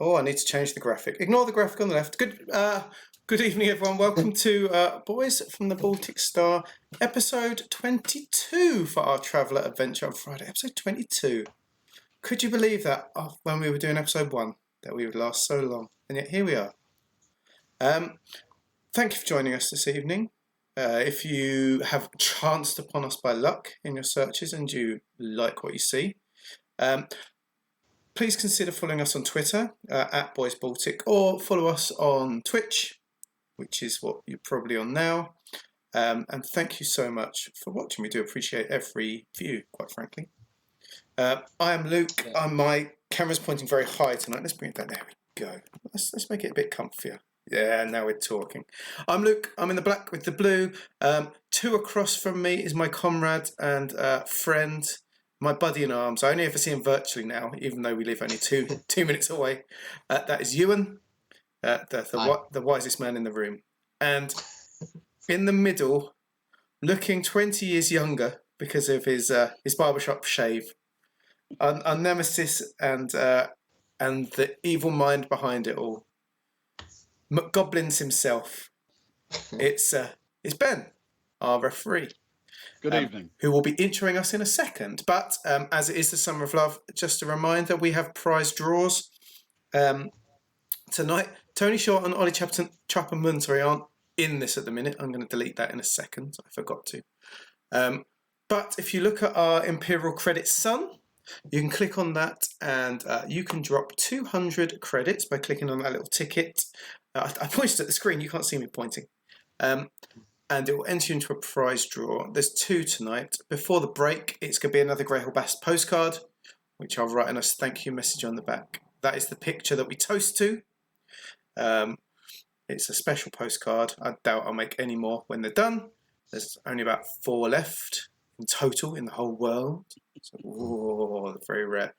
Oh, I need to change the graphic. Ignore the graphic on the left. Good evening, everyone. Welcome to Boys from the Baltic Star, episode 22 for our Traveller Adventure on Friday. Episode 22. Could you believe that when we were doing episode 1, that we would last so long? And yet here we are. Thank you for joining us this evening. If you have chanced upon us by luck in your searches and you like what you see, please consider following us on Twitter at Boys Baltic, or follow us on Twitch, which is what you're probably on now. And thank you so much for watching. We do appreciate every view, quite frankly. I am Luke. My camera's pointing very high tonight. Let's bring it down. There we go. Let's make it a bit comfier. Yeah, now we're talking. I'm Luke. I'm in the black with the blue. 2 across from me is my comrade and friend, my buddy in arms. I only ever see him virtually now, even though we live only two minutes away. That is Ewan, the wisest man in the room. And in the middle, looking 20 years younger because of his barbershop shave, our nemesis and the evil mind behind it all, McGoblins himself. It's Ben, our referee. Good evening. Who will be introing us in a second. But as it is the Summer of Love, just a reminder, we have prize draws tonight. Tony Short and Ollie Chapman aren't in this at the minute. I'm going to delete that in a second. I forgot to. But if you look at our Imperial Credit Sun, you can click on that and you can drop 200 credits by clicking on that little ticket. I pointed at the screen. You can't see me pointing. And it will enter you into a prize draw. There's 2 tonight. Before the break, it's going to be another Greyhall Bass postcard, which I'll write in a thank you message on the back. That is the picture that we toast to. It's a special postcard. I doubt I'll make any more when they're done. There's only about 4 left in total in the whole world. So, whoa, very rare.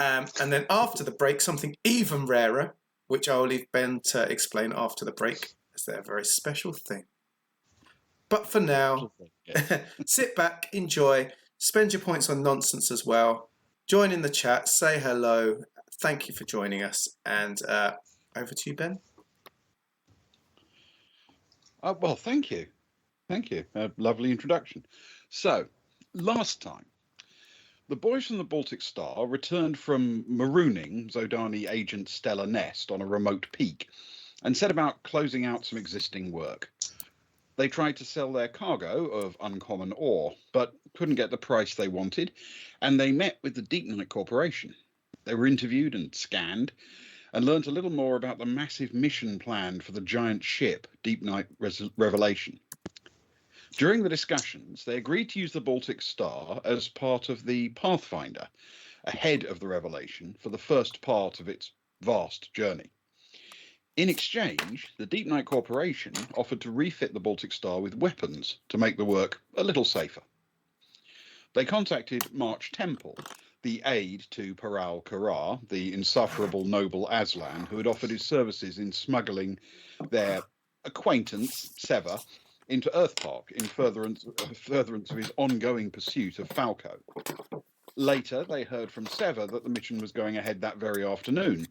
And then after the break, something even rarer, which I'll leave Ben to explain after the break, as they're a very special thing. But for now, sit back, enjoy, spend your points on nonsense as well. Join in the chat, say hello. Thank you for joining us. And over to you, Ben. Well, thank you. Thank you. Lovely introduction. So, last time, the boys from the Baltic Star returned from marooning Zodani agent Stella Nest on a remote peak and set about closing out some existing work. They tried to sell their cargo of uncommon ore, but couldn't get the price they wanted, and they met with the Deep Night Corporation. They were interviewed and scanned, and learnt a little more about the massive mission planned for the giant ship, Deep Night Revelation. During the discussions, they agreed to use the Baltic Star as part of the Pathfinder, ahead of the Revelation for the first part of its vast journey. In exchange, the Deep Night Corporation offered to refit the Baltic Star with weapons to make the work a little safer. They contacted March Temple, the aide to Paral Karar, the insufferable noble Aslan, who had offered his services in smuggling their acquaintance, Seva, into Earth Park in furtherance of his ongoing pursuit of Falco. Later, they heard from Sever that the mission was going ahead that very afternoon,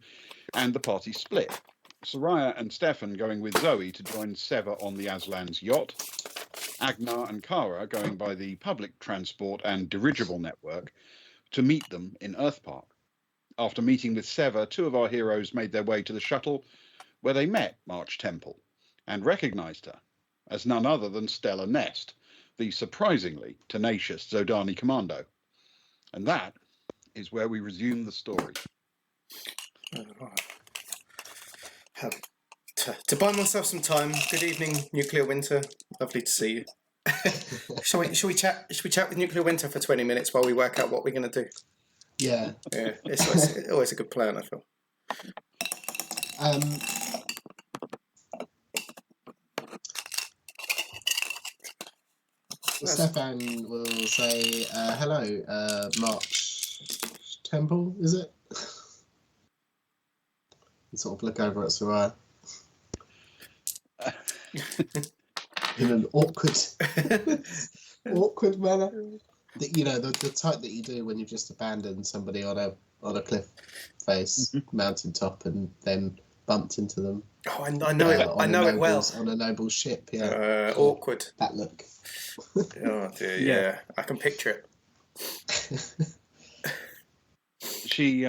and the party split. Soraya and Stefan going with Zoe to join Sever on the Aslan's yacht, Agnar and Kara going by the public transport and dirigible network to meet them in Earth Park. After meeting with Sever, two of our heroes made their way to the shuttle, where they met March Temple and recognised her as none other than Stella Nest, the surprisingly tenacious Zodani commando. And that is where we resume the story. To buy myself some time. Good evening, Nuclear Winter. Lovely to see you. Shall we chat with Nuclear Winter for 20 minutes while we work out what we're going to do? Yeah. Yeah, it's always a good plan, I feel. Stefan will say, hello, March Temple, is it? And sort of look over at Soraya. In an awkward manner. The type that you do when you've just abandoned somebody on a cliff face, mountaintop, and then bumped into them. Oh, I know it. I know it well. On a noble ship, yeah. Awkward. That look. Oh dear, yeah. I can picture it. She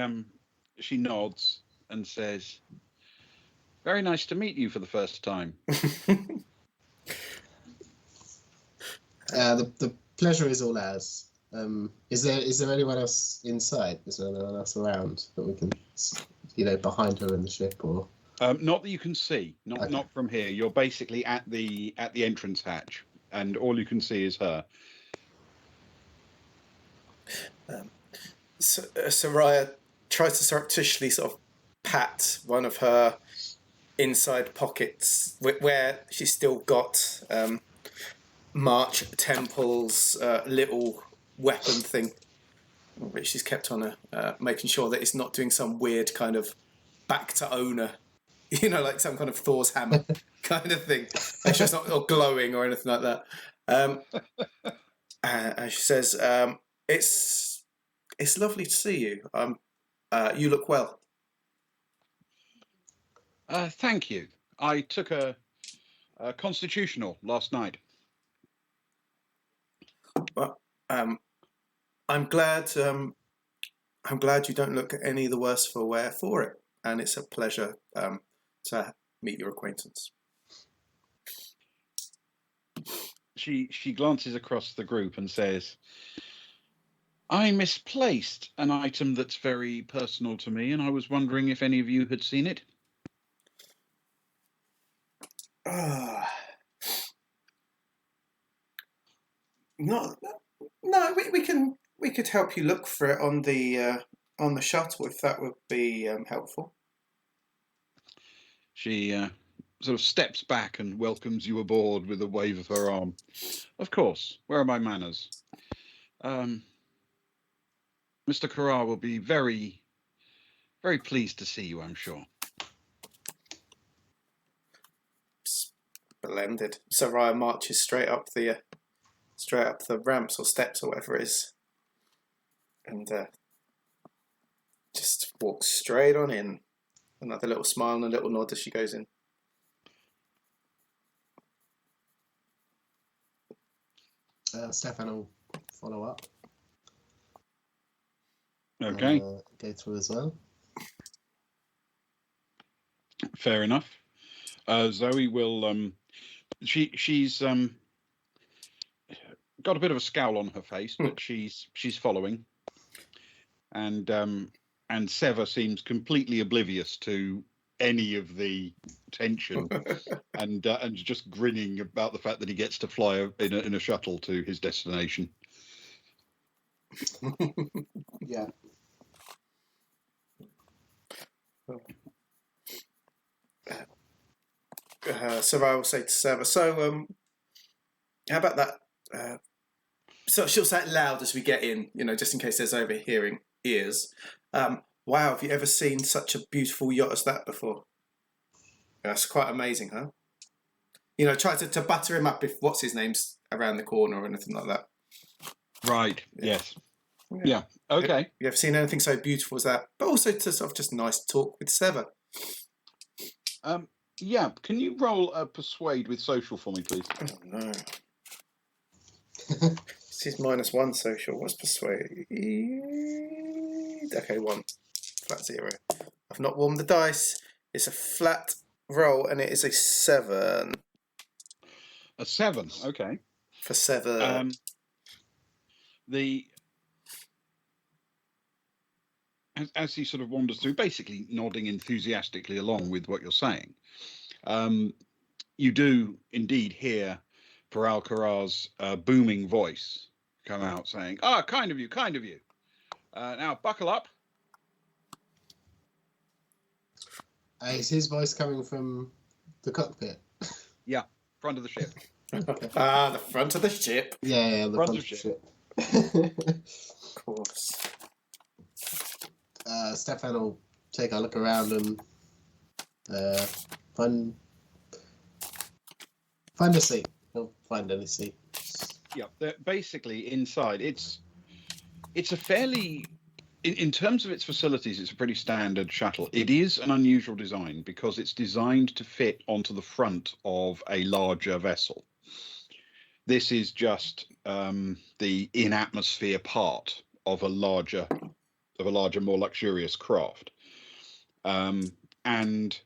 nods and says, "Very nice to meet you for the first time." The pleasure is all ours. Is there anyone else inside? Is there anyone else around that we can, behind her in the ship, or? Not that you can see. Not from here. You're basically at the entrance hatch, and all you can see is her. Soraya tries to surreptitiously sort of pat one of her inside pockets where she's still got March Temple's little weapon thing, which she's kept on her, making sure that it's not doing some weird kind of back to owner, like some kind of Thor's hammer kind of thing. It's just not or glowing or anything like that. And she says, "It's lovely to see you. You look well." Thank you. I took a constitutional last night. Well, I'm glad you don't look any the worse for wear for it, and it's a pleasure to meet your acquaintance. She glances across the group and says, "I misplaced an item that's very personal to me, and I was wondering if any of you had seen it." No, we could help you look for it on the shuttle if that would be helpful. She sort of steps back and welcomes you aboard with a wave of her arm. "Of course. Where are my manners? Mr. Carrar will be very, very pleased to see you, I'm sure." Splendid. Soraya marches straight up the ramps or steps or whatever it is, and just walks straight on in. Another little smile and a little nod as she goes in. Stefan will follow up. Okay. Go through as well. Fair enough. Zoe will. She's got a bit of a scowl on her face, but she's following. And Sever seems completely oblivious to any of the tension, and just grinning about the fact that he gets to fly in a shuttle to his destination. Yeah. So I will say to Sever, so how about that? So she'll say it loud as we get in, just in case there's overhearing ears. Wow, have you ever seen such a beautiful yacht as that before? That's quite amazing, huh? try to butter him up if what's his name's around the corner or anything like that. Right. Yes. Yeah. Okay. You ever seen anything so beautiful as that? But also to sort of just nice talk with Sever. Yeah. Can you roll a persuade with social for me, please? Oh no. This is -1 social. What's persuade? Okay, 1. Flat 0. I've not warmed the dice. It's a flat roll and it is a 7. A 7. Okay. For Sever. As he sort of wanders through, basically nodding enthusiastically along with what you're saying, you do indeed hear Paral Karar's booming voice come out saying, kind of you, kind of you. Now, buckle up. Is his voice coming from the cockpit? Yeah, front of the ship. The front of the ship. Yeah, the front of the ship. Of course. Stefan will take a look around and find a seat. He'll find any seat. Yeah, they're basically inside. It's a fairly, in terms of its facilities, it's a pretty standard shuttle. It is an unusual design because it's designed to fit onto the front of a larger vessel. This is just the in-atmosphere part of a larger, more luxurious craft, and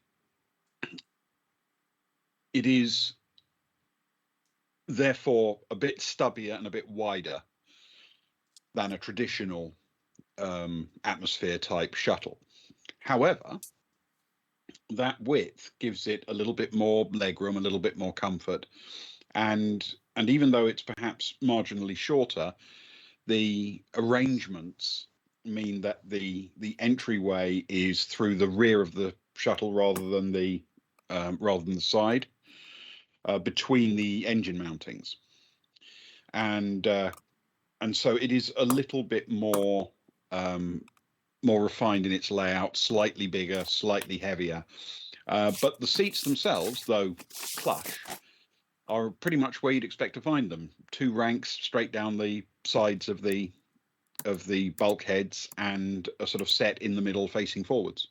it is therefore a bit stubbier and a bit wider than a traditional atmosphere type shuttle. However, that width gives it a little bit more legroom, a little bit more comfort, and even though it's perhaps marginally shorter, the arrangements mean that the entryway is through the rear of the shuttle rather than the side, between the engine mountings, and so it is a little bit more refined in its layout, slightly bigger, slightly heavier, but the seats themselves, though plush, are pretty much where you'd expect to find them. 2 ranks straight down the sides of the bulkheads and a sort of set in the middle facing forwards.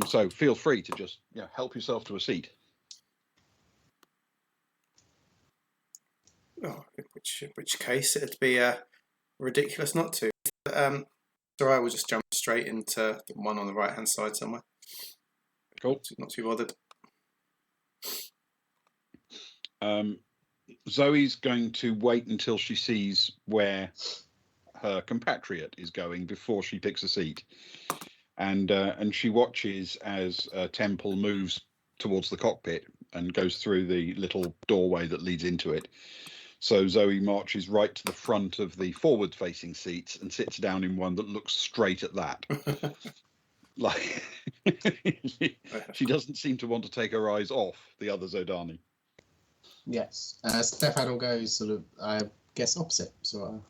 So feel free to just help yourself to a seat. Oh, in which case it'd be ridiculous not to. So I will just jump straight into the one on the right hand side somewhere. Cool. Not too bothered. Zoe's going to wait until she sees where her compatriot is going before she picks a seat, and she watches as Temple moves towards the cockpit and goes through the little doorway that leads into it. So Zoe marches right to the front of the forward-facing seats and sits down in one that looks straight at that. Like she doesn't seem to want to take her eyes off the other Zodani. Yes. Stefan will go sort of, I guess, opposite, sort of.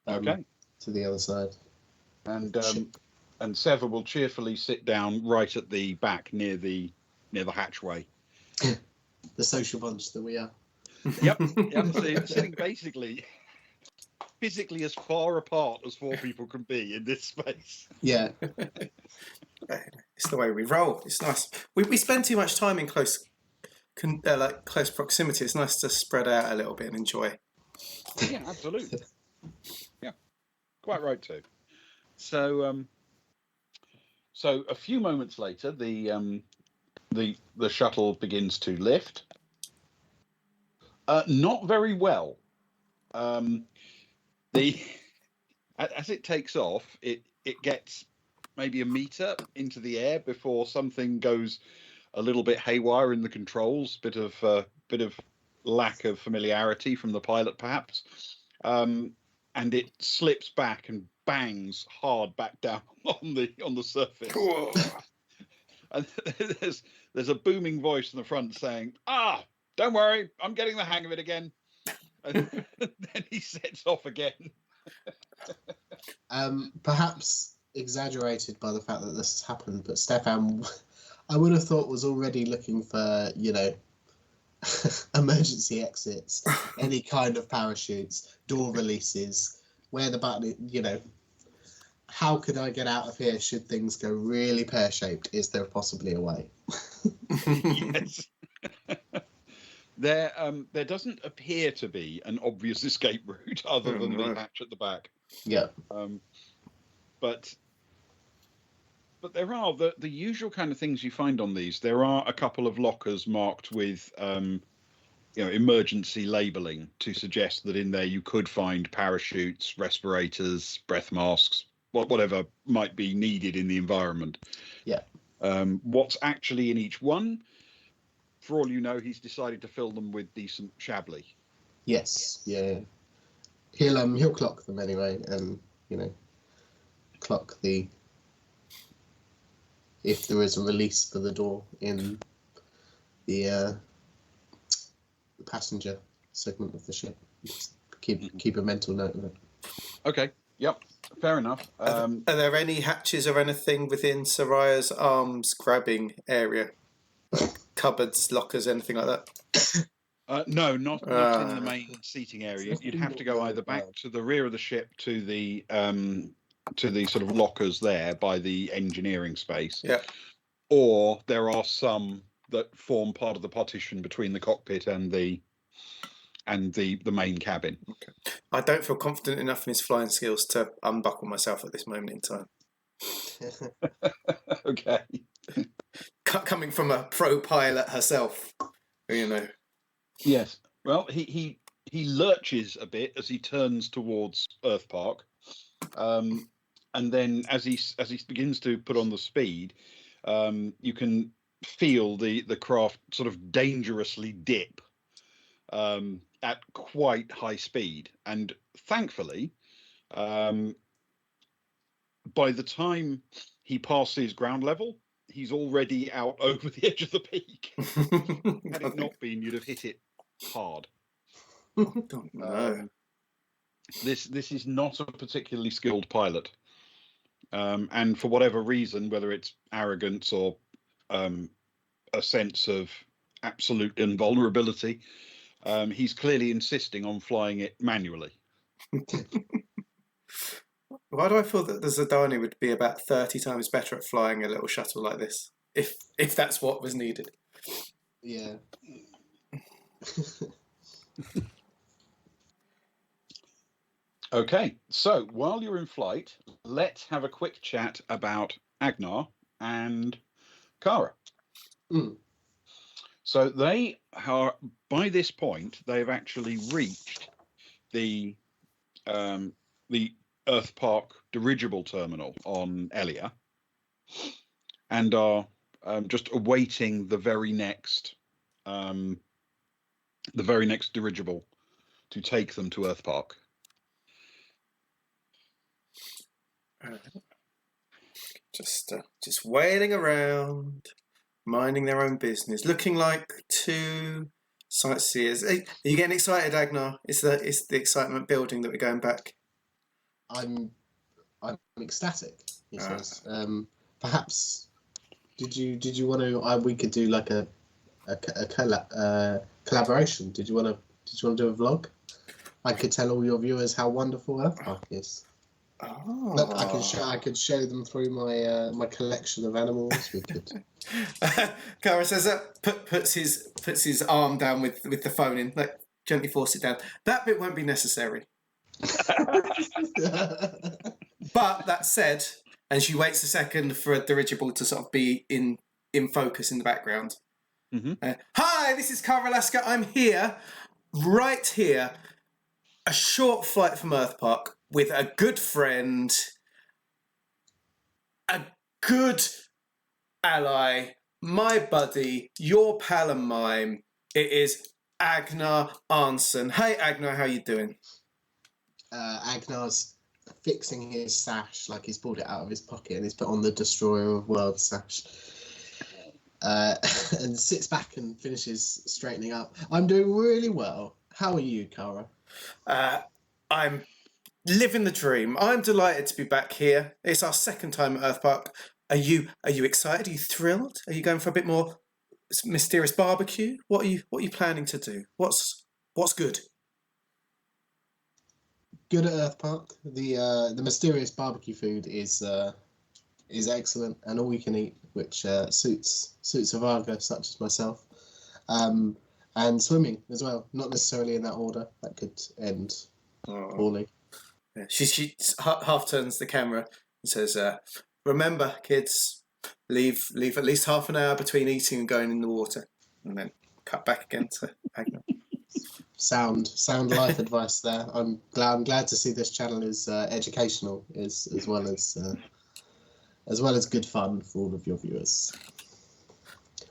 Okay. To the other side. And Sever will cheerfully sit down right at the back near the hatchway. The social bunch that we are. Yep. Sitting basically physically as far apart as 4 people can be in this space. Yeah. It's the way we roll. It's nice. We spend too much time in close proximity. It's nice to spread out a little bit and enjoy. Yeah, absolutely. Yeah, quite right too. So a few moments later, the shuttle begins to lift. Not very well. As it takes off, it gets maybe a meter into the air before something goes a little bit haywire in the controls. Bit of lack of familiarity from the pilot, perhaps, and it slips back and bangs hard back down on the surface. And there's a booming voice in the front saying, don't worry, I'm getting the hang of it again. And then he sets off again. Perhaps exaggerated by the fact that this has happened, but Stefan, I would have thought, was already looking for, emergency exits, any kind of parachutes, door releases, where the button, how could I get out of here should things go really pear-shaped? Is there possibly a way? Yes. There doesn't appear to be an obvious escape route other than the hatch at the back. Yeah. But there are the usual kind of things you find on these. There are a couple of lockers marked with emergency labeling to suggest that in there you could find parachutes, respirators, breath masks, whatever might be needed in the environment. Yeah. What's actually in each one, for all you know, he's decided to fill them with decent Chablis. Yes. Yeah. He'll clock them anyway, and clock if there is a release for the door in the passenger segment of the ship. Just keep a mental note of it. Okay. Yep. Fair enough. Are there any hatches or anything within Soraya's arms grabbing area? Like cupboards, lockers, anything like that? No, not in the main seating area. You'd have to go either back to the rear of the ship to the sort of lockers there by the engineering space. Yeah. Or there are some that form part of the partition between the cockpit and the main cabin. Okay. I don't feel confident enough in his flying skills to unbuckle myself at this moment in time. Okay. Coming from a pro pilot herself, Yes. Well, he lurches a bit as he turns towards Earth Park, and then as he begins to put on the speed, you can feel the craft sort of dangerously dip at quite high speed, and thankfully, by the time he passes ground level, he's already out over the edge of the peak. Had it not been, you'd have hit it hard. No. This is not a particularly skilled pilot, and for whatever reason, whether it's arrogance or a sense of absolute invulnerability, he's clearly insisting on flying it manually. Why do I feel that the Zidani would be about 30 times better at flying a little shuttle like this, if that's what was needed? Yeah. Okay, so while you're in flight, let's have a quick chat about Agnar and Kara. Mm. So they are, by this point, they've actually reached the Earth Park dirigible terminal on Elia, and are just awaiting the very next dirigible to take them to Earth Park. Just wailing around, minding their own business, looking like two sightseers. Are you getting excited, Agnar? Is the excitement building that we're going back? I'm ecstatic. He says. Perhaps did you want to? We could do like a collaboration. Did you want to do a vlog? I could tell all your viewers how wonderful Earth Park is. Oh. Look, I could show them through my my collection of animals. We could. Kara says that puts his arm down with the phone in, like gently force it down. That bit won't be necessary. But that said, and she waits a second for a dirigible to sort of be in focus in the background. Mm-hmm. Hi, this is Kara Alaska. I'm here, right here, a short flight from Earth Park with a good friend, a good ally, my buddy, your pal and mine. It is Agnar Arnson. Hey, Agnar, how you doing? Agnar's fixing his sash, like he's pulled it out of his pocket and he's put on the Destroyer of Worlds sash. And sits back and finishes straightening up. I'm doing really well. How are you, Kara? I'm living the dream. I'm delighted to be back here. It's our second time at Earth Park. Are you excited? Are you thrilled? Are you going for a bit more mysterious barbecue? What are you planning to do? What's good? Good at Earth Park. The mysterious barbecue food is excellent and all you can eat, which suits a Varga such as myself. And swimming as well, not necessarily in that order. That could end poorly. Yeah. She half turns the camera and says, "Remember, kids, leave at least half an hour between eating and going in the water." And then cut back again to Agna. Sound life advice there. I'm glad to see this channel is educational, as well as good fun for all of your viewers.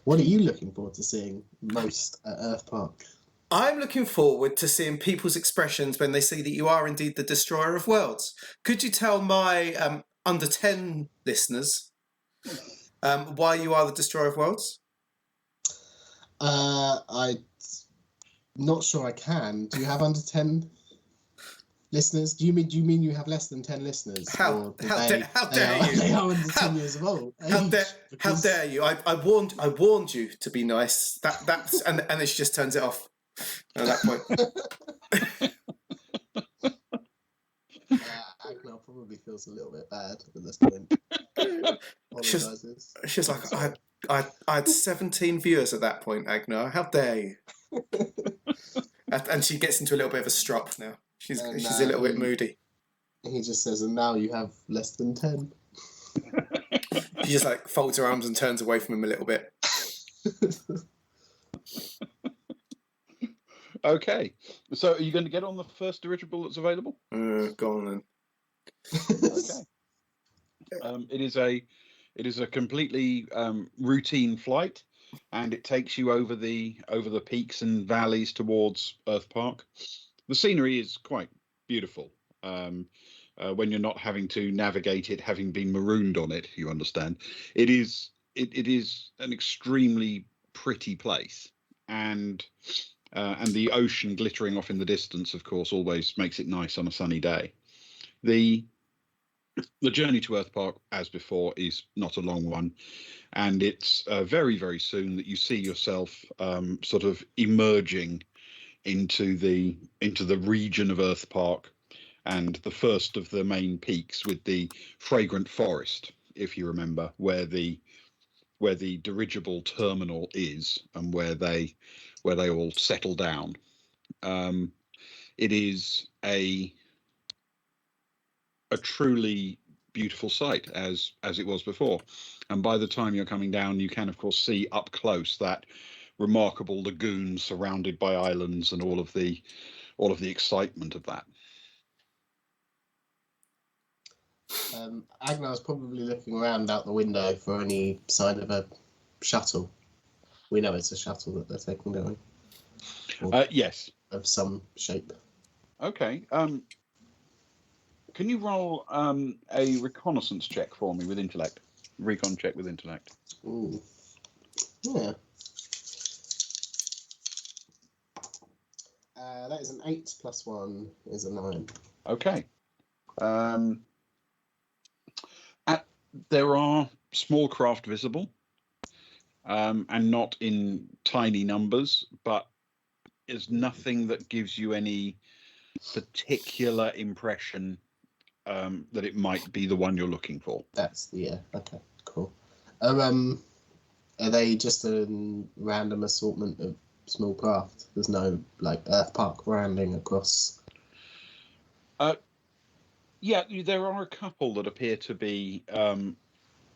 What are you looking forward to seeing most at Earth Park? I'm looking forward to seeing people's expressions when they see that you are indeed the destroyer of worlds. Could you tell my under 10 listeners why you are the destroyer of worlds? I'm not sure I can. Do you have under 10 listeners? Do you mean you have less than 10 listeners? How dare you? They are under 10 years of old. How dare you? I warned you to be nice. That's and then she just turns it off at that point. Agnar probably feels a little bit bad at this point. She's like, I had 17 viewers at that point, Agnar. How dare you? And she gets into a little bit of a strop now. She's a little bit moody. He just says, and now you have less than 10. She just like folds her arms and turns away from him a little bit. Okay, so are you going to get on the first dirigible that's available? Go on then. Okay. It is a completely routine flight, and it takes you over the peaks and valleys towards Earth Park. The scenery is quite beautiful. When you're not having to navigate it, having been marooned on it, you understand. It is an extremely pretty place, and the ocean glittering off in the distance, of course, always makes it nice on a sunny day. The journey to Earth Park, as before, is not a long one, and it's very, very soon that you see yourself sort of emerging into the region of Earth Park, and the first of the main peaks with the fragrant forest, if you remember, where the dirigible terminal is and where they all settle down. It is a truly beautiful sight as it was before, and by the time you're coming down, you can of course see up close that remarkable lagoon surrounded by islands and all of the excitement of that. Agnar's probably looking around out the window for any sign of a shuttle. We know it's a shuttle that they're taking, don't we? Yes. Of some shape. Okay. Can you roll a reconnaissance check for me with intellect? Recon check with intellect. Ooh. Yeah. That is an 8 plus 1 is a 9. Okay. There are small craft visible, and not in tiny numbers, but there's nothing that gives you any particular impression that it might be the one you're looking for. Okay, cool. Are they just a random assortment of small craft? There's no like Earth Park branding across. Yeah, there are a couple that appear to be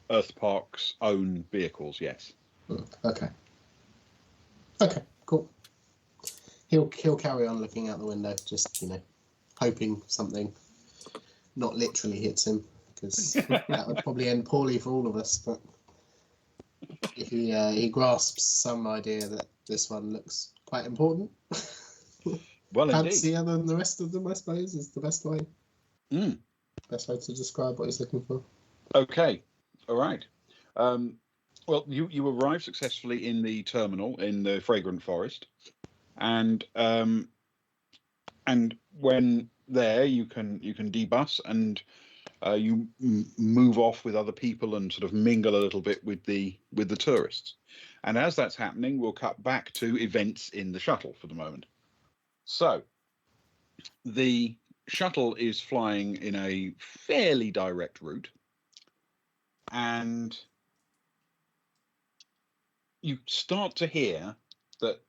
Earth Park's own vehicles. Yes. Okay, cool. He'll carry on looking out the window, just hoping something not literally hits him, because that would probably end poorly for all of us. But if he grasps some idea that this one looks quite important, well, fancier than the rest of them, I suppose, is the best way. Best way to describe what he's looking for. Okay, all right. Well, you arrive successfully in the terminal in the fragrant forest, and when there you can debus and you move off with other people and sort of mingle a little bit with the tourists. And as that's happening, we'll cut back to events in the shuttle for the moment. So the shuttle is flying in a fairly direct route, and you start to hear that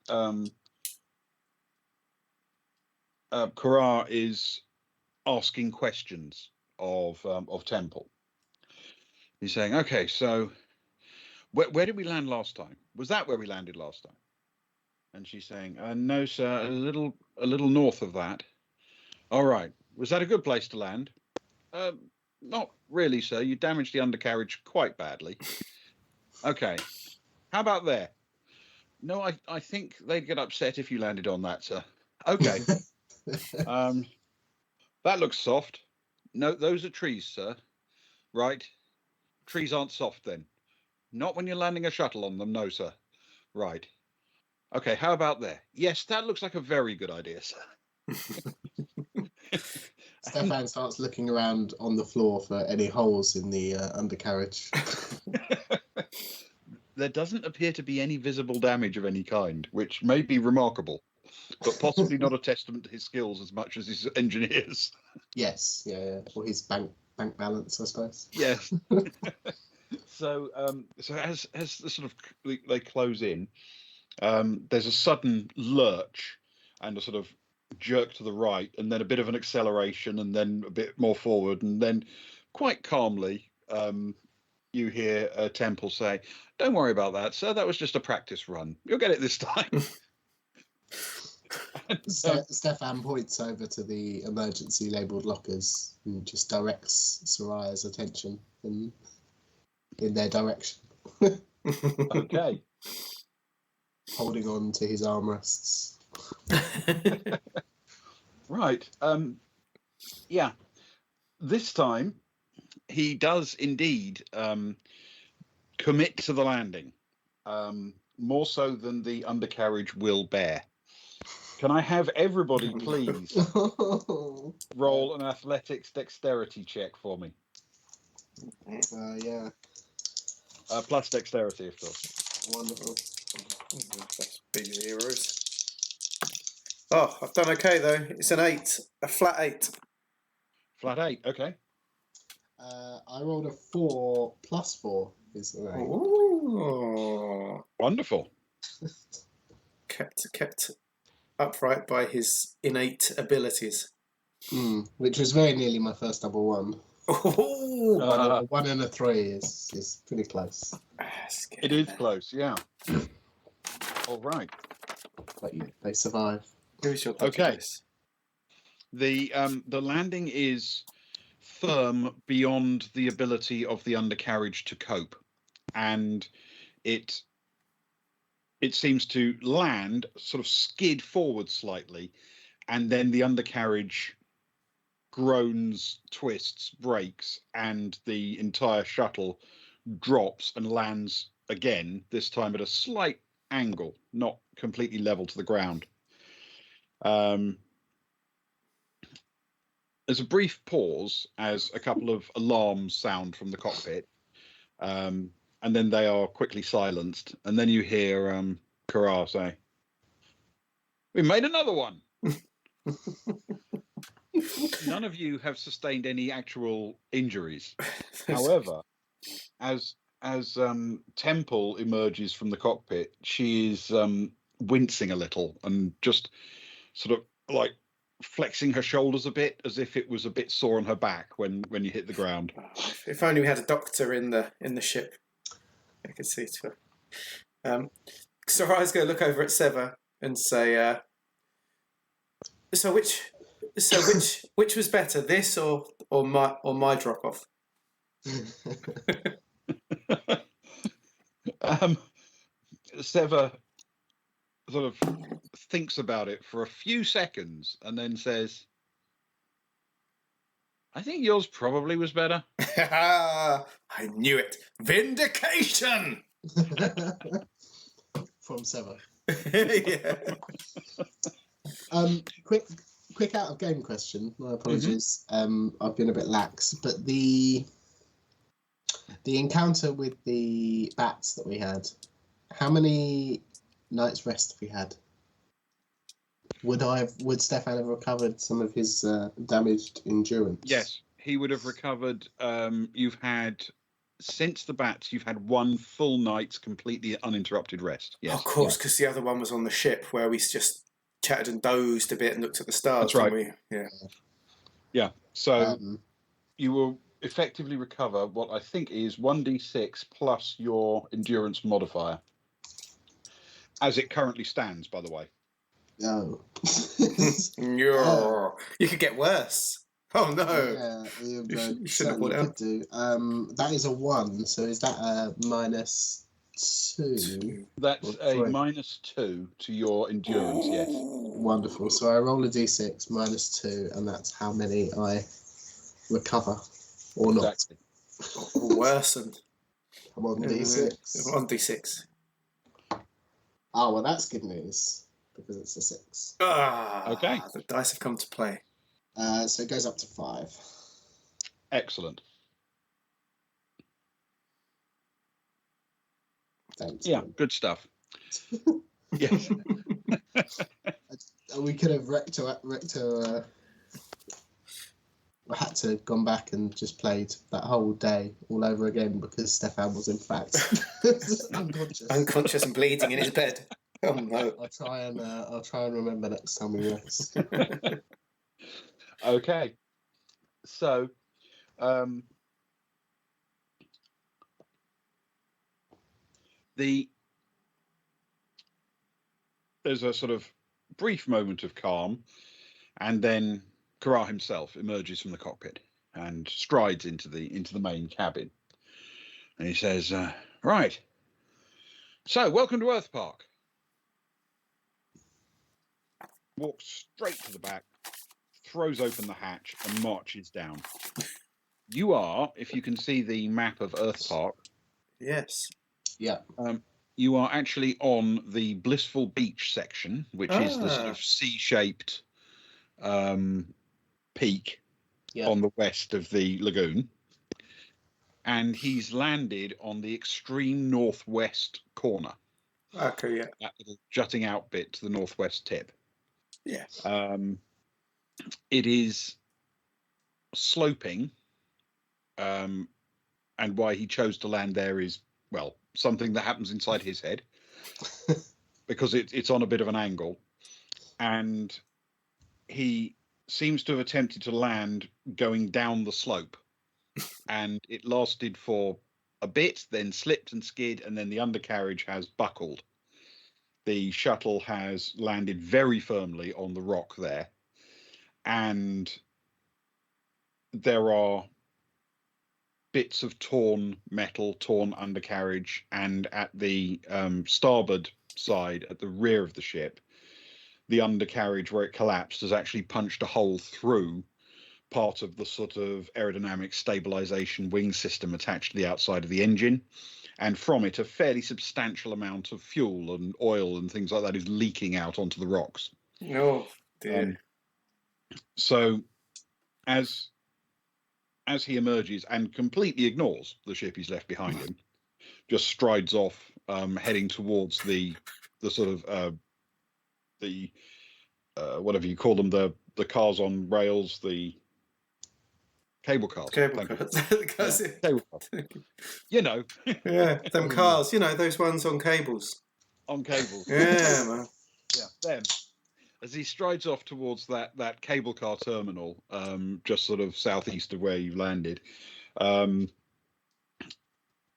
Kara is asking questions of Temple. He's saying, "Okay, so where did we land last time? Was that where we landed last time?" And she's saying, "No, sir, a little north of that." "All right. Was that a good place to land?" Not really, sir. You damaged the undercarriage quite badly." "Okay. How about there?" "No, I think they'd get upset if you landed on that, sir." "Okay. That looks soft." "No, those are trees, sir." "Right. Trees aren't soft then." "Not when you're landing a shuttle on them, no, sir." "Right. Okay, how about there?" "Yes, that looks like a very good idea, sir." Stefan starts looking around on the floor for any holes in the undercarriage. There doesn't appear to be any visible damage of any kind, which may be remarkable, but possibly not a testament to his skills as much as his engineers. Yes, yeah. Or his bank balance, I suppose. Yes. So as the sort of they close in, there's a sudden lurch and a sort of jerk to the right, and then a bit of an acceleration, and then a bit more forward, and then quite calmly, you hear Temple say, "Don't worry about that, sir. That was just a practice run. You'll get it this time." Stefan points over to the emergency labelled lockers and just directs Soraya's attention in their direction. Okay. Holding on to his armrests. Right. Yeah. This time, he does indeed commit to the landing, more so than the undercarriage will bear. Can I have everybody please roll an athletics dexterity check for me? Yeah. Plus dexterity, of course. Wonderful. That's big heroes. Oh, I've done okay though. It's an 8, a flat 8. Flat 8, okay. I rolled a 4 plus 4 is an 8. Ooh. Wonderful. Kept upright by his innate abilities. Which was very nearly my first double 1. Ooh. A 1 and a 3 is pretty close. It is close, yeah. All right. But they survive. Who's your Okay. The landing is firm beyond the ability of the undercarriage to cope, and it seems to land, sort of skid forward slightly, and then the undercarriage groans, twists, breaks, and the entire shuttle drops and lands again, this time at a slight angle, not completely level to the ground. There's a brief pause as a couple of alarms sound from the cockpit, and then they are quickly silenced. And then you hear Kara say, "We made another one." None of you have sustained any actual injuries. However, as Temple emerges from the cockpit, she is wincing a little and just sort of like flexing her shoulders a bit, as if it was a bit sore on her back when you hit the ground. If only we had a doctor in the ship, I could see to her. Soraya's going to look over at Seva and say, "So which was better, this or my drop off?" Seva sort of thinks about it for a few seconds and then says, "I think yours probably was better." I knew it. Vindication! From Seva. Yeah. quick out of game question. My apologies. I've been a bit lax, but the encounter with the bats that we had, how many nights rest have we had? Would Stefan have recovered some of his damaged endurance? Yes, he would have recovered. You've had, since the bats, you've had one full night's completely uninterrupted rest. Yes. Of course, because the other one was on the ship where we just chatted and dozed a bit and looked at the stars. That's right. Didn't we? Yeah. Yeah. So you will effectively recover what I think is 1d6 plus your endurance modifier, as it currently stands, by the way. No. You could get worse. Oh no! Yeah, You shouldn't have brought it could up. do. That is a 1, so is that a -2? That's Or a 3? -2 to your endurance. Yes. Wonderful. So I roll a d6 -2, and that's how many I recover or not. Exactly. Or worsened. Come on, d6. On D6. Oh, well, that's good news because it's a 6. Okay. The dice have come to play. So it goes up to 5. Excellent. Thanks. Yeah, good stuff. Yes. We could have had to gone back and just played that whole day all over again because Stefan was in fact Unconscious and bleeding in his bed. Oh no! I'll try and remember next time we rest. Okay. So, there's a sort of brief moment of calm, and then Kara himself emerges from the cockpit and strides into the main cabin, and he says, "Right. So, welcome to Earth Park." Walks straight to the back, throws open the hatch, and marches down. You are, if you can see the map of Earth Park, Yes. Yeah. You are actually on the Blissful Beach section, which is the sort of C-shaped peak on the west of the lagoon. And he's landed on the extreme northwest corner. Okay, yeah. That little jutting out bit to the northwest tip. Yeah. It is sloping, and why he chose to land there is, well, something that happens inside his head, because it's on a bit of an angle, and he seems to have attempted to land going down the slope, and it lasted for a bit, then slipped and skid, and then the undercarriage has buckled. The shuttle has landed very firmly on the rock there, and there are bits of torn metal, torn undercarriage, and at the starboard side, at the rear of the ship, the undercarriage where it collapsed has actually punched a hole through part of the sort of aerodynamic stabilization wing system attached to the outside of the engine, and from it a fairly substantial amount of fuel and oil and things like that is leaking out onto the rocks. Oh dear. So as he emerges and completely ignores the ship he's left behind him, just strides off, heading towards the sort of the whatever you call them, the cars on rails, the cable cars. Cable cars. Yeah, cable cars. You know. Yeah, them cars. You know, those ones on cables. On cables. Yeah, man. Yeah, them. As he strides off towards that cable car terminal, just sort of southeast of where you've landed, it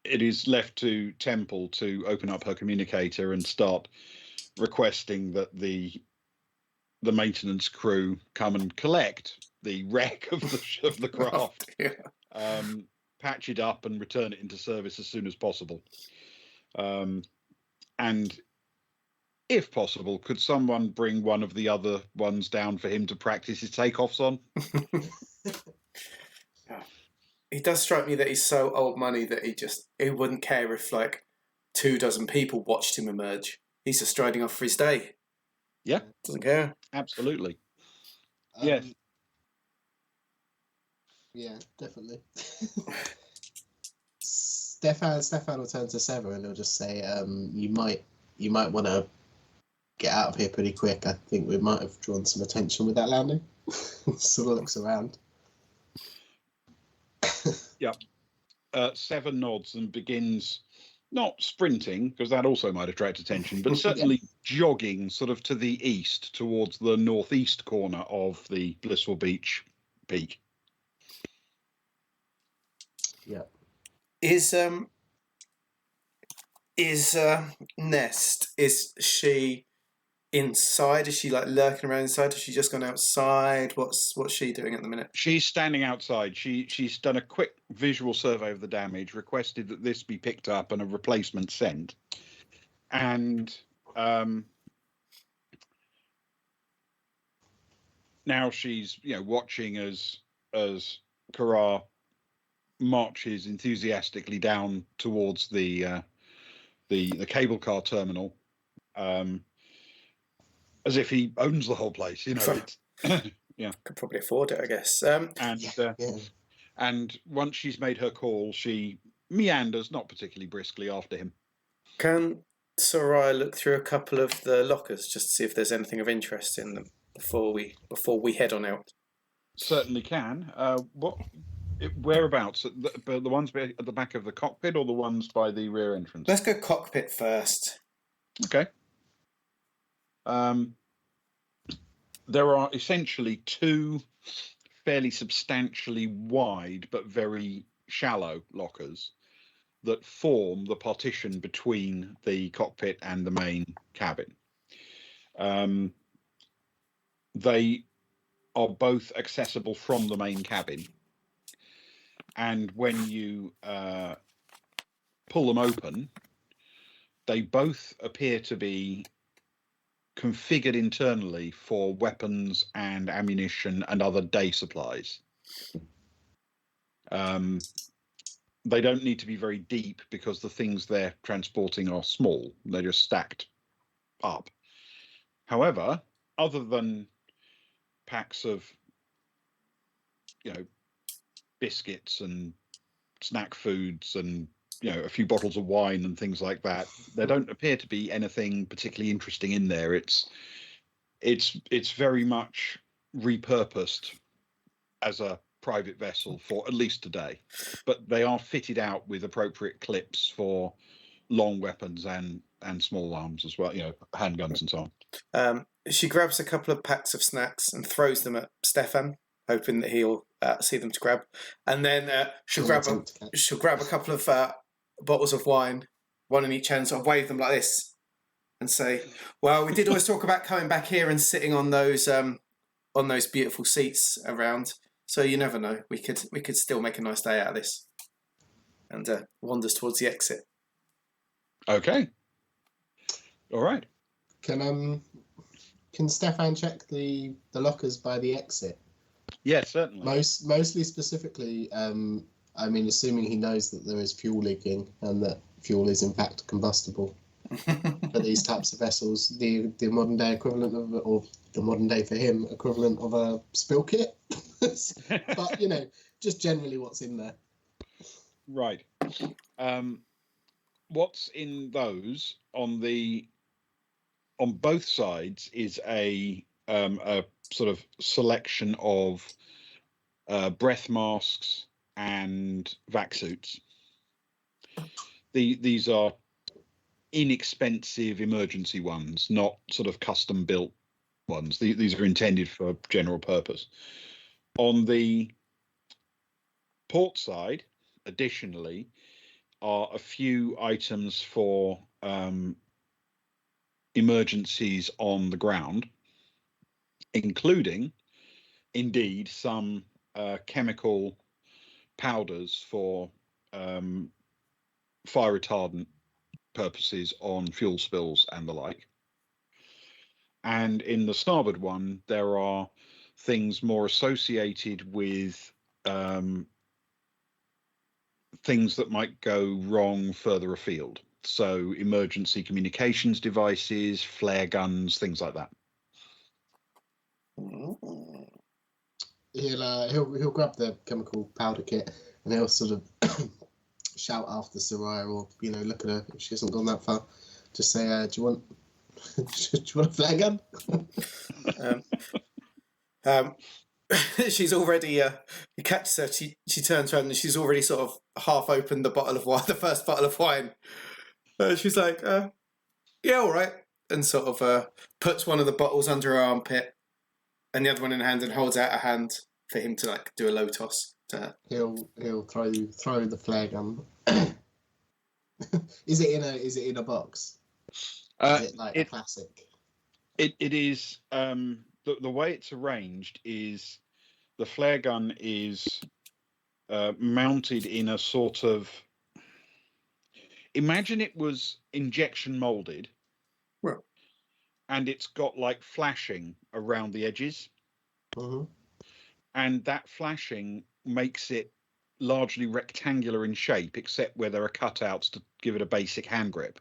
is left to Temple to open up her communicator and start requesting that the maintenance crew come and collect the wreck of the craft, patch it up and return it into service as soon as possible. And if possible, could someone bring one of the other ones down for him to practice his takeoffs on? He does strike me that he's so old money that he wouldn't care if like 24 people watched him emerge. He's just striding off for his day. Yeah. Doesn't care. Absolutely. Yes. Yeah, definitely. Stefan will turn to Sever and he'll just say, you might want to get out of here pretty quick. I think we might have drawn some attention with that landing. Sort of looks around. Sever nods and begins not sprinting, because that also might attract attention, but certainly jogging sort of to the east towards the northeast corner of the Blissful Beach peak. Yeah. Is Nest, is she inside? Is she like lurking around inside? Has she just gone outside? What's she doing at the minute? She's standing outside. She's done a quick visual survey of the damage, requested that this be picked up and a replacement sent. And now she's watching as Kara marches enthusiastically down towards the cable car terminal, as if he owns the whole place. It's Could probably afford it, I guess. And once she's made her call, she meanders, not particularly briskly, after him. Can Sarai look through a couple of the lockers just to see if there's anything of interest in them before we head on out? Certainly can. Whereabouts? The ones at the back of the cockpit, or the ones by the rear entrance? Let's go cockpit first. Okay. There are essentially two fairly substantially wide but very shallow lockers that form the partition between the cockpit and the main cabin. They are both accessible from the main cabin, and when you pull them open, they both appear to be configured internally for weapons and ammunition and other day supplies. They don't need to be very deep because the things they're transporting are small. They're just stacked up. However, other than packs of biscuits and snack foods and a few bottles of wine and things like that, there don't appear to be anything particularly interesting in there. It's very much repurposed as a private vessel for at least today, but they are fitted out with appropriate clips for long weapons and small arms as well, handguns and so on. She grabs a couple of packs of snacks and throws them at Stefan, hoping that he'll see them to grab, and then she'll grab a couple of bottles of wine, one in each hand, sort of wave them like this, and say, "Well, we did always talk about coming back here and sitting on those beautiful seats around. So you never know. We could still make a nice day out of this." And wanders towards the exit. Okay. All right. Can Stefan check the lockers by the exit? Yes, certainly. Mostly specifically, assuming he knows that there is fuel leaking and that fuel is in fact combustible for these types of vessels, the modern day equivalent of, or the modern day for him equivalent of a spill kit. But just generally what's in there. Right. What's in those on both sides is a sort of selection of breath masks and vac suits. These are inexpensive emergency ones, not sort of custom built ones. These are intended for general purpose. On the port side, additionally, are a few items for emergencies on the ground, including, indeed, some chemical powders for fire retardant purposes on fuel spills and the like. And in the starboard one, there are things more associated with things that might go wrong further afield. So emergency communications devices, flare guns, things like that. he'll grab the chemical powder kit and he'll sort of shout after Soraya, or look at her if she hasn't gone that far. Just say, "Do you want do you want a flare gun?" She's already. He catches her. She turns around and she's already sort of half opened the bottle of wine, the first bottle of wine. She's like, "Yeah, all right," and sort of puts one of the bottles under her armpit and the other one in her hand and holds out a hand for him to like do a low toss to her. He'll throw the flare gun. Is it in a box? Is it like a classic? It is. The way it's arranged is the flare gun is mounted in a sort of. Imagine it was injection molded, Well, and it's got like flashing around the edges, and that flashing makes it largely rectangular in shape, except where there are cutouts to give it a basic hand grip.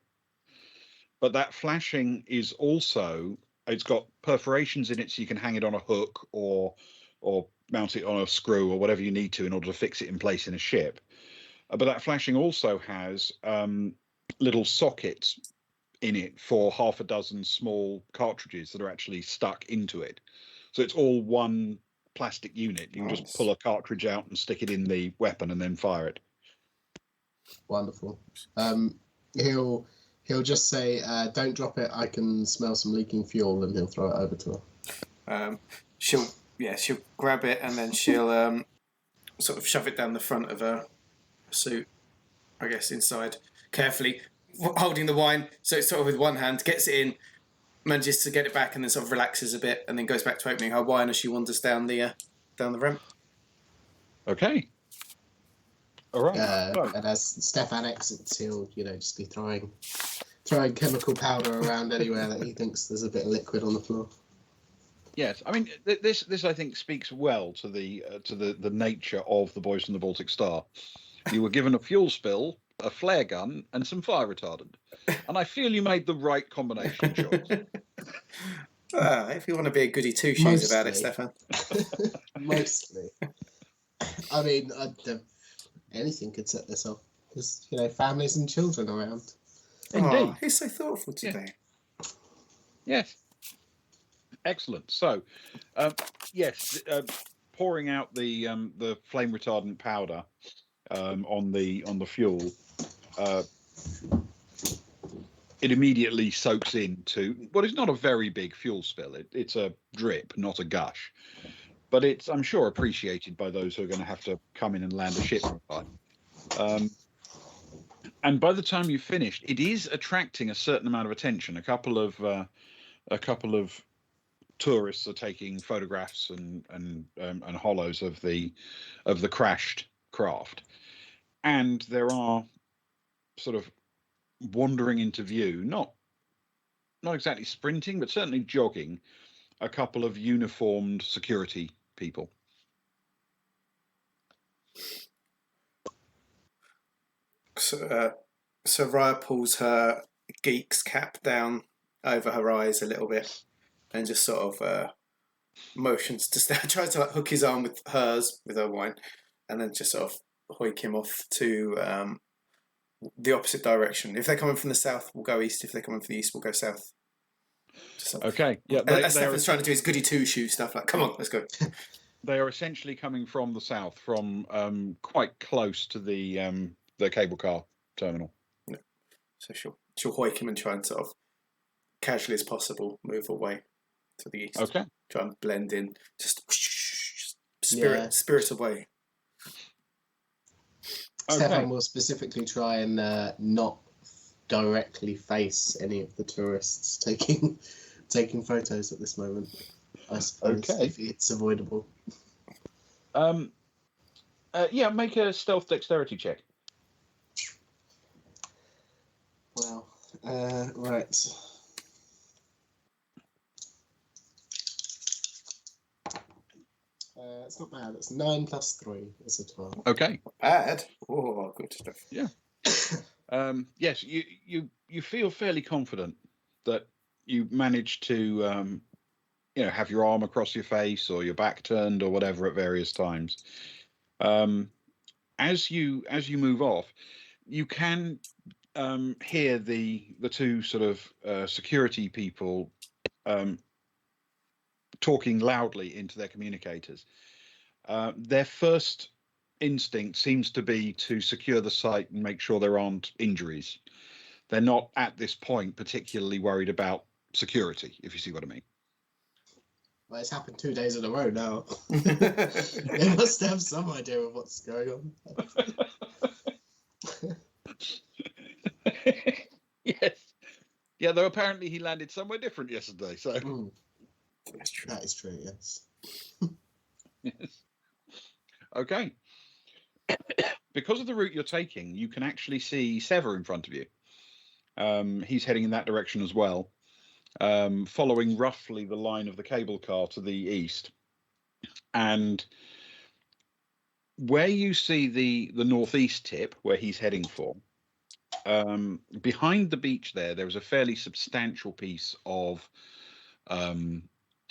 But that flashing is also, it's got perforations in it so you can hang it on a hook or mount it on a screw or whatever you need to in order to fix it in place in a ship. But that flashing also has little sockets in it for half a dozen small cartridges that are actually stuck into it. So it's all one plastic unit. You can just pull a cartridge out and stick it in the weapon and then fire it. Wonderful. He'll just say, "Don't drop it. I can smell some leaking fuel," and he'll throw it over to her. She'll grab it and then she'll sort of shove it down the front of her suit, I guess, inside, carefully holding the wine. So it's sort of with one hand, gets it in, manages to get it back, and then sort of relaxes a bit, and then goes back to opening her wine as she wanders down the ramp. Okay. All right. And as Stefan exits, he'll just be throwing chemical powder around anywhere that he thinks there's a bit of liquid on the floor. Yes, I mean this I think speaks well to the nature of the Boys from the Baltic Star. You were given a fuel spill, a flare gun, and some fire retardant, and I feel you made the right combination choice. If you want to be a goody two shoes about it, Stefan. Mostly. I mean, anything could set this off. There's families and children around. Indeed. He's so thoughtful today. Yes. Excellent. So, yes, pouring out the flame retardant powder on the fuel, it immediately soaks into what is not a very big fuel spill. It's a drip, not a gush, but it's, I'm sure, appreciated by those who are going to have to come in and land a ship. And by the time you've finished, it is attracting a certain amount of attention. A couple of tourists are taking photographs and hollows of the crashed craft, and there are sort of wandering into view, not exactly sprinting, but certainly jogging, a couple of uniformed security people. So Raya pulls her geek's cap down over her eyes a little bit and just sort of motions to stay. Tries to like hook his arm with hers, with her wine, and then just sort of hoik him off to the opposite direction. If they're coming from the south, we'll go east. If they're coming from the east, we'll go south. Okay. Yeah. Stefan's trying to do his goody two shoe stuff. Like, come on, let's go. They are essentially coming from the south, from quite close to the cable car terminal. Yeah. So she'll hoik him and try and sort of casually as possible move away to the east. Okay. Try and blend in. Just spirit away. Okay. Stefan will specifically try and not directly face any of the tourists taking photos at this moment, I suppose, if it's avoidable. Yeah, make a stealth dexterity check. Well, right. It's not bad. It's 9 plus 3 is a 12. Okay. Bad. Oh, good stuff. Yeah. Yes, you feel fairly confident that you managed to have your arm across your face or your back turned or whatever at various times. As you move off, you can hear the two sort of security people talking loudly into their communicators. Their first instinct seems to be to secure the site and make sure there aren't injuries. They're not at this point particularly worried about security, if you see what I mean. Well, it's happened 2 days in a row now. They must have some idea of what's going on. Yes. Yeah, though apparently he landed somewhere different yesterday, so... That's true. That is true, yes. Yes. Okay. Because of the route you're taking, you can actually see Sever in front of you. He's heading in that direction as well, following roughly the line of the cable car to the east. And where you see the northeast tip, where he's heading for, behind the beach there is a fairly substantial piece of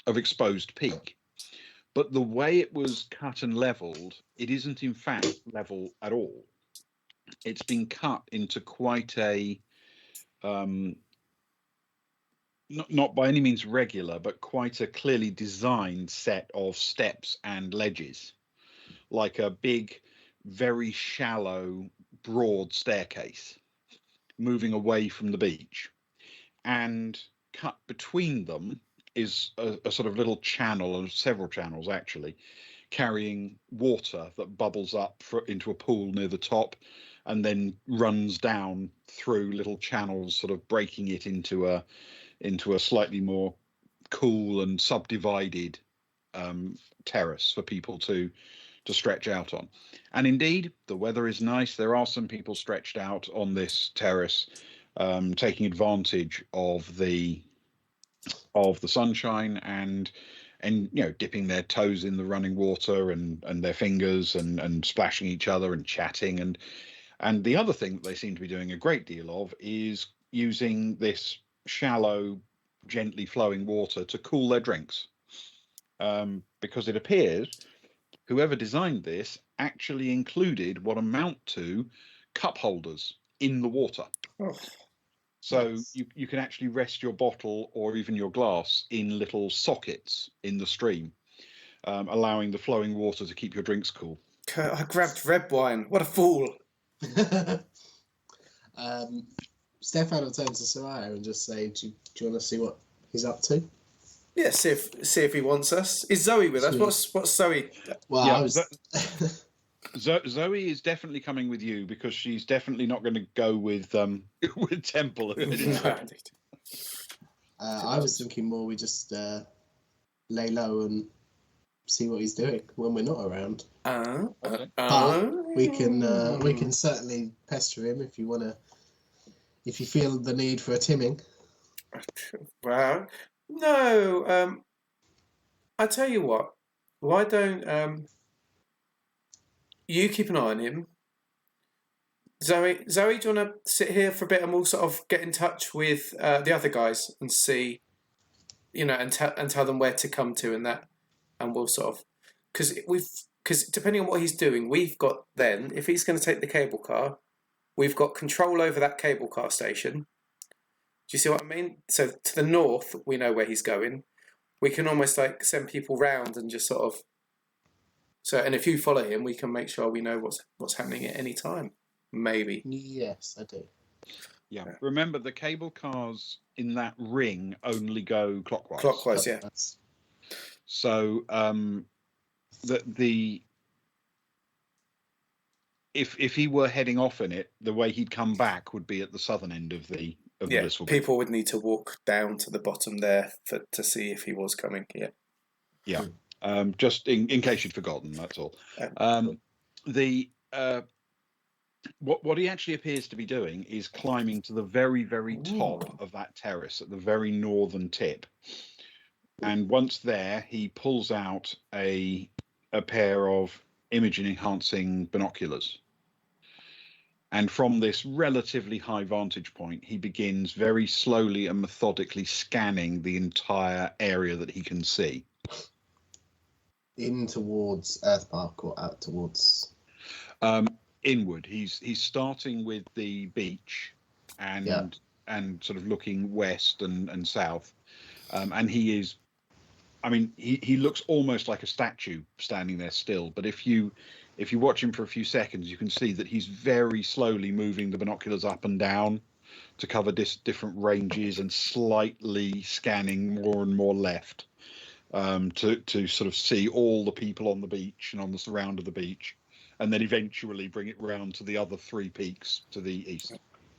exposed peak. But the way it was cut and leveled, it isn't in fact level at all. It's been cut into quite a not by any means regular, but quite a clearly designed set of steps and ledges, like a big, very shallow, broad staircase moving away from the beach. And cut between them is a sort of little channel, or several channels actually, carrying water that bubbles up into a pool near the top and then runs down through little channels, sort of breaking it into a slightly more cool and subdivided terrace for people to stretch out on. And indeed, the weather is nice. There are some people stretched out on this terrace, taking advantage of the sunshine and dipping their toes in the running water and their fingers and splashing each other and chatting. And the other thing that they seem to be doing a great deal of is using this shallow, gently flowing water to cool their drinks, because it appears whoever designed this actually included what amount to cup holders in the water. Oh, so nice. you can actually rest your bottle or even your glass in little sockets in the stream, allowing the flowing water to keep your drinks cool. I grabbed red wine. What a fool! Stefan will turn to Soraya and just say, do you want to see what he's up to? Yeah, see if he wants us. Is Zoe with us? What's Zoe? Well, Yeah, I was... Zoe is definitely coming with you, because she's definitely not going to go with Temple. I was thinking more we just lay low and see what he's doing when we're not around. But we can certainly pester him if you want to. If you feel the need for a timming. Well, no. I tell you what. Why don't you keep an eye on him? Zoe, do you want to sit here for a bit and we'll sort of get in touch with the other guys and see, and tell them where to come to and that, and we'll sort of, because depending on what he's doing, we've got then, if he's going to take the cable car, we've got control over that cable car station. Do you see what I mean? So to the north, we know where he's going. We can almost like send people round and just sort of. So, and if you follow him, we can make sure we know what's happening at any time. Maybe. Yes, I do. Yeah. Remember, the cable cars in that ring only go clockwise. Clockwise, yeah. So if he were heading off in it, the way he'd come back would be at the southern end of the blissful. People would need to walk down to the bottom there to see if he was coming. Yeah. Yeah. Just in case you'd forgotten, that's all. What he actually appears to be doing is climbing to the very, very top of that terrace at the very northern tip. And once there, he pulls out a pair of imaging enhancing binoculars. And from this relatively high vantage point, he begins very slowly and methodically scanning the entire area that he can see. In towards Earth Park or out towards? Inward. He's starting with the beach and sort of looking west and south. And he is, I mean, he looks almost like a statue standing there still. But if you watch him for a few seconds, you can see that he's very slowly moving the binoculars up and down to cover different ranges and slightly scanning more and more left to sort of see all the people on the beach and on the surround of the beach, and then eventually bring it round to the other 3 peaks to the east.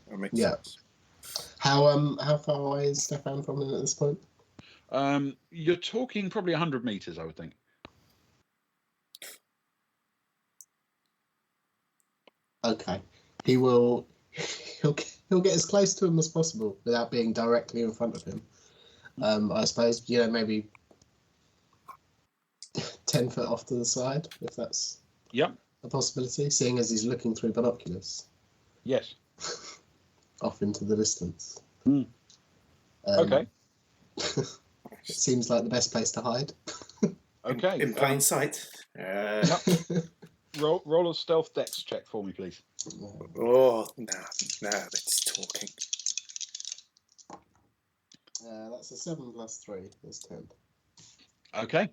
That makes sense. How far away is Stefan from him at this point? You're talking probably 100 meters, I would think. Okay, he'll get as close to him as possible without being directly in front of him. I suppose, maybe 10 foot off to the side, if that's a possibility, seeing as he's looking through binoculars. Yes. Off into the distance. Okay. It seems like the best place to hide. Okay. In plain sight. Roll a stealth dex check for me, please. Oh, now it's talking. That's a 7 plus 3. That's 10. Okay.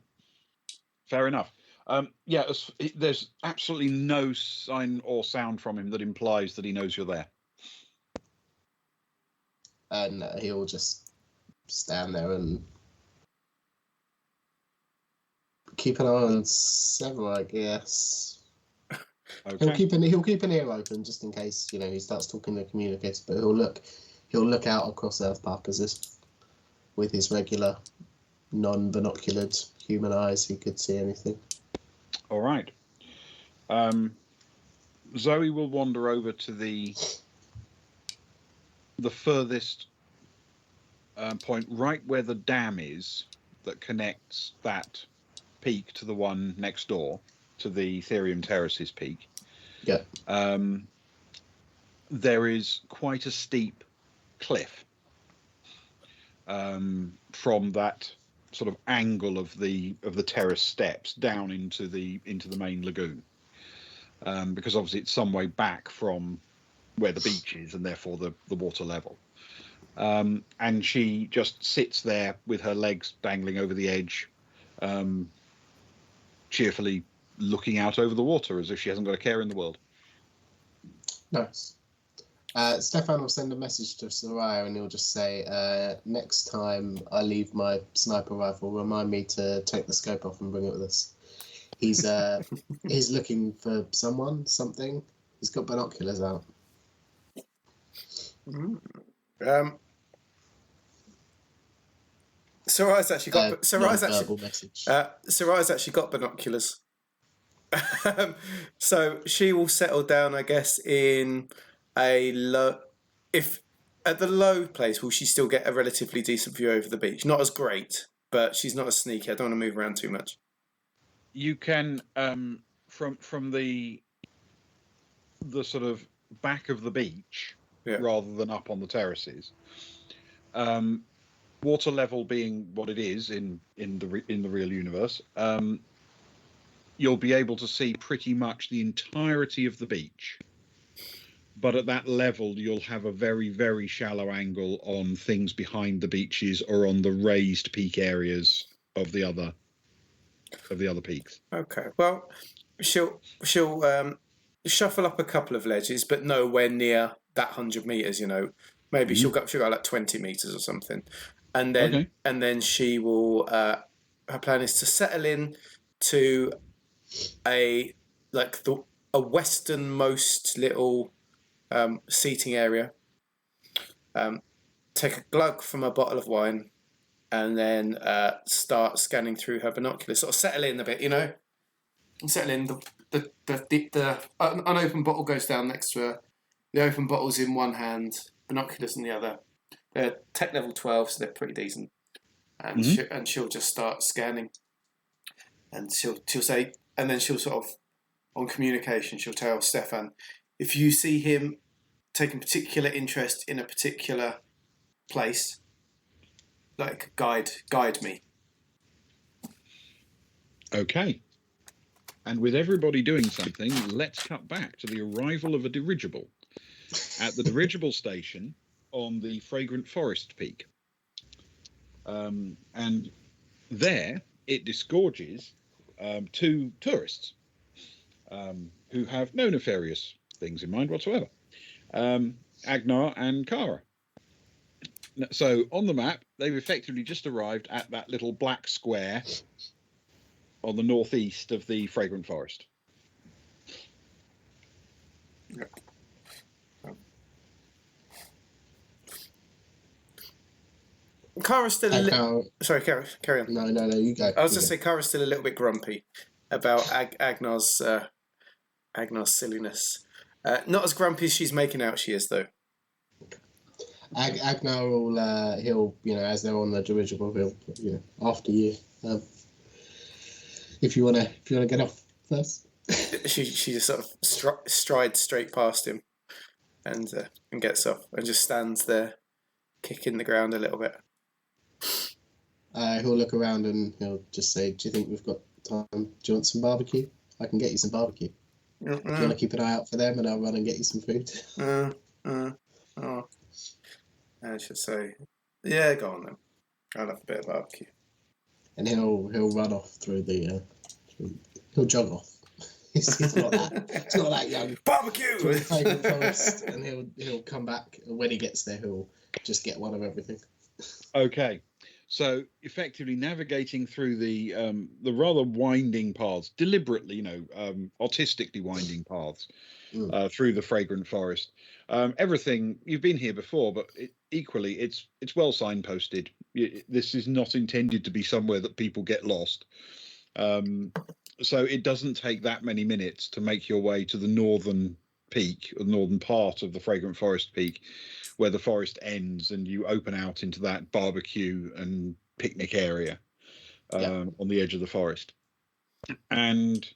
Fair enough. There's absolutely no sign or sound from him that implies that he knows you're there. And he'll just stand there and keep an eye on Sever, I guess. Okay. He'll keep an ear open just in case he starts talking to the communicator. But he'll look out across Earth Park as if with his regular non-binoculared human eyes he could see anything. All right. Zoe will wander over to the furthest point, right where the dam is that connects that peak to the one next door, to the Therium Terraces peak. Yeah. There is quite a steep cliff from that sort of angle of the terrace steps down into the main lagoon, because obviously it's some way back from where the beach is and therefore the water level. And she just sits there with her legs dangling over the edge, cheerfully looking out over the water as if she hasn't got a care in the world. Nice. Stefan will send a message to Soraya and he'll just say, next time I leave my sniper rifle, remind me to take the scope off and bring it with us. He's he's looking for something. He's got binoculars out. Soraya's actually got Soraya's actually got binoculars. So she will settle down, I guess, in a low. If at the low place, will she still get a relatively decent view over the beach? Not as great, but she's not as sneaky. I don't want to move around too much. You can from the sort of back of the beach, rather than up on the terraces. Water level being what it is in the real universe, you'll be able to see pretty much the entirety of the beach. But at that level, you'll have a very, very shallow angle on things behind the beaches or on the raised peak areas of the other peaks. Okay. Well, she'll shuffle up a couple of ledges, but nowhere near that 100 meters. Maybe she'll go like 20 meters or something, and then she will. Her plan is to settle in to a westernmost little seating area. Take a glug from a bottle of wine, and then start scanning through her binoculars. Sort of settle in a bit, settle in. The unopened bottle goes down next to her. The open bottle's in one hand, binoculars in the other. They're tech level 12, so they're pretty decent. And she'll just start scanning. And she'll say, and then she'll sort of, on communication, she'll tell Stefan, if you see him taking particular interest in a particular place, like guide me. Okay. And with everybody doing something, let's cut back to the arrival of a dirigible at the dirigible station on the Fragrant Forest Peak. And there it disgorges two tourists who have no nefarious things in mind whatsoever. Agnar and Kara. So on the map, they've effectively just arrived at that little black square on the northeast of the Fragrant Forest. Kara's still sorry, carry on. No, you go. I was just say Kara's still a little bit grumpy about Agnar's silliness. Not as grumpy as she's making out she is, though. Agnar will he'll as they're on the dirigible, he'll after you. If you wanna get off first. she just sort of strides straight past him and gets off and just stands there kicking the ground a little bit. He'll look around and he'll just say, "Do you think we've got time? Do you want some barbecue? I can get you some barbecue. Do you want to keep an eye out for them and I'll run and get you some food?" I should say, "Yeah, go on then. I'll have a bit of barbecue." And he'll run off through the he'll jog off. He's not that young. Barbecue. Through the Fragrant Forest, and he'll come back. And when he gets there, he'll just get one of everything. Okay, so effectively navigating through the rather winding paths, deliberately, artistically winding paths through the Fragrant Forest. Everything, you've been here before, but equally it's well signposted. This is not intended to be somewhere that people get lost. So it doesn't take that many minutes to make your way to the northern peak, or northern part of the Fragrant Forest Peak, where the forest ends and you open out into that barbecue and picnic area on the edge of the forest. And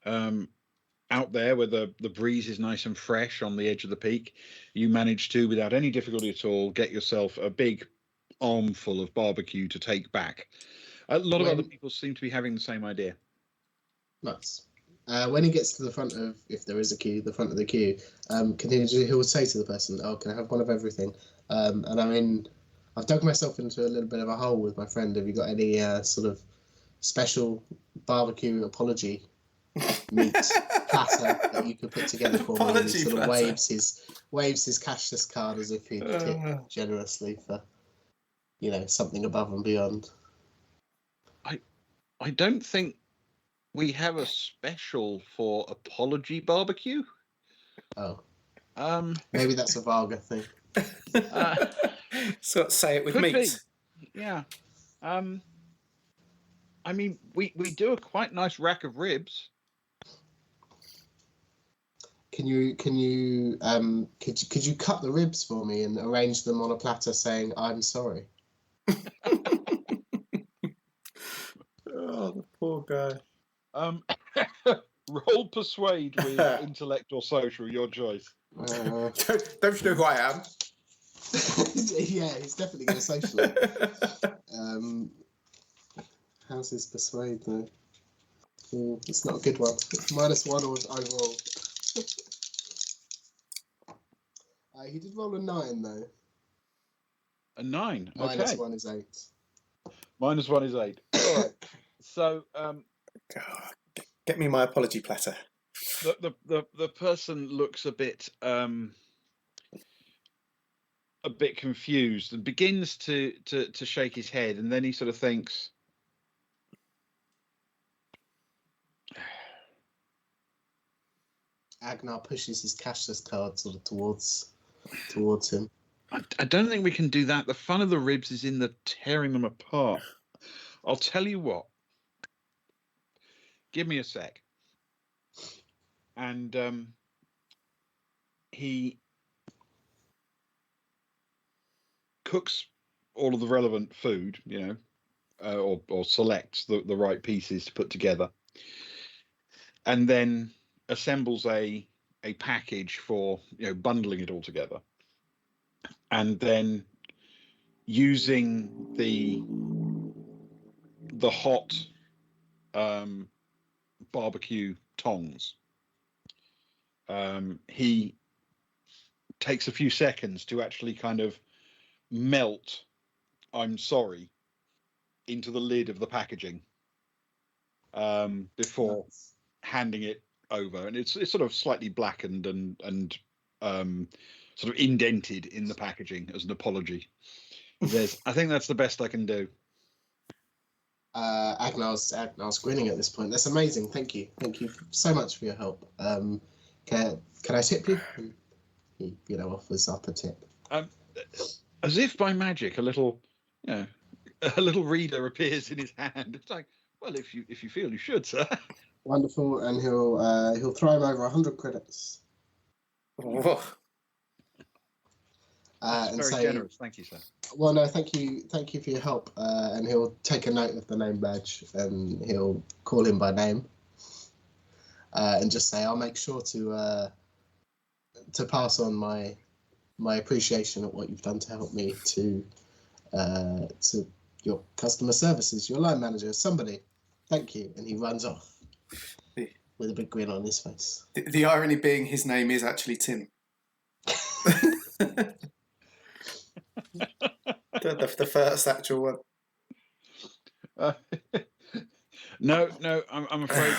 out there where the breeze is nice and fresh on the edge of the peak, you manage to, without any difficulty at all, get yourself a big armful of barbecue to take back. A lot of other people seem to be having the same idea. Nice. When he gets to the front of, if there is a queue, the front of the queue, he will say to the person, "Oh, can I have one of everything?" And I've dug myself into a little bit of a hole with my friend. Have you got any sort of special barbecue apology meat platter that you could put together for me? And he sort of waves his cashless card as if he'd tip generously for, something above and beyond. I don't think we have a special for apology barbecue. Oh. Maybe that's a Varga thing. So say it with meat. Be. Yeah. I mean, we do a quite nice rack of ribs. Could you cut the ribs for me and arrange them on a platter saying "I'm sorry"? Oh, the poor guy. Roll persuade with intellect or social, your choice. Don't you know who I am? Yeah, he's definitely going to socialise. How's his persuade though? It's not a good one. It's -1 overall. He did roll a 9 though. A 9. Okay. -1 is 8. -1 is 8. All right. So, get me my apology platter. The person looks a bit confused and begins to shake his head, and then he sort of thinks, Agnar pushes his cashless card sort of towards him. I don't think we can do that. The fun of the ribs is in the tearing them apart. I'll tell you what. Give me a sec. And he cooks all of the relevant food, or selects the right pieces to put together, and then assembles a a package for bundling it all together, and then using the hot barbecue tongs. He takes a few seconds to actually kind of melt "I'm sorry" into the lid of the packaging before handing it over, and it's sort of slightly blackened and sort of indented in the packaging as an apology. He says, "I think that's the best I can do." Agnar's grinning at this point. That's amazing. Thank you so much for your help. Can I tip you? And he offers up a tip. As if by magic, a little reader appears in his hand. It's like, well, if you feel you should, sir. Wonderful, and he'll throw him over 100 credits. Whoa. That's and very say, generous. Thank you, sir. Well, no, thank you for your help. And he'll take a note of the name badge, and he'll call him by name, and just say, "I'll make sure to pass on my appreciation at what you've done to help me to your customer services, your line manager, somebody. Thank you." And he runs off with a big grin on his face. The irony being his name is actually Tim. the first actual one. No, I'm afraid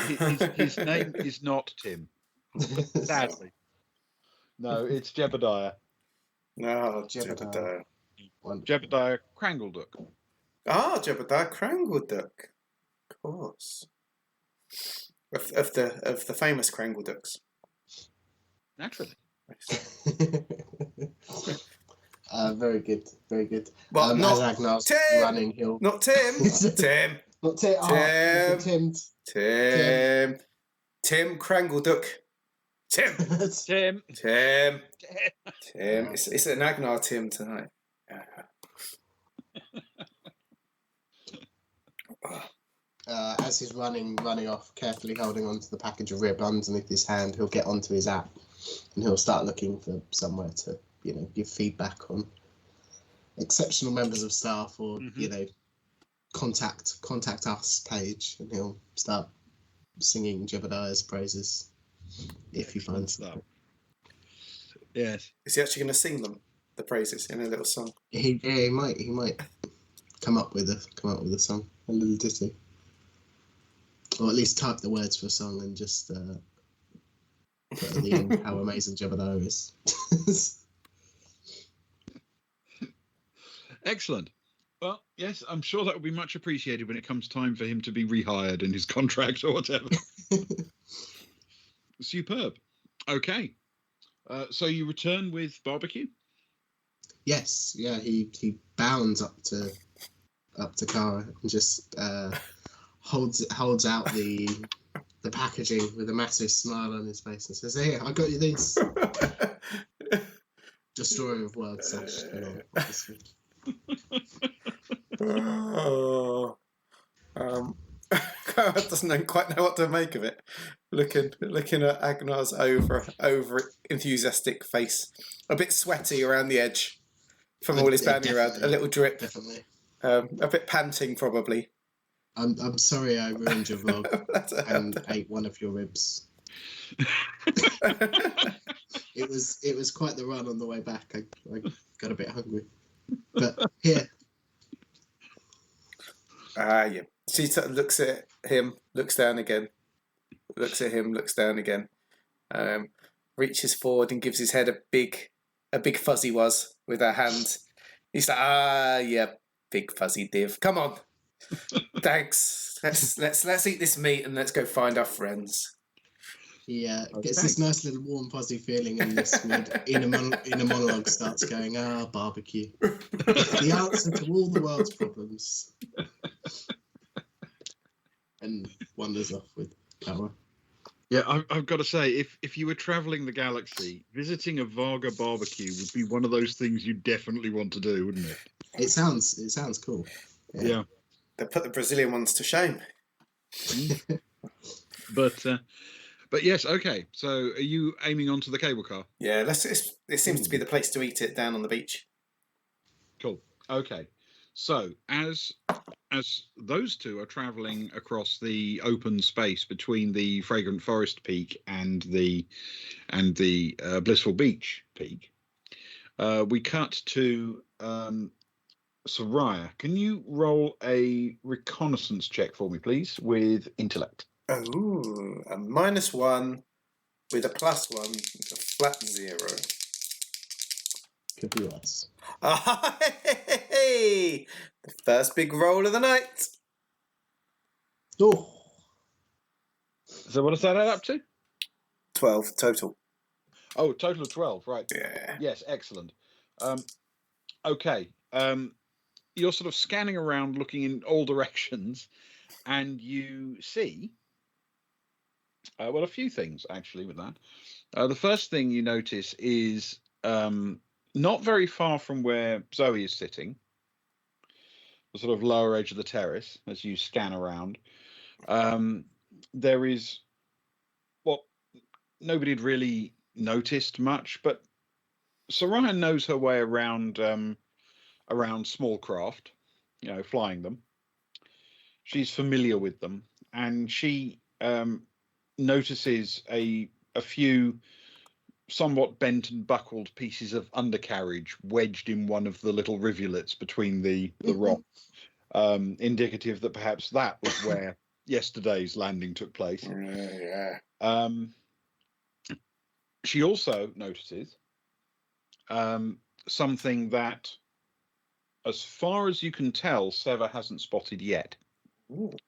his name is not Tim. Sadly. No, it's Jebediah. No, Jebediah. Jebediah Crangleduck. Ah, Jebediah Crangleduck. Of course. Of the famous Crangleducks. Naturally. Very good. Well, not as Agnar's Tim! running, he'll... Not Tim! Tim! Not Tim! Oh, Tim Crangleduck. Tim! Tim. It's an Agnar Tim tonight. As he's running off, carefully holding onto the package of rib underneath his hand, he'll get onto his app and he'll start looking for somewhere to, give feedback on exceptional members of staff or, contact us page, and he'll start singing Jebediah's praises if he finds them. Yes. Is he actually going to sing them, the praises, in a little song? He might come up with a song, a little ditty. Or at least type the words for a song and just put at the end how amazing Jebediah is. Excellent. Well, yes, I'm sure that will be much appreciated when it comes time for him to be rehired in his contract or whatever. Superb. Okay. So you return with barbecue? Yes. Yeah. He bounds up to Kara and just holds out the packaging with a massive smile on his face and says, "Here, I got you these." Destroyer of worlds, obviously. Kara doesn't quite know what to make of it. Looking at Agnar's over enthusiastic face, a bit sweaty around the edge from all his banding around, a little drip, definitely, a bit panting probably. I'm sorry I ruined your vlog and ate one of your ribs. It was quite the run on the way back. I got a bit hungry, but here. Yeah. She looks at him, looks down again, looks at him, looks down again, reaches forward and gives his head a big fuzzy wuzz with her hand. He's like, yeah, big fuzzy div. Come on, thanks. Let's eat this meat and let's go find our friends. He gets this nice little warm fuzzy feeling, and this inner monologue starts going, barbecue. The answer to all the world's problems. And wanders off with power. Yeah, I've got to say, if you were travelling the galaxy, visiting a Varga barbecue would be one of those things you definitely want to do, wouldn't it? It sounds cool. Yeah. They put the Brazilian ones to shame. But But yes, okay. So are you aiming onto the cable car? Yeah, it seems to be the place to eat it down on the beach. Cool. Okay. So as those two are traveling across the open space between the Fragrant Forest Peak and the Blissful Beach Peak, we cut to Soraya. Can you roll a reconnaissance check for me, please, with intellect? Oh, a -1 with a +1, it's a flat 0. Could be worse. Ah, hey! The first big roll of the night. Oh, So what does that add up to? 12 total. Oh, total of 12, right. Yeah. Yes, excellent. Okay. You're sort of scanning around, looking in all directions, and you see, well, a few things actually with that. The first thing you notice is not very far from where Zoe is sitting, the sort of lower edge of the terrace, as you scan around. There is what nobody had really noticed much, but Soraya knows her way around small craft, flying them. She's familiar with them, and she notices a few somewhat bent and buckled pieces of undercarriage wedged in one of the little rivulets between the rock, indicative that perhaps that was where yesterday's landing took place. Yeah. She also notices something that, as far as you can tell, Seva hasn't spotted yet, which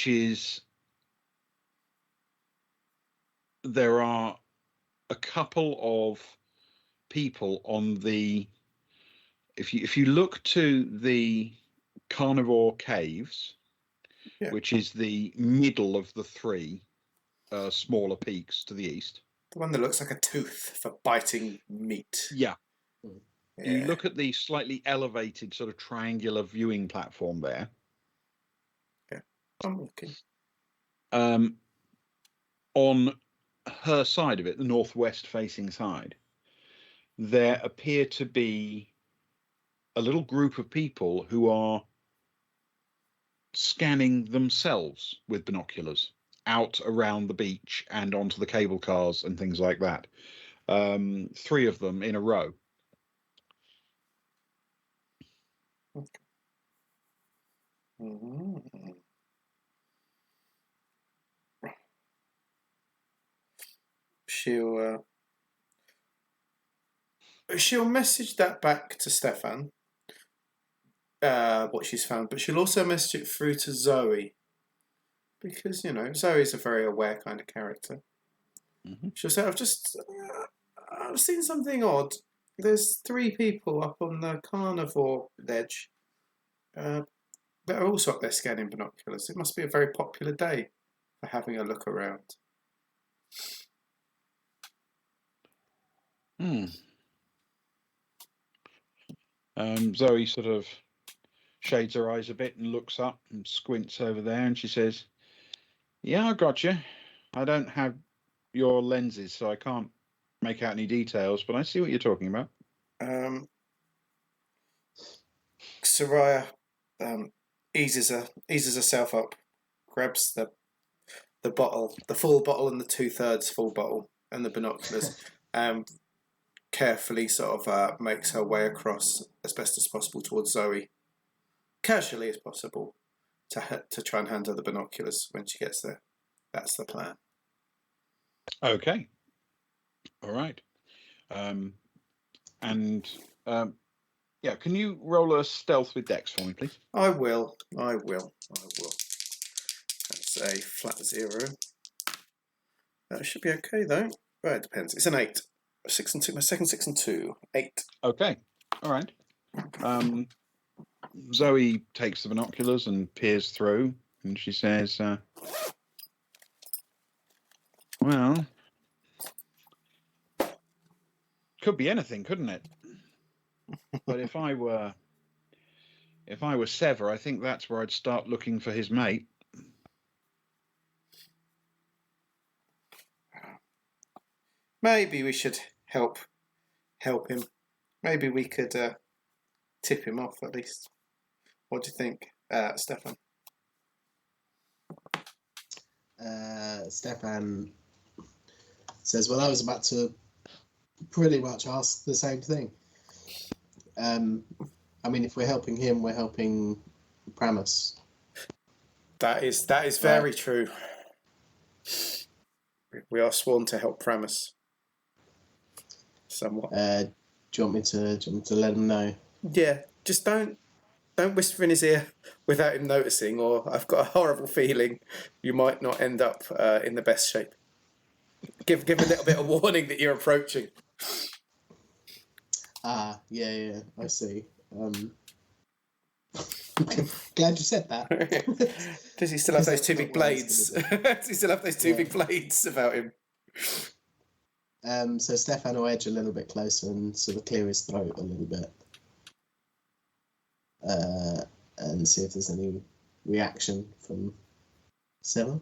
is there are a couple of people on the. If you look to the Carnivore Caves, Yeah. which is the middle of the three smaller peaks to the east. The one that looks like a tooth for biting meat. Yeah. Yeah. You look at the slightly elevated sort of triangular viewing platform there. Yeah. I'm looking. On her side of it, the northwest facing side, there appear to be a little group of people who are scanning themselves with binoculars out around the beach and onto the cable cars and things like that. 3 of them in a row. Okay. Mm-hmm. She'll message that back to Stefan, what she's found, but she'll also message it through to Zoe, because Zoe's a very aware kind of character. Mm-hmm. She'll say, I've seen something odd. There's 3 people up on the carnivore ledge that are also up there scanning binoculars. It must be a very popular day for having a look around. Zoe sort of shades her eyes a bit and looks up and squints over there, and she says, "Yeah, I got you. I don't have your lenses, so I can't make out any details, but I see what you're talking about." Soraya eases herself up, grabs the bottle, the full bottle and the 2/3 full bottle and the binoculars, carefully sort of makes her way across as best as possible towards Zoe, casually as possible, to try and hand her the binoculars when she gets there. That's the plan. Okay. All right. Yeah, can you roll a stealth with Dex for me, please? I will. That's a flat 0. That should be okay though. Well, it depends. It's an 8. 6 and 2. My second 6 and 2. 8. Okay. All right. Zoe takes the binoculars and peers through, and she says, "Well, could be anything, couldn't it? But if I were Sever, I think that's where I'd start looking for his mate." maybe we should help him. Maybe we could tip him off at least. What do you think, Stefan? Stefan says, well, I was about to pretty much ask the same thing. I mean, if we're helping him, we're helping Pramus. That is very true. We are sworn to help Pramus. Somewhat. Do you want me to let him know? Yeah, just don't whisper in his ear without him noticing, or I've got a horrible feeling you might not end up in the best shape. Give a little bit of warning that you're approaching. Yeah, I see. Glad you said that. Does he still have those two big blades? Does he still have those two big blades about him? So Stefan will edge a little bit closer and sort of clear his throat a little bit. And see if there's any reaction from Sever.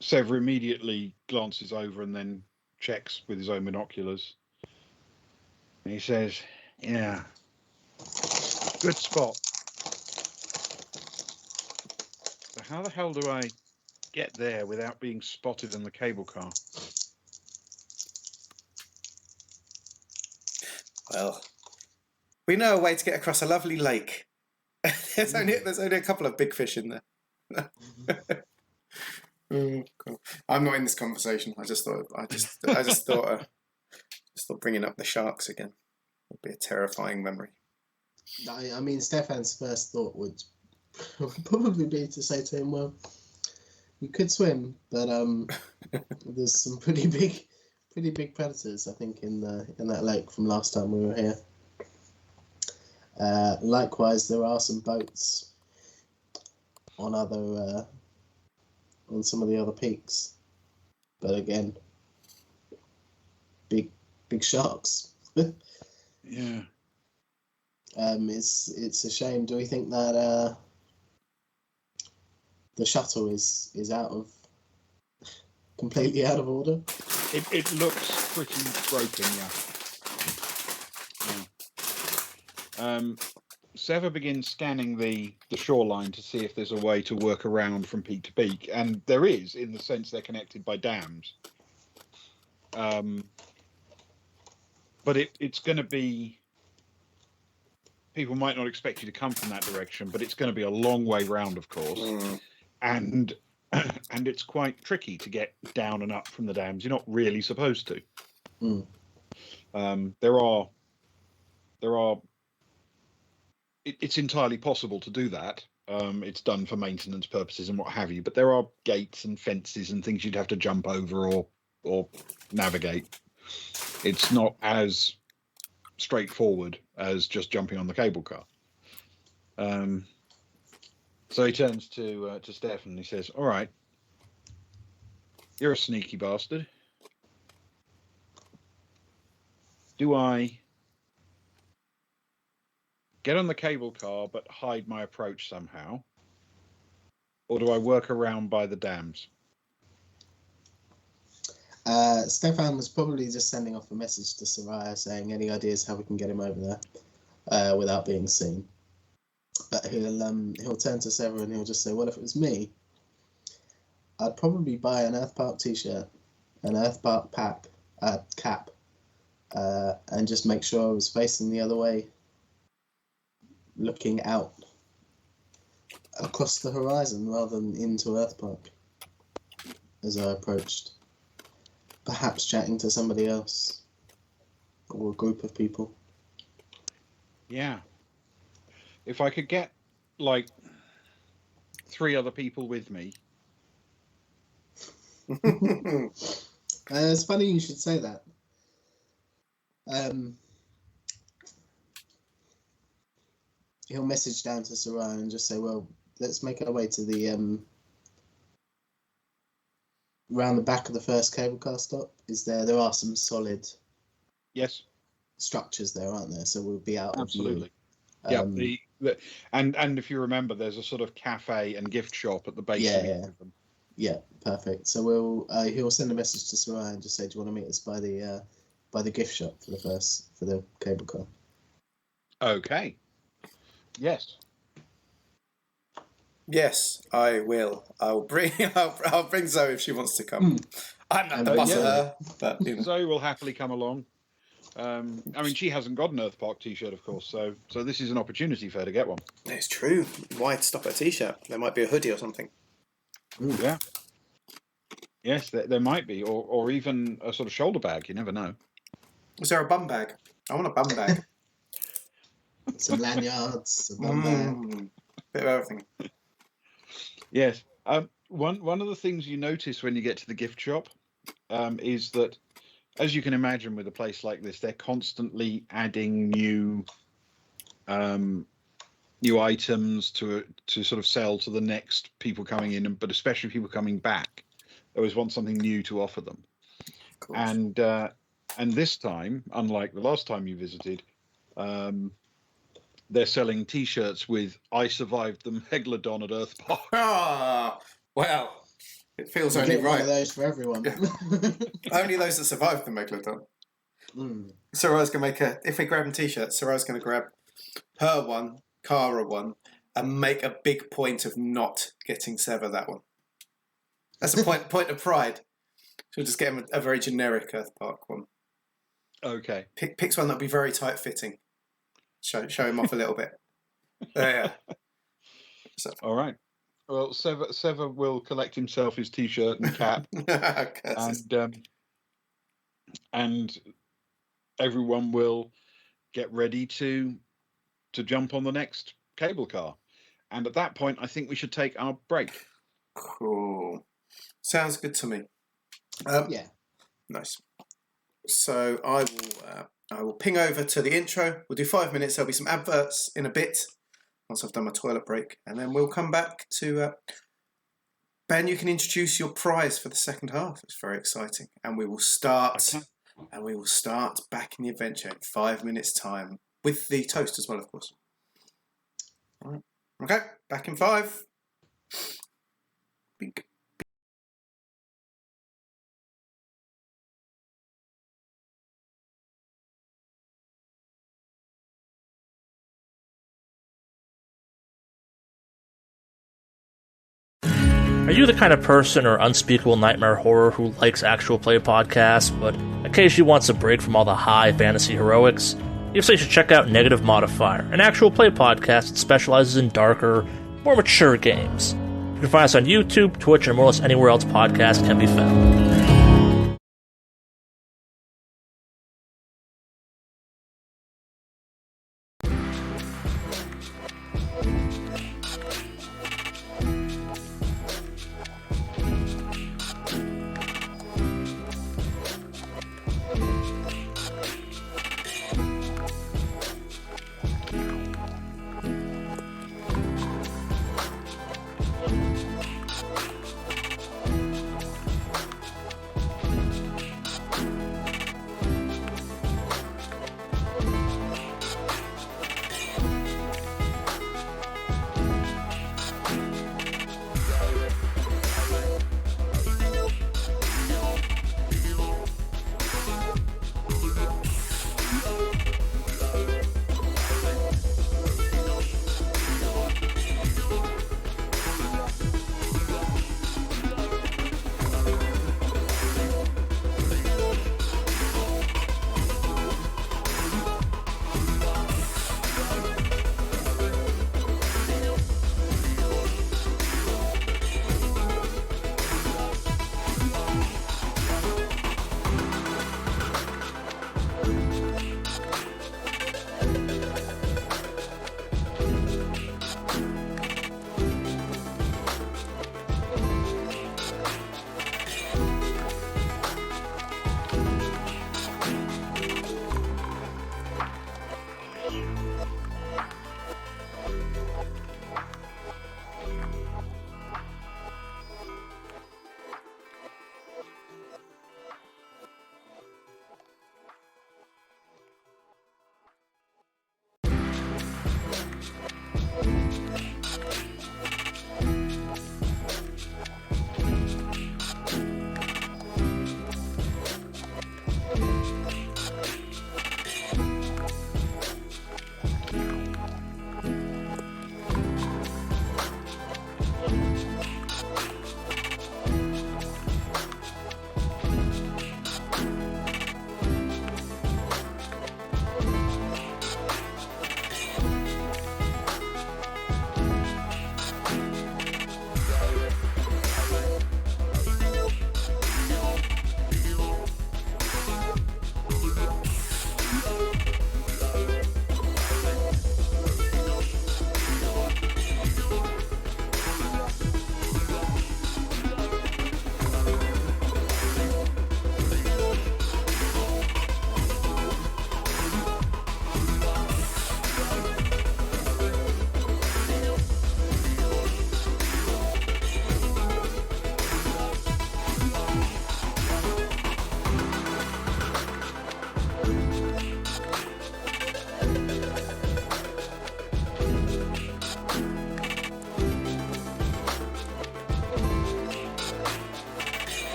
Sever immediately glances over and then checks with his own binoculars. And he says, yeah, good spot. So how the hell do I get there without being spotted in the cable car? Well, we know a way to get across a lovely lake. there's only a couple of big fish in there. Cool. I'm not in this conversation. I just thought bringing up the sharks again would be a terrifying memory. I mean, Stefan's first thought would probably be to say to him, "Well, you could swim, but there's some pretty big predators, I think, in that lake from last time we were here. Likewise, there are some boats on some of the other peaks, but again, big sharks." Yeah. It's a shame. Do we think that the shuttle is completely out of order? It looks pretty broken, yeah. Sever begins scanning the shoreline to see if there's a way to work around from peak to peak, and there is, in the sense they're connected by dams. But it's going to be... People might not expect you to come from that direction, but it's going to be a long way round, of course. And it's quite tricky to get down and up from the dams. You're not really supposed to. There are it's entirely possible to do that. It's done for maintenance purposes and what have you, but there are gates and fences and things you'd have to jump over or navigate. It's not as straightforward as just jumping on the cable car. So he turns to Stefan and he says, "All right, you're a sneaky bastard. Do I get on the cable car but hide my approach somehow? Or do I work around by the dams?" Stefan was probably just sending off a message to Soraya saying, "Any ideas how we can get him over there without being seen?" But he'll turn to Sever and he'll just say, "Well, if it was me, I'd probably buy an Earth Park t-shirt, an Earth Park cap, and just make sure I was facing the other way, looking out across the horizon rather than into Earth Park as I approached. Perhaps chatting to somebody else or a group of people." Yeah. If I could get, like, 3 other people with me. It's funny you should say that. He'll message down to Soraya and just say, "Well, let's make our way to the round the back of the first cable car stop. There are some solid structures there, aren't there? So we'll be out of view." And if you remember, there's a sort of cafe and gift shop at the base of each of them. Yeah, perfect. So he'll send a message to Soraya and just say, "Do you want to meet us by the gift shop for the cable car?" Okay. Yes. Yes, I will. I'll bring Zoe if she wants to come. I'm not the boss of her, but Zoe will happily come along. I mean, she hasn't got an Earth Park T-shirt, of course, so this is an opportunity for her to get one. It's true. Why stop at a T-shirt? There might be a hoodie or something. Yeah. Yes, there might be, or even a sort of shoulder bag. You never know. Is there a bum bag? I want a bum bag. Some lanyards, a bum bag. Bit of everything. Yes. One of the things you notice when you get to the gift shop is that, as you can imagine, with a place like this, they're constantly adding new items to sort of sell to the next people coming in, but especially people coming back. They always want something new to offer them. Of course. And this time, unlike the last time you visited, they're selling T-shirts with "I survived the Megalodon at Earth Park." Ah, well, it feels only Get right. one of those for everyone. Only those that survived the Megalodon. Sarah's going to make if we grab a T-shirt, Sarah's going to grab her one, Cara one, and make a big point of not getting Sever that one. That's a point of pride. She'll just get him a very generic Earth Park one. Okay. Picks one that'll be very tight fitting. Show him off a little bit. Yeah. So. All right. Well, Sever will collect himself his T-shirt and cap, and everyone will get ready to jump on the next cable car. And at that point, I think we should take our break. Cool. Sounds good to me. Yeah. Nice. So I will ping over to the intro. We'll do 5 minutes. There'll be some adverts in a bit once I've done my toilet break, and then we'll come back to Ben. You can introduce your prize for the second half. It's very exciting, and we will start. Okay. And we will start back in the adventure in 5 minutes' time with the toast as well, of course. All right. Okay. Back in 5. Bink. Are you the kind of person or unspeakable nightmare horror who likes actual play podcasts, but occasionally wants a break from all the high fantasy heroics? If so, you should check out Negative Modifier, an actual play podcast that specializes in darker, more mature games. You can find us on YouTube, Twitch, and more or less anywhere else podcasts can be found.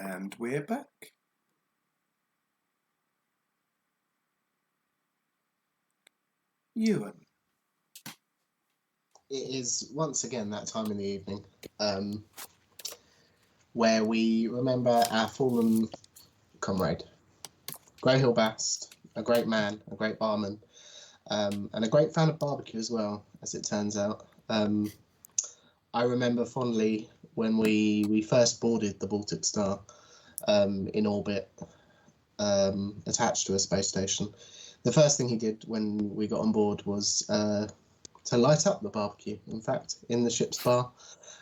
And we're back. Ewan. It is once again that time in the evening where we remember our fallen comrade, Grey Hill Bast, a great man, a great barman, and a great fan of barbecue as well, as it turns out. I remember fondly when we first boarded the Baltic Star in orbit, attached to a space station. The first thing he did when we got on board was to light up the barbecue, in fact, in the ship's bar,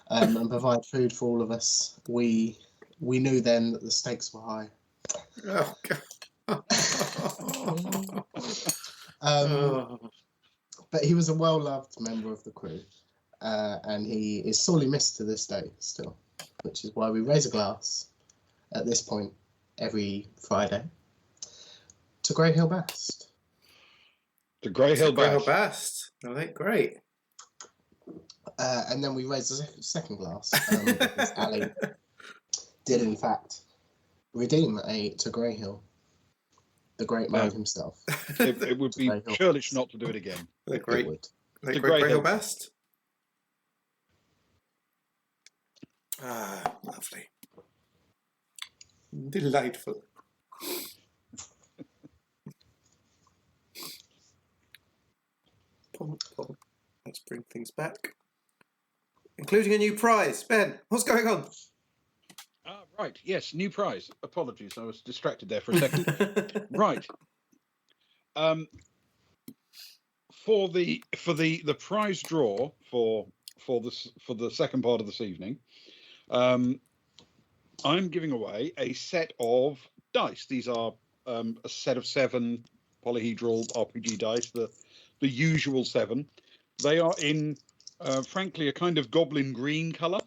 and provide food for all of us. We knew then that the stakes were high. Oh, God. But he was a well-loved member of the crew, and he is sorely missed to this day still, which is why we raise a glass at this point every Friday to Grey Hill Bast. The Grey Hill Bast. Bast. All right, great. And then we raised a second glass because Ali did in fact redeem a to Grey Hill, the great man himself. It would be churlish not to do it again. The great The Grey Hill Bast. Ah, lovely. Delightful. Let's bring things back. Including a new prize. Ben, what's going on? Right, yes, new prize. Apologies, I was distracted there for a second. Right. For the prize draw for the second part of this evening, I'm giving away a set of dice. These are a set of 7 polyhedral RPG dice, the usual 7. They are in, frankly, a kind of goblin green colour,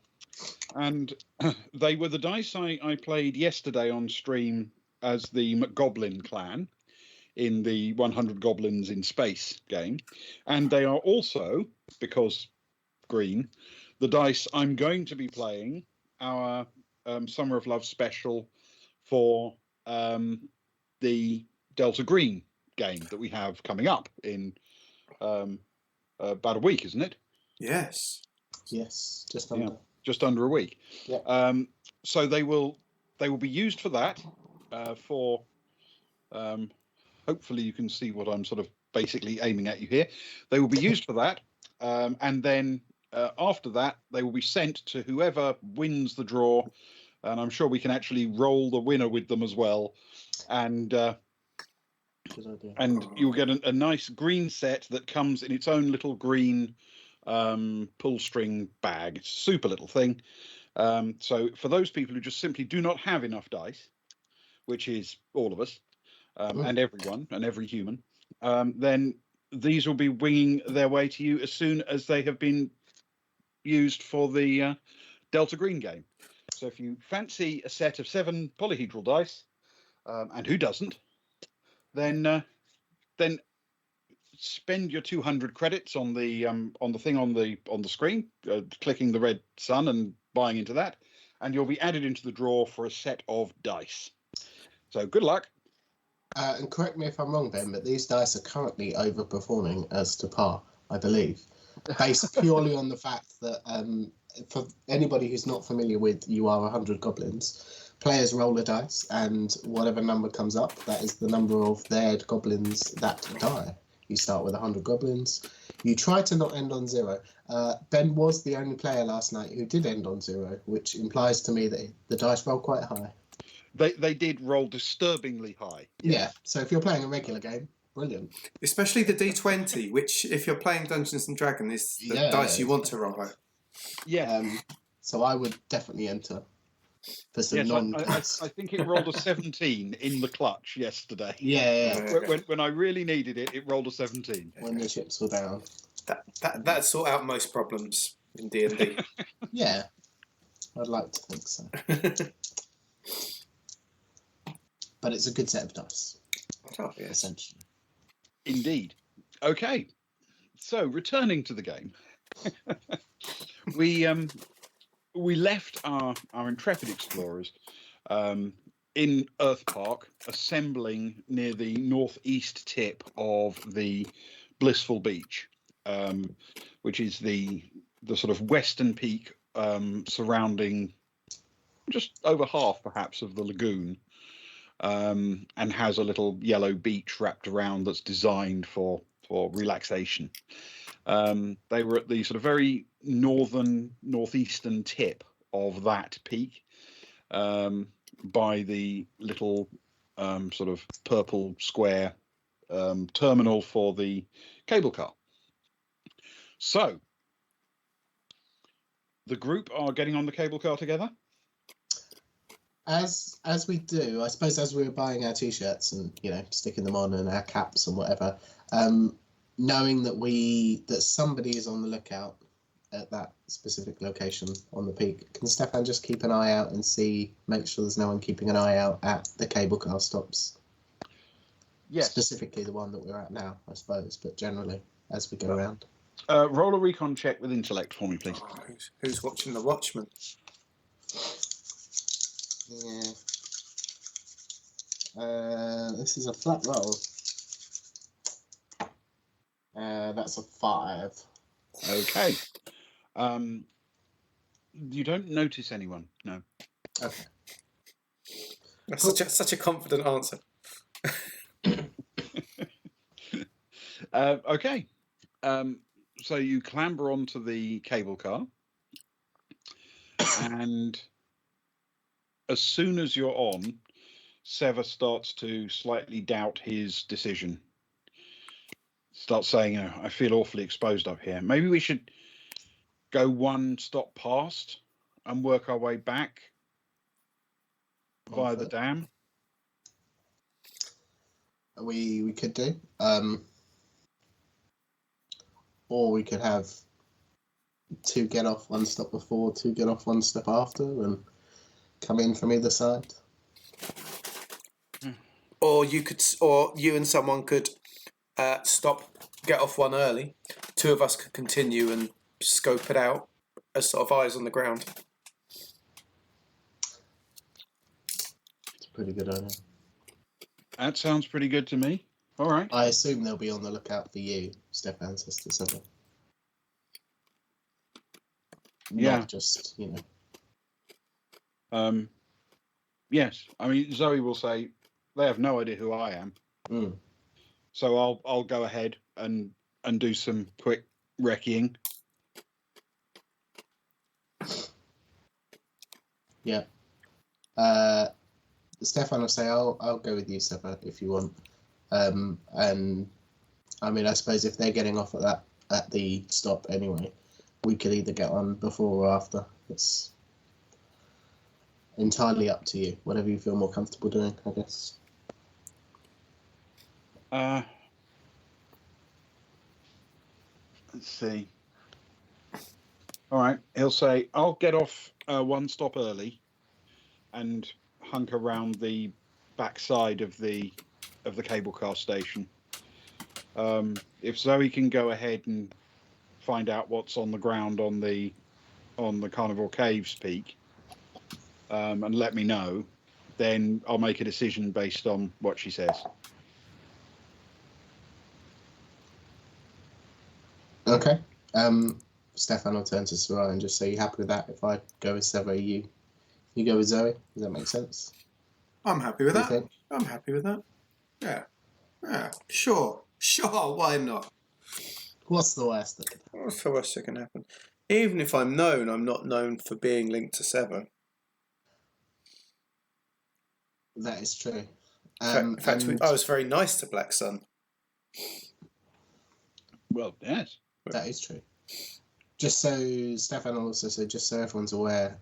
and they were the dice I played yesterday on stream as the McGoblin clan in the 100 Goblins in Space game, and they are also, because green, the dice I'm going to be playing our Summer of Love special for the Delta Green game that we have coming up in about a week, isn't it? Yes. Yes, just under. Yeah, just under a week. Yeah. So they will be used for that. Hopefully you can see what I'm sort of basically aiming at you here. They will be used for that, and then after that they will be sent to whoever wins the draw, and I'm sure we can actually roll the winner with them as well, and you'll get a nice green set that comes in its own little green pull string bag. It's a super little thing. So for those people who just simply do not have enough dice, which is all of us, and everyone and every human, then these will be winging their way to you as soon as they have been used for the Delta Green game. So if you fancy a set of 7 polyhedral dice, and who doesn't, then spend your 200 credits on the thing on the screen, clicking the red sun and buying into that, and you'll be added into the draw for a set of dice. So good luck. And correct me if I'm wrong, Ben, but these dice are currently overperforming as to par, I believe, based purely on the fact that for anybody who's not familiar with You Are 100 Goblins, players roll a dice, and whatever number comes up, that is the number of their goblins that die. You start with 100 goblins. You try to not end on 0. Ben was the only player last night who did end on 0, which implies to me that the dice roll quite high. They did roll disturbingly high. Yes. Yeah, so if you're playing a regular game, brilliant. Especially the D20, which, if you're playing Dungeons and Dragons, is the dice you want to roll high. Yeah. So I would definitely enter for some I think it rolled a 17 in the clutch yesterday. Yeah. When I really needed it, it rolled a 17. When the chips were down. That sort out most problems in D&D. Yeah, I'd like to think so. But it's a good set of dice. Oh, yes. Essentially. Indeed. Okay. So returning to the game, we left our intrepid explorers in Earth Park, assembling near the northeast tip of the Blissful Beach, which is the sort of western peak surrounding just over half, perhaps, of the lagoon, and has a little yellow beach wrapped around that's designed for relaxation. They were at the sort of very northeastern tip of that peak, by the little sort of purple square terminal for the cable car. So the group are getting on the cable car together. As we do, I suppose, as we were buying our t-shirts and sticking them on and our caps and whatever, knowing that somebody is on the lookout at that specific location on the peak, can Stefan just keep an eye out and make sure there's no one keeping an eye out at the cable car stops? Yes. Specifically the one that we're at now, I suppose, but generally as we go around. Roll a recon check with intellect for me, please. Who's watching the Watchmen? Yeah. This is a flat roll. That's a 5. Okay. You don't notice anyone, no. Okay. That's such a confident answer. Okay. So you clamber onto the cable car, and as soon as you're on, Sever starts to slightly doubt his decision. Starts saying, I feel awfully exposed up here. Maybe we should go one stop past and work our way back via the dam. We could do. Or we could have 2 get off one stop before, 2 get off one step after, and come in from either side. Or you and someone could get off one early. 2 of us could continue and scope it out as sort of eyes on the ground. It's a pretty good idea. That sounds pretty good to me. All right. I assume they'll be on the lookout for you, Stefan says to Sever. Yeah. Not just, Yes. I mean, Zoe will say they have no idea who I am. Mm. So I'll go ahead and do some quick recceing. Yeah. Stefan will say, I'll go with you, Sever, if you want. And I mean, I suppose if they're getting off at the stop anyway, we could either get on before or after. It's entirely up to you. Whatever you feel more comfortable doing, I guess. Let's see. All right. He'll say, I'll get off one stop early and hunker around the backside of the cable car station. If Zoe can go ahead and find out what's on the ground on the Carnivore Caves peak, and let me know, then I'll make a decision based on what she says. Okay. Stefan will turn to Sarai and just say, you happy with that? If I go with Sever, you go with Zoe? Does that make sense? I'm happy with that. Think? I'm happy with that. Yeah. Sure. Why not? What's the worst that could happen? What's the worst that can happen? Even if I'm known, I'm not known for being linked to Sever. That is true. In fact, I was very nice to Black Sun. Well, yes. That is true. Just so Stefan also said, just so everyone's aware,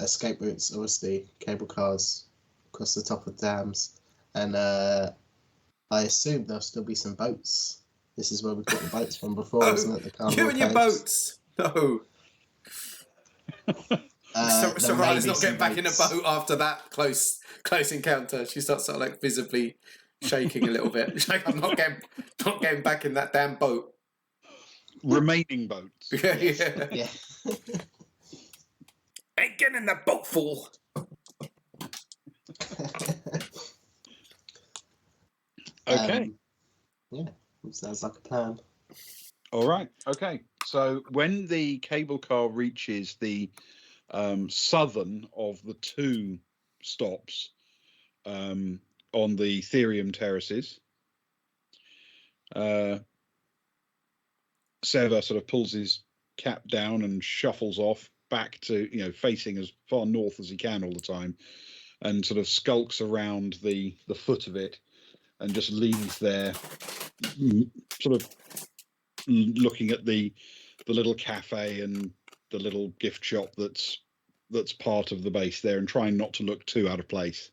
escape routes, obviously, cable cars across the top of dams, and I assume there'll still be some boats. This is where we got the boats from before, isn't it? The Carnival You and your Caves. boats. No. So Riley's not getting back in a boat after that close encounter. She starts sort of like visibly shaking a little bit. She's like, I'm not getting back in that damn boat. Remaining boats. Yeah. Yeah. Ain't getting in that boat, fool. Okay. Yeah, sounds like a plan. All right. Okay. So when the cable car reaches the southern of the two stops on the Therium terraces, Sever sort of pulls his cap down and shuffles off back to, facing as far north as he can all the time, and sort of skulks around the foot of it and just leans there, sort of looking at the little cafe and the little gift shop that's part of the base there, and trying not to look too out of place.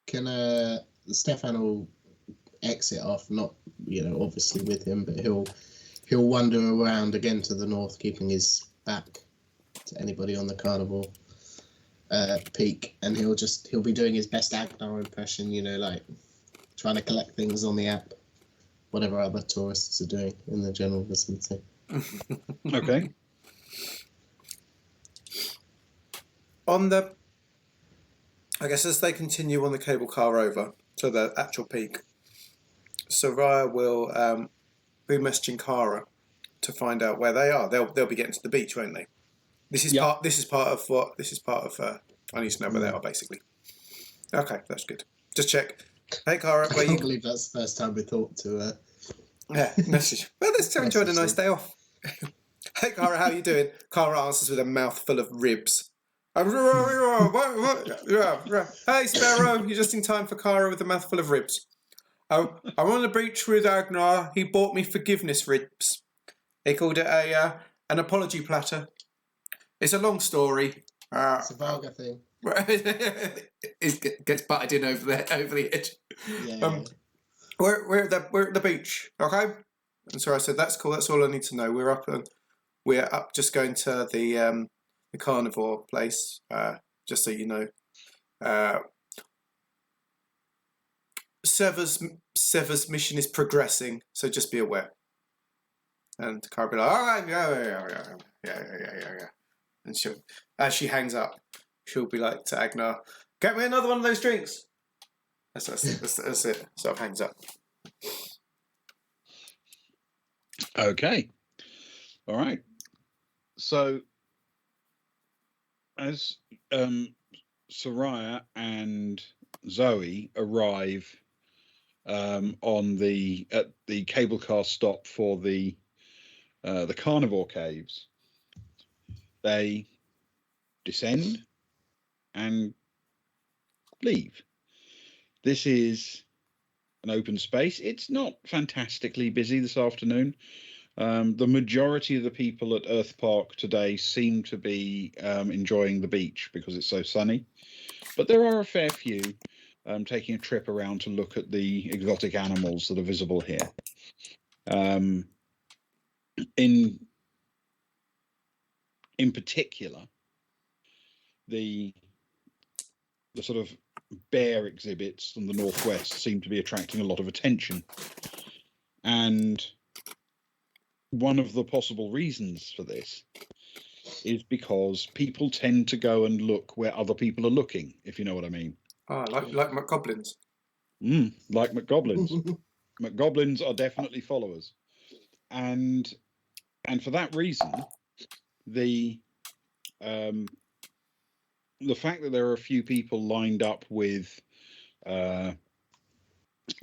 Can Stefan will exit off, not obviously with him, but he'll wander around again to the north, keeping his back to anybody on the carnival peak, and he'll be doing his best Agnar impression, like trying to collect things on the app, whatever other tourists are doing in the general vicinity. Okay. I guess as they continue on the cable car over to the actual peak, Soraya will be messaging Kara to find out where they are. They'll be getting to the beach, won't they? This is part of. I need to know where they are, basically. Okay, that's good. Just check. Hey, Kara, I can't believe that's the first time we thought to. Yeah, message. Well, let's enjoy a nice day off. Hey, Kara, how are you doing? Kara answers with a mouthful of ribs. Hey, Sparrow, you're just in time for Kara with a mouthful of ribs. I'm on the beach with Agnar. He bought me forgiveness ribs. He called it an apology platter. It's a long story. It's a Varga thing. It gets butted in over the edge. Yeah. We're at the beach, okay? And so I said, that's cool. That's all I need to know. We're up just going to the carnivore place. Just so you know. Sever's mission is progressing, so just be aware. And Cara will be like, all right, yeah. And as she hangs up, she'll be like to Agnar, get me another one of those drinks. That's it. So it hangs up. Okay. All right. So as Soraya and Zoe arrive at the cable car stop for the carnivore caves, they descend and leave. This is an open space. It's not fantastically busy this afternoon. The majority of the people at Earth Park today seem to be enjoying the beach because it's so sunny, but there are a fair few taking a trip around to look at the exotic animals that are visible here. In particular, the sort of bear exhibits from the northwest seem to be attracting a lot of attention, and one of the possible reasons for this is because people tend to go and look where other people are looking, if you know what I mean. Like McGoblins. Like McGoblins. McGoblins are definitely followers, and for that reason, the fact that there are a few people lined up with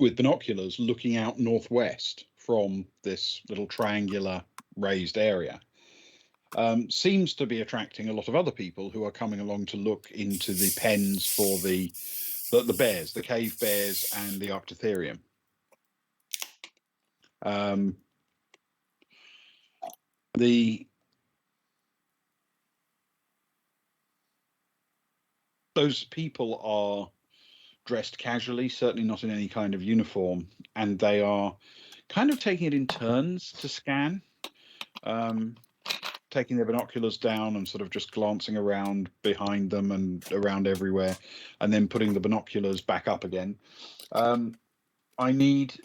binoculars looking out northwest from this little triangular raised area seems to be attracting a lot of other people who are coming along to look into the pens for the bears, the cave bears and the Arctotherium. Those people are dressed casually, certainly not in any kind of uniform, and they are kind of taking it in turns to scan, taking their binoculars down and sort of just glancing around behind them and around everywhere, and then putting the binoculars back up again. I need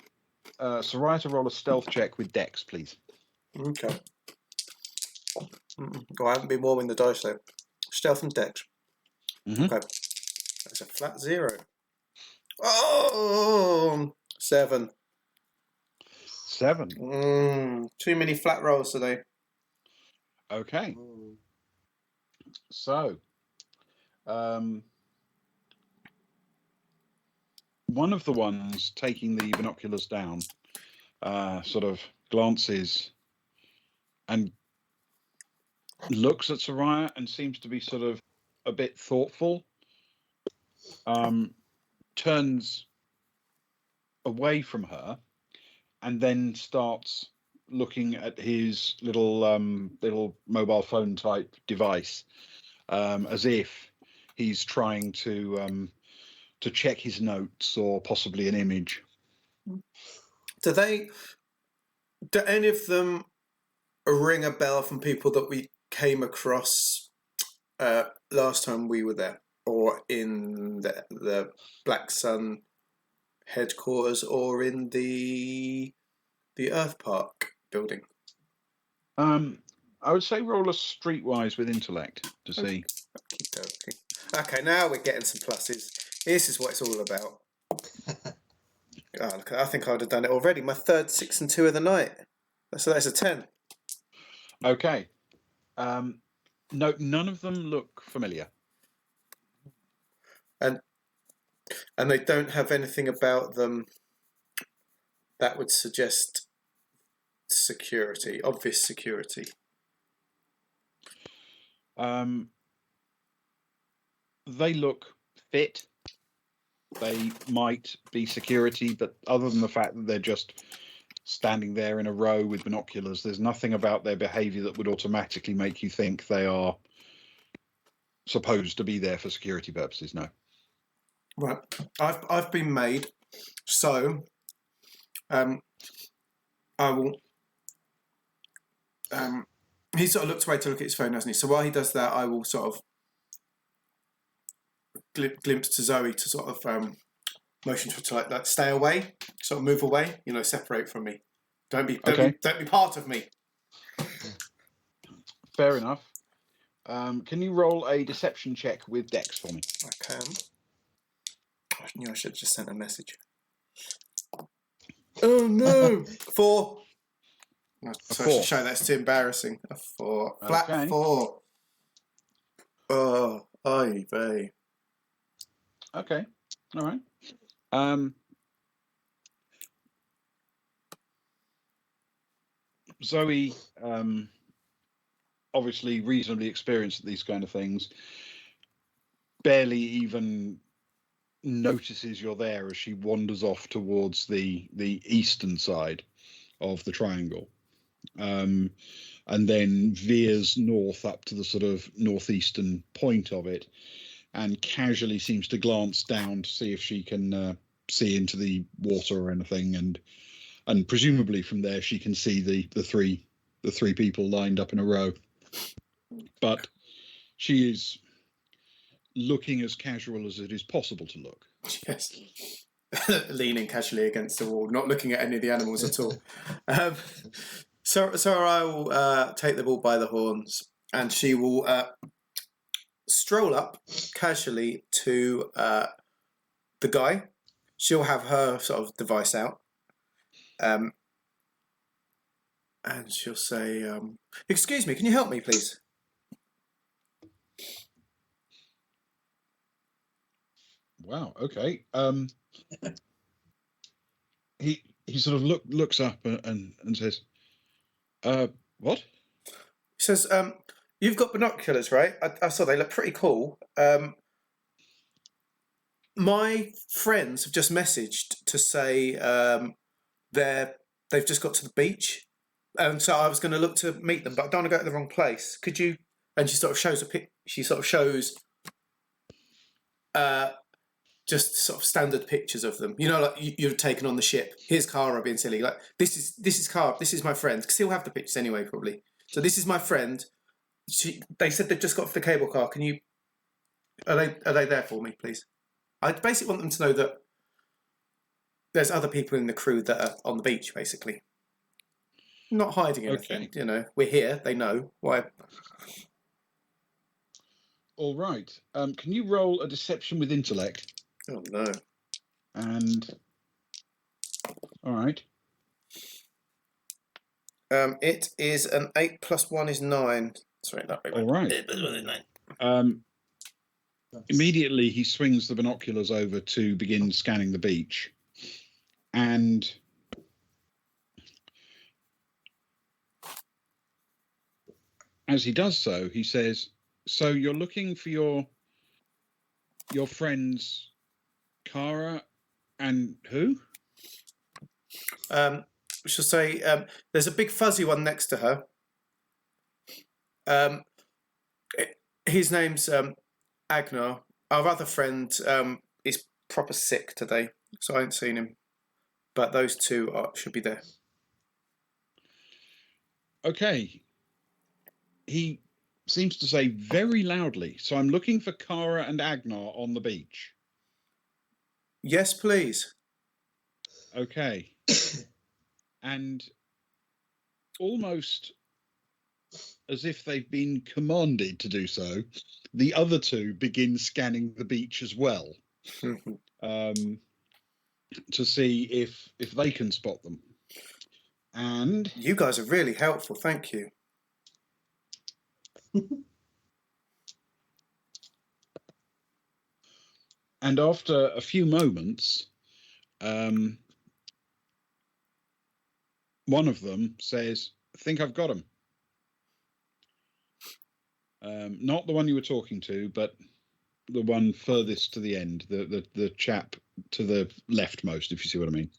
Soraya to roll a stealth check with Dex, please. Okay. I haven't been warming the dice though. Stealth and Dex. Mm-hmm. Okay. That's a flat 0. Oh, 7. 7. Too many flat rolls today. Okay. So, one of the ones taking the binoculars down sort of glances and looks at Soraya and seems to be sort of a bit thoughtful. Turns away from her and then starts looking at his little mobile phone type device, as if he's trying to check his notes or possibly an image. Do any of them ring a bell from people that we came across last time we were there, or in the Black Sun headquarters, or in the Earth Park building? I would say roll a streetwise with intellect to see. Okay, now we're getting some pluses. This is what it's all about. Look, I think I would have done it already. My 3rd 6 and 2 of the night. So that's a 10. Okay. No, none of them look familiar. And they don't have anything about them that would suggest security, obvious security. They look fit. They might be security, but other than the fact that they're just standing there in a row with binoculars, there's nothing about their behavior that would automatically make you think they are supposed to be there for security purposes. No. Right. I've been made, so I will. He sort of looked away to look at his phone, hasn't he? So while he does that, I will sort of glimpse to Zoe to sort of motion to her to like stay away, sort of move away, separate from me. Don't be part of me. Fair enough. Can you roll a deception check with Dex for me? I can. I knew I should have just sent a message. Oh no! 4. So I should show that's too embarrassing. A 4. Flat 4. Oh, oy vey. Okay. All right. Zoe, obviously reasonably experienced at these kind of things, barely even notices you're there as she wanders off towards the eastern side of the triangle, and then veers north up to the sort of northeastern point of it, and casually seems to glance down to see if she can see into the water or anything, and presumably from there she can see the three people lined up in a row. But she is looking as casual as it is possible to look. Yes. Leaning casually against the wall, not looking at any of the animals at all. So I will take the bull by the horns, and she will stroll up casually to the guy. She'll have her sort of device out, and she'll say, "Excuse me, can you help me, please?" Wow. Okay. He sort of looks up and says, "What?" He says, "You've got binoculars, right? I saw they look pretty cool. My friends have just messaged to say they've just got to the beach, and so I was going to look to meet them, but I don't want to go to the wrong place. Could you?" And she sort of shows just sort of standard pictures of them, like you've taken on the ship. Here's Kara being silly, like this is Kara, this is my friend, because he'll have the pictures anyway probably. So this is my friend. They said they've just got off the cable car. Can you? Are they there for me, please? I basically want them to know that there's other people in the crew that are on the beach, basically. Not hiding anything, Okay. We're here. They know why. All right. Can you roll a deception with intellect? Oh no. And all right. It is an 8 plus 1 is 9. Sorry, not All right. 8 plus 1 is 9. Immediately, he swings the binoculars over to begin scanning the beach, and as he does so, he says, "So you're looking for your friends, Kara, and who?" We shall say there's a big fuzzy one next to her. His name's Agnar. Our other friend is proper sick today, so I ain't seen him. But those two should be there. Okay. He seems to say very loudly, "So I'm looking for Kara and Agnar on the beach." Yes, please. Okay. And almost as if they've been commanded to do so, the other two begin scanning the beach as well, to see if they can spot them. And you guys are really helpful. Thank you. And after a few moments, one of them says, "I think I've got him." Not the one you were talking to, but the one furthest to the end, the chap to the leftmost, if you see what I mean.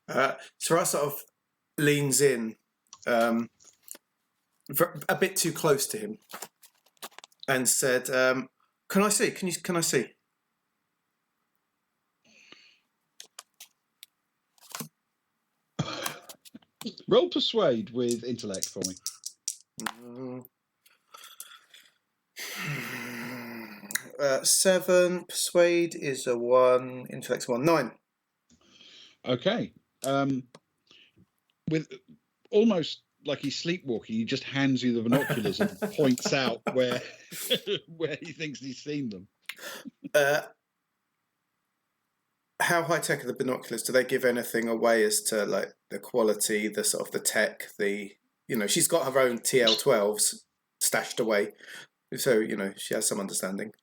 Yeah. So I sort of leans in a bit too close to him and said, "Can I see? Can I see?" Roll persuade with intellect for me. 7. Persuade is a 1. Intellect's 1. 9. Okay. With almost like he's sleepwalking, he just hands you the binoculars and points out where he thinks he's seen them. How high tech are the binoculars? Do they give anything away as to like the quality, the sort of the tech, she's got her own TL12s stashed away, so she has some understanding.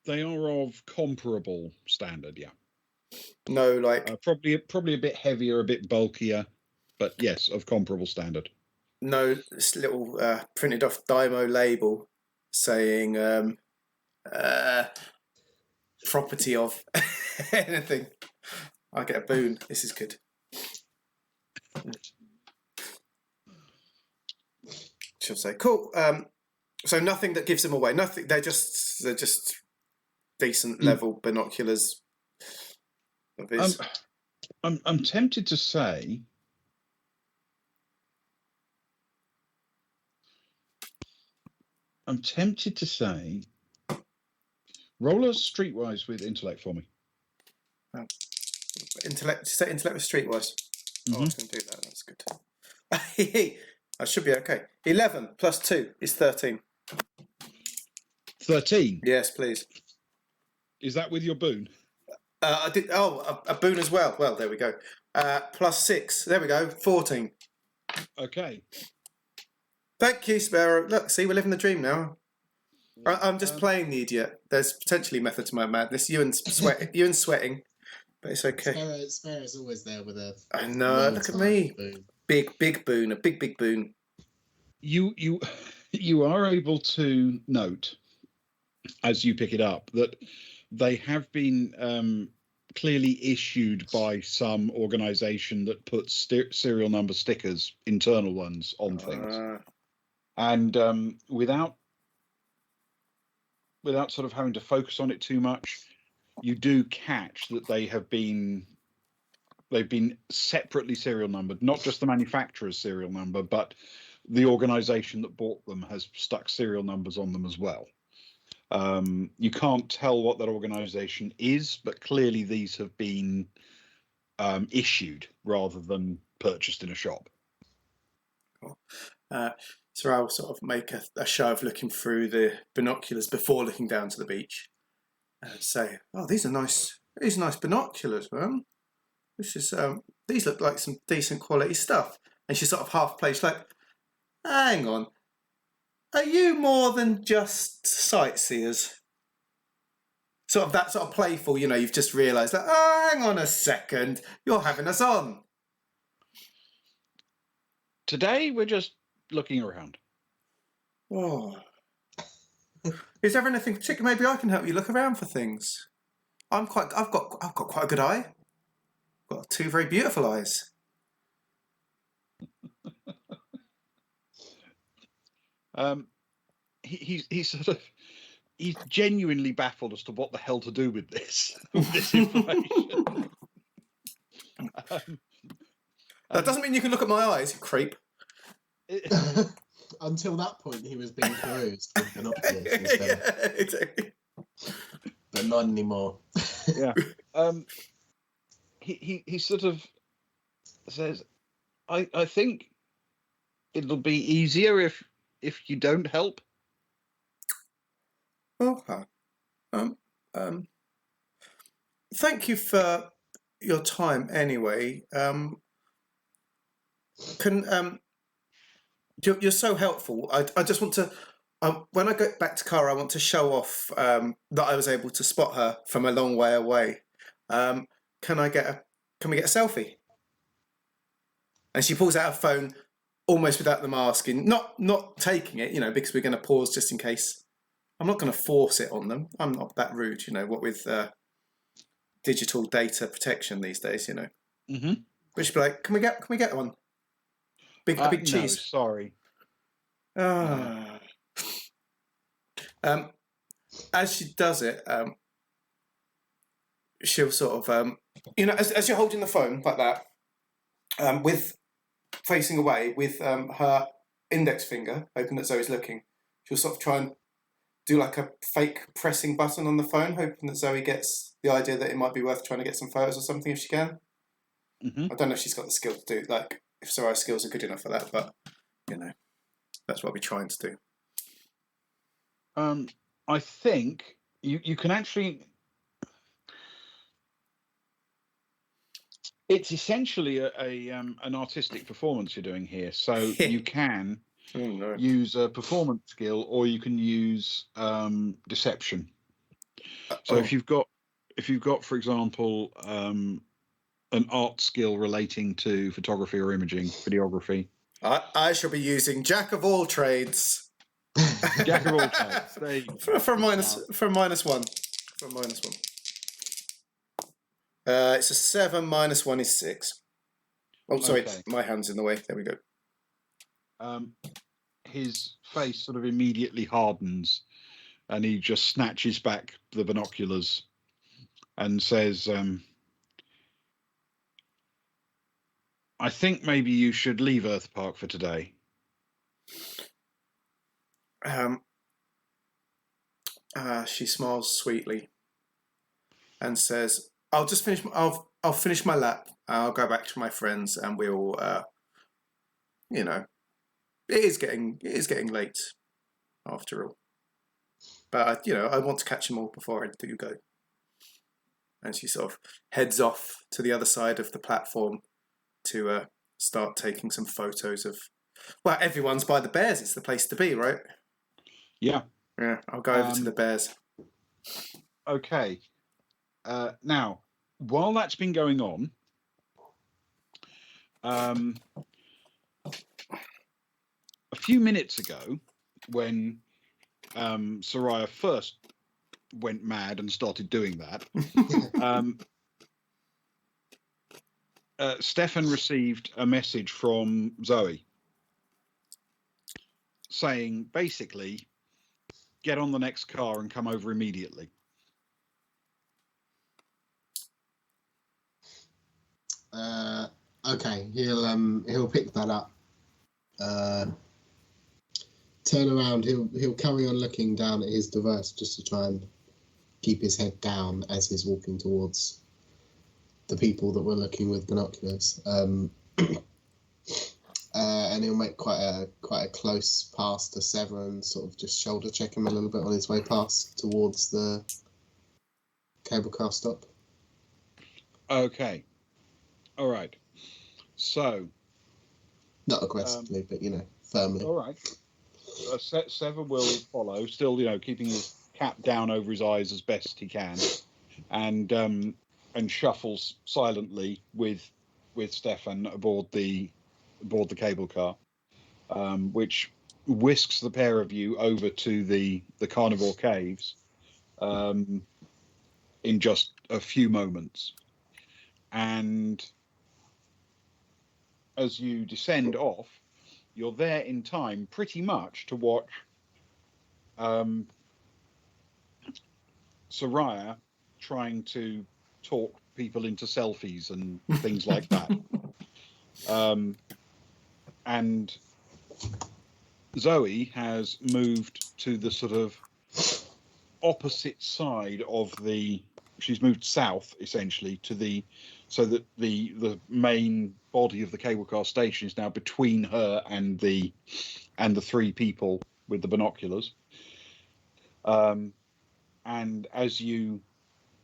They are of comparable standard, yeah. No, like probably a bit heavier, a bit bulkier, but yes, of comparable standard. No, this little printed off Dymo label saying property of anything. I get a boon. This is good. She'll say, "Cool." So nothing that gives them away. Nothing. They're just decent level binoculars. I'm tempted to say. Roll a streetwise with intellect for me. Intellect. Set intellect with streetwise. Mm-hmm. Oh, I was going to do that. That's good. I should be okay. 11 plus 2 is 13. 13? Yes, please. Is that with your boon? I did. Oh, a boon as well. Well, there we go. Plus 6. There we go. 14. Okay. Thank you, Sparrow. Look, see, we're living the dream now. I'm just playing the idiot. There's potentially method to my madness. You and sweating, but it's okay. Sparrow's always there with a. I know. Look at me. Boon. Big boon. A big boon. You are able to note, as you pick it up, that they have been clearly issued by some organisation that puts serial number stickers, internal ones, on things, and without sort of having to focus on it too much, you do catch that they've been separately serial numbered, not just the manufacturer's serial number, but the organisation that bought them has stuck serial numbers on them as well. You can't tell what that organisation is, but clearly these have been issued rather than purchased in a shop. Cool. Soraya will sort of make a show of looking through the binoculars before looking down to the beach and say, "Oh, these are nice. These are nice binoculars, man. This is these look like some decent quality stuff." And she sort of half plays like, "Hang on, are you more than just sightseers?" Sort of that sort of playful, you've just realised that, "Oh, hang on a second, you're having us on." Today we're just looking around. Oh. Is there anything particular? Maybe I can help you look around for things. I've got quite a good eye. Got two very beautiful eyes. He's genuinely baffled as to what the hell to do with this information. That doesn't mean you can look at my eyes, you creep. Until that point, he was being perused with binoculars. Yeah, exactly. But not anymore. Yeah. He sort of says, I think it'll be easier if you don't help. Okay. Thank you for your time anyway. You're so helpful. I just want to, when I get back to Kara, I want to show off that I was able to spot her from a long way away. Can we get a selfie? And she pulls out her phone almost without the mask in, not taking it, because we're going to pause just in case. I'm not going to force it on them. I'm not that rude, what with digital data protection these days, Mm-hmm. But she'd be like, can we get one? A big cheese. No, sorry. As she does it, she'll sort of, as you're holding the phone like that, with facing away with her index finger, hoping that Zoe's looking, she'll sort of try and do like a fake pressing button on the phone, hoping that Zoe gets the idea that it might be worth trying to get some photos or something if she can. Mm-hmm. I don't know if she's got the skill to do, like, if Soraya's skills are good enough for that, but, that's what we're trying to do. I think you can actually... It's essentially an artistic performance you're doing here, so you can use a performance skill, or you can use deception. So if you've got, for example, an art skill relating to photography or imaging, videography, I shall be using Jack of all trades. Jack of all trades. There you go. For minus one. It's a 7 minus 1 is 6. Oh, sorry, Okay. My hand's in the way. There we go. His face sort of immediately hardens, and he just snatches back the binoculars and says, I think maybe you should leave Earth Park for today. She smiles sweetly and says, I'll just finish. I'll finish my lap. I'll go back to my friends, and we'll. It is getting late, after all. But I want to catch them all before I do go. And she sort of heads off to the other side of the platform to start taking some photos of. Well, everyone's by the bears. It's the place to be, right? Yeah. Yeah. I'll go over to the bears. Okay. Now, while that's been going on, a few minutes ago, when Soraya first went mad and started doing that, Stefan received a message from Zoe saying, basically, get on the next car and come over immediately. Okay, he'll pick that up. Turn around. He'll carry on looking down at his device just to try and keep his head down as he's walking towards the people that were looking with binoculars. and he'll make quite a close pass to Sever and sort of just shoulder check him a little bit on his way past towards the cable car stop. Okay. All right. So. Not aggressively, but firmly. All right. Sever will follow, still, keeping his cap down over his eyes as best he can, and shuffles silently with Stefan aboard the cable car, which whisks the pair of you over to the carnivore caves in just a few moments. And as you descend off, you're there in time pretty much to watch Soraya trying to talk people into selfies and things like that. And Zoe has moved to the sort of opposite side of she's moved south essentially so that the main body of the cable car station is now between her and the three people with the binoculars. And as you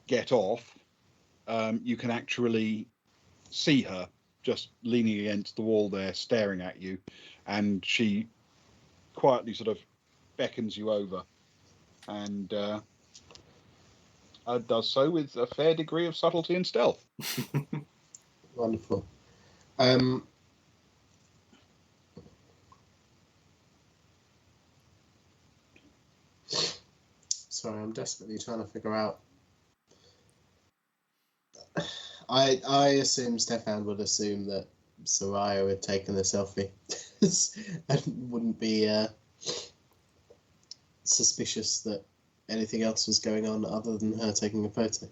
get off, you can actually see her just leaning against the wall there, staring at you, and she quietly sort of beckons you over, and does so with a fair degree of subtlety and stealth. Wonderful. Sorry, I'm desperately trying to figure out. I assume Stefan would assume that Soraya had taken the selfie and wouldn't be suspicious that anything else was going on other than her taking a photo.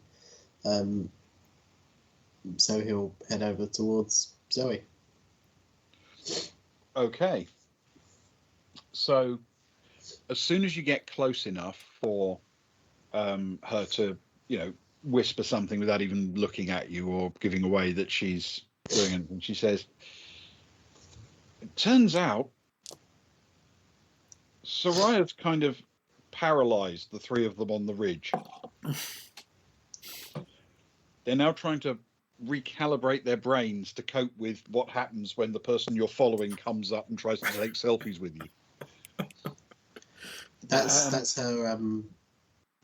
So he'll head over towards Zoe. Okay. So as soon as you get close enough for her to, whisper something without even looking at you or giving away that she's doing anything, she says, "It turns out Soraya's kind of paralyzed the three of them on the ridge. They're now trying to recalibrate their brains to cope with what happens when the person you're following comes up and tries to take selfies with you."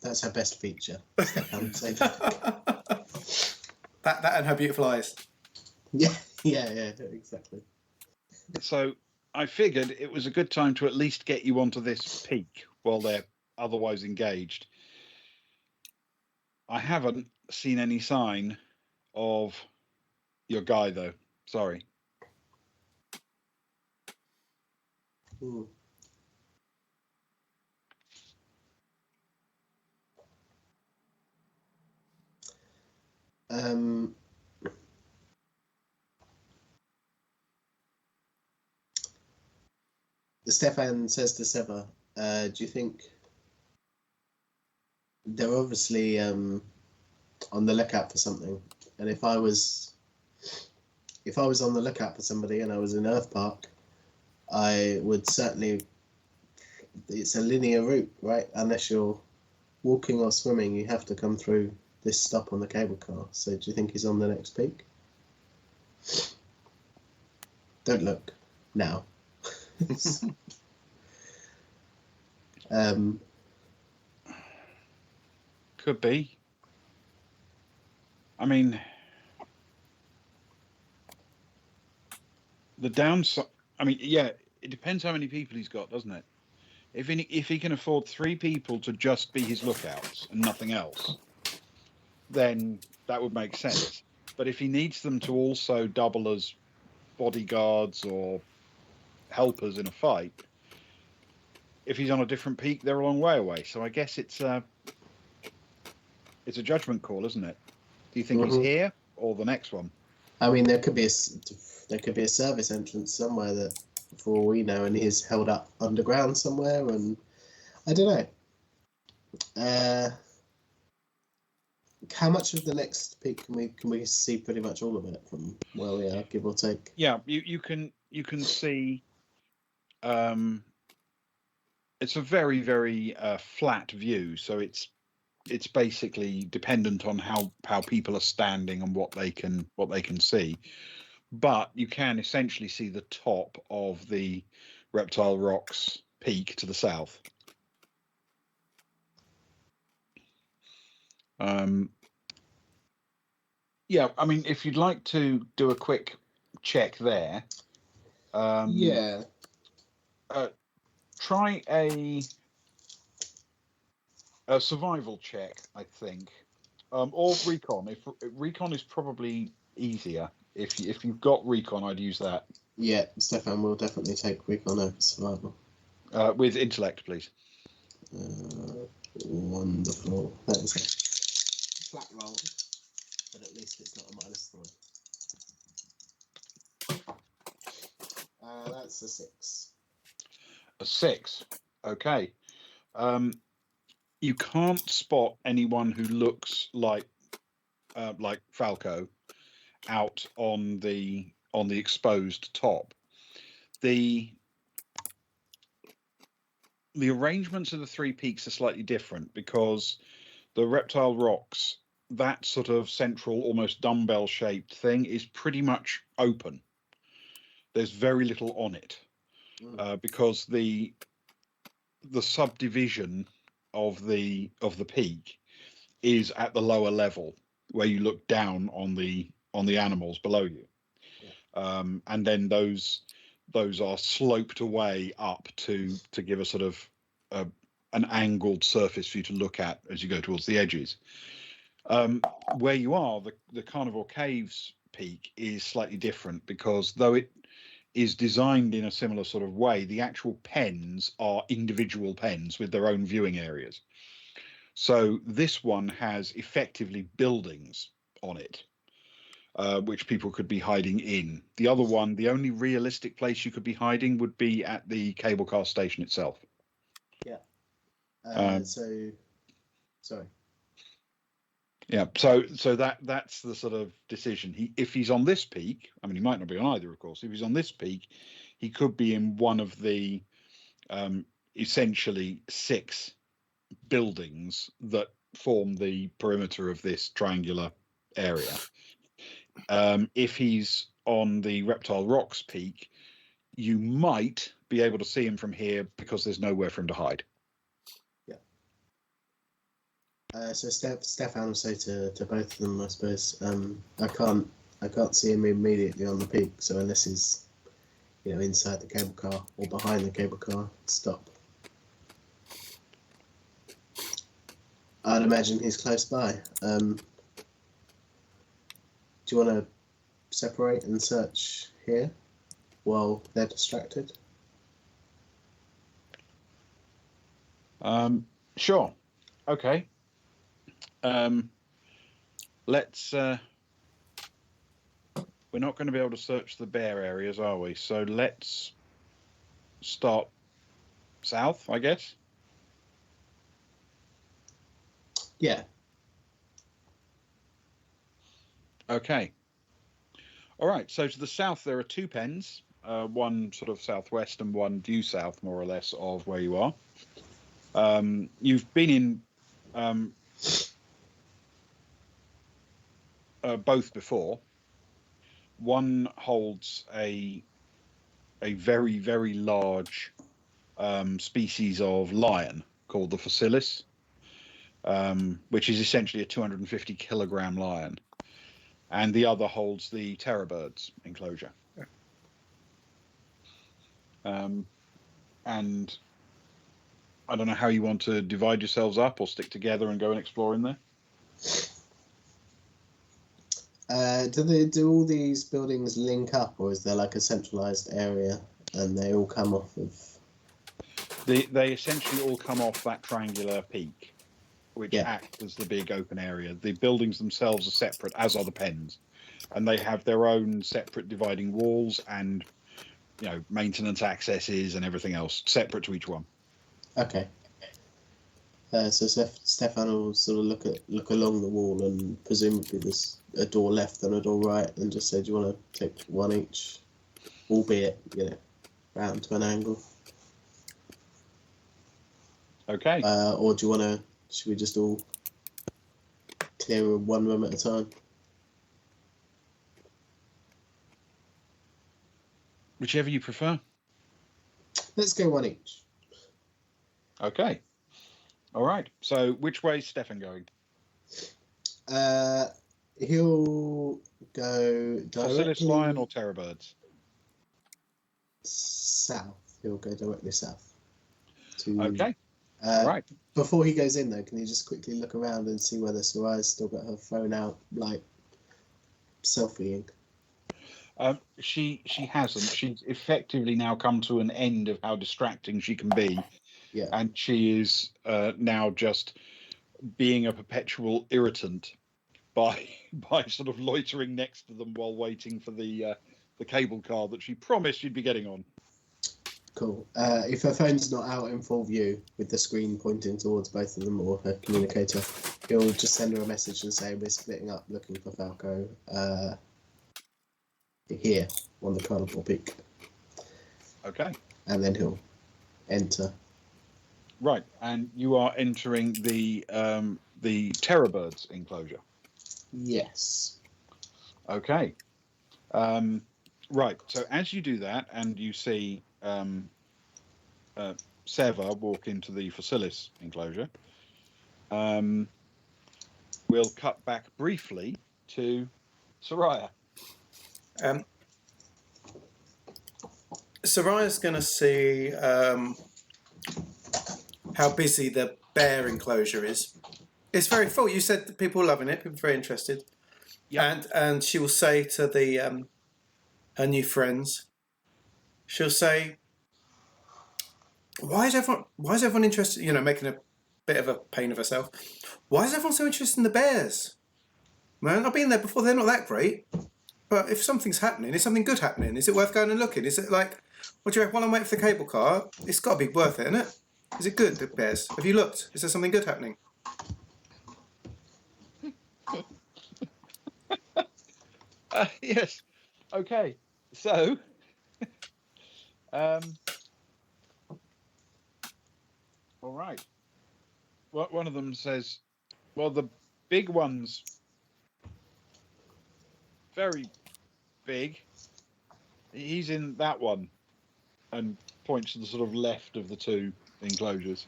That's her best feature. that and her beautiful eyes. Yeah, exactly. So I figured it was a good time to at least get you onto this peak while they're otherwise engaged. I haven't seen any sign of your guy, though. Sorry. Ooh. Stefan says to Sever, do you think they're obviously on the lookout for something? And if I was on the lookout for somebody and I was in Earth Park, I would certainly. It's a linear route, right? Unless you're walking or swimming, you have to come through this stop on the cable car. So do you think he's on the next peak? Don't look now. Could be. I mean, the downside. I mean, yeah, it depends how many people he's got, doesn't it? If he can afford 3 people to just be his lookouts and nothing else, then that would make sense. But if he needs them to also double as bodyguards or helpers in a fight, if he's on a different peak, they're a long way away. So I guess it's a judgment call, isn't it? Do you think he's here or the next one? I mean, there could be a service entrance somewhere that, for all we know, and he's held up underground somewhere, and I don't know. how much of the next peak can we see? Pretty much all of it from where we are, give or take. Yeah, you can see. It's a very very flat view, so it's basically dependent on how people are standing and what they can see. But you can essentially see the top of the Reptile Rocks peak to the south. Yeah, I mean, if you'd like to do a quick check there, Yeah. Try a survival check, I think, or recon. If recon is probably easier. If you've got recon, I'd use that. Yeah, Stefan will definitely take recon over survival. With intellect, please. Wonderful. That is a flat roll, but at least it's not a -3. That's a 6. A 6. Okay. You can't spot anyone who looks like Falco out on the exposed top. The arrangements of the 3 peaks are slightly different because the Reptile Rocks, that sort of central, almost dumbbell shaped thing, is pretty much open. There's very little on it because the subdivision of the peak is at the lower level where you look down on the animals below you. Yeah. And then those are sloped away up to give a sort of an angled surface for you to look at as you go towards the edges. Where you are, the Carnivore Caves peak is slightly different because though it is designed in a similar sort of way, the actual pens are individual pens with their own viewing areas. So this one has effectively buildings on it, which people could be hiding in. The other one, the only realistic place you could be hiding would be at the cable car station itself. Yeah. Sorry. Yeah, so that's the sort of decision. If he's on this peak, I mean, he might not be on either, of course. If he's on this peak, he could be in one of the essentially 6 buildings that form the perimeter of this triangular area. If he's on the Reptile Rocks peak, you might be able to see him from here because there's nowhere for him to hide. So Stefan will say to both of them, I suppose. I can't see him immediately on the peak. So unless he's, inside the cable car or behind the cable car, stop. I'd imagine he's close by. Do you want to separate and search here while they're distracted? Sure. Okay. Let's. We're not going to be able to search the bear areas, are we? So let's start south, I guess. Yeah. Okay. All right. So to the south, there are 2 pens, one sort of southwest and one due south, more or less, of where you are. You've been in both before. One holds a very, very large species of lion called the Facilis, which is essentially a 250 kilogram lion. And the other holds the terror birds enclosure. And I don't know how you want to divide yourselves up or stick together and go and explore in there. Do all these buildings link up, or is there like a centralized area and they all come off of? They essentially all come off that triangular peak, which acts as the big open area. The buildings themselves are separate, as are the pens, and they have their own separate dividing walls and maintenance accesses and everything else separate to each one. Okay. So Stefan will sort of look along the wall, and presumably there's a door left and a door right, and just say, "Do you want to take one each, albeit round to an angle, Okay. or do you want to? Should we just all clear one room at a time?" Whichever you prefer. Let's go one each. Okay. All right. So which way is Stefan going? He'll go Facilis Lion directly or Terrorbirds? south. He'll go directly south. To, Okay. Right. Before he goes in, though, can you just quickly look around and see whether Soraya's still got her phone out, like selfieing? She hasn't. She's effectively now come to an end of how distracting she can be. Yeah. And she is now just being a perpetual irritant by sort of loitering next to them while waiting for the cable car that she promised she'd be getting on. Cool. If her phone's not out in full view with the screen pointing towards both of them or her communicator, he'll just send her a message and say, "We're splitting up looking for Falco here on the Carnival Peak." Okay. And then he'll enter. Right. And you are entering the Terrorbirds enclosure. Yes. Okay. Right. So as you do that, and you see Seva walk into the Facilis enclosure, we'll cut back briefly to Soraya. Soraya's going to see how busy the bear enclosure is. It's very full. You said that people are loving it. People are very interested. Yep. And she will say to the her new friends, she'll say, why is everyone interested, making a bit of a pain of herself. Why is everyone so interested in the bears? Man, I've been there before. They're not that great. But if something's happening, is something good happening? Is it worth going and looking? Is it like, what do you reckon, while I'm waiting for the cable car, it's got to be worth it, isn't it? Is it good, the bears? Have you looked? Is there something good happening? Yes. Okay. So, all right. One of them says, "Well, the big one's very big. He's in that one," and points to the sort of left of the two enclosures,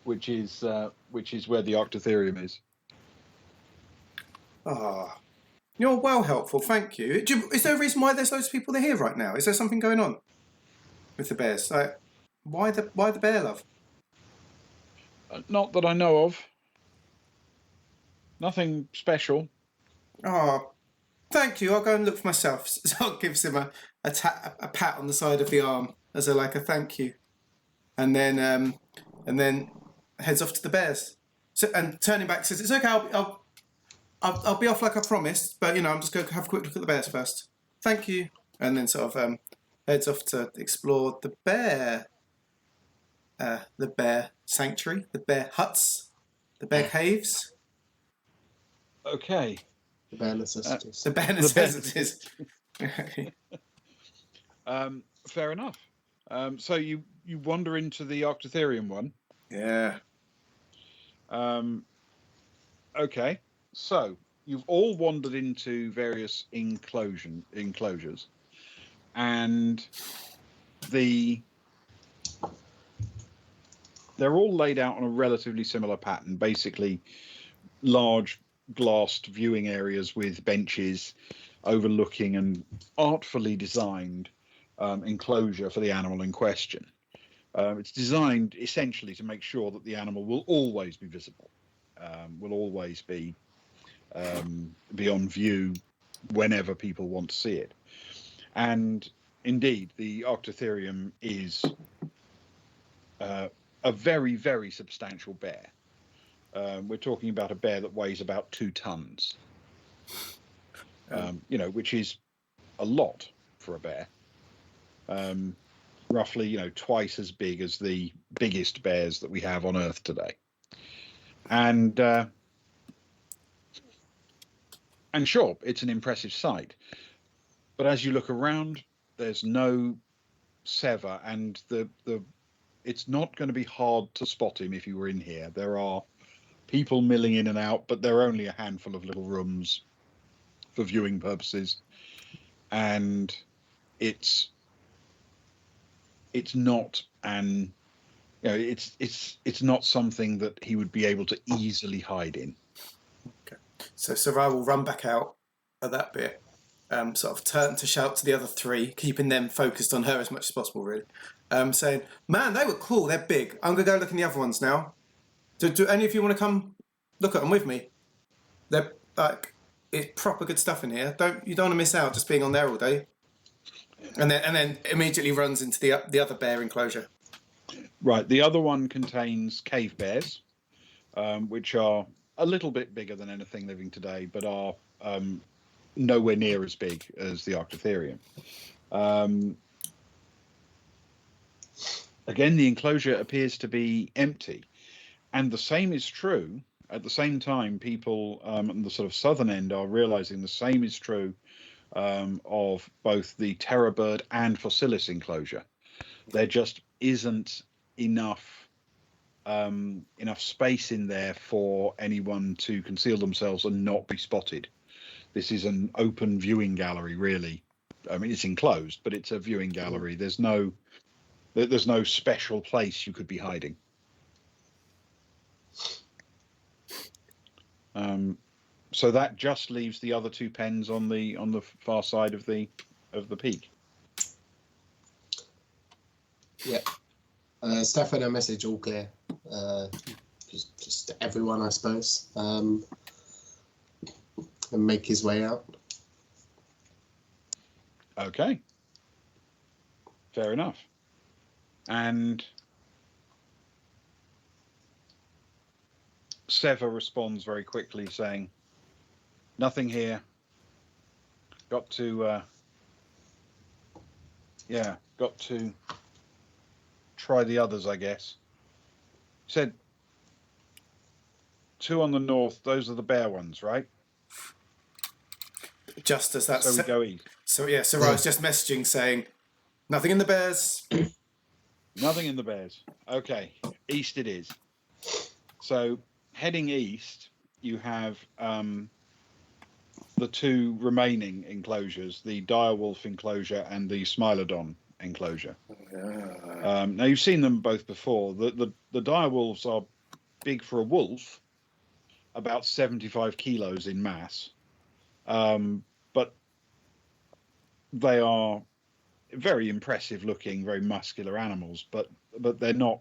which is where the Octotherium is. Ah, you're well helpful, thank you. Is there a reason why there's loads of people here right now? Is there something going on with the bears? Like, why the bear love? Not that I know of. Nothing special. Oh, thank you. I'll go and look for myself. So I'll give him a pat on the side of the arm as a thank you, and then heads off to the bears. So, and turning back says, "It's okay. I'll be off like I promised, but I'm just going to have a quick look at the bears first. Thank you." And then sort of heads off to explore the bear sanctuary, the bear huts, the bear caves. Okay. The bare necessities. The bare necessities. Fair enough. So you wander into the Octotherium one. Yeah. Okay. So you've all wandered into various enclosures, and they're all laid out on a relatively similar pattern. Basically, large glassed viewing areas with benches overlooking an artfully designed enclosure for the animal in question. It's designed essentially to make sure that the animal will always be visible, will always be on view whenever people want to see it. And indeed, the Octotherium is a very, very substantial bear. We're talking about a bear that weighs about 2 tons, which is a lot for a bear. roughly, twice as big as the biggest bears that we have on Earth today. And sure, it's an impressive sight. But as you look around, there's no Sever, and it's not going to be hard to spot him if you were in here. There are people milling in and out, but there are only a handful of little rooms for viewing purposes, and it's not it's not something that he would be able to easily hide in. Okay, so Sarai will run back out at that bit, sort of turn to shout to the other three, keeping them focused on her as much as possible, really, saying, "Man, they were cool. They're big. I'm gonna go look in the other ones now. Do any of you want to come look at them with me? They're like, it's proper good stuff in here. You don't want to miss out just being on there all day." And then immediately runs into the other bear enclosure. Right. The other one contains cave bears, which are a little bit bigger than anything living today, but are nowhere near as big as the Arctotherium. Again, the enclosure appears to be empty. And the same is true. At the same time, people on the sort of southern end are realizing the same is true of both the terror bird and fossilis enclosure. There just isn't enough space in there for anyone to conceal themselves and not be spotted. This is an open viewing gallery, really. I mean, it's enclosed, but it's a viewing gallery. There's no special place you could be hiding. So that just leaves the other two pens on the far side of the peak. Yeah. Stefano message all clear. Just everyone, I suppose. And make his way out. Okay. Fair enough. And Sever responds very quickly, saying, "Nothing here. Got to try the others, I guess." Said, "2 on the north, those are the bear ones, right?" Just as that. So we go east. So yeah, Sarai's just messaging saying, "Nothing in the bears." Nothing in the bears. Okay, east it is. So heading east, you have the 2 remaining enclosures, the direwolf enclosure and the smilodon enclosure. Now you've seen them both before. The direwolves are big for a wolf, about 75 kilos in mass, but they are very impressive looking, very muscular animals. But they're not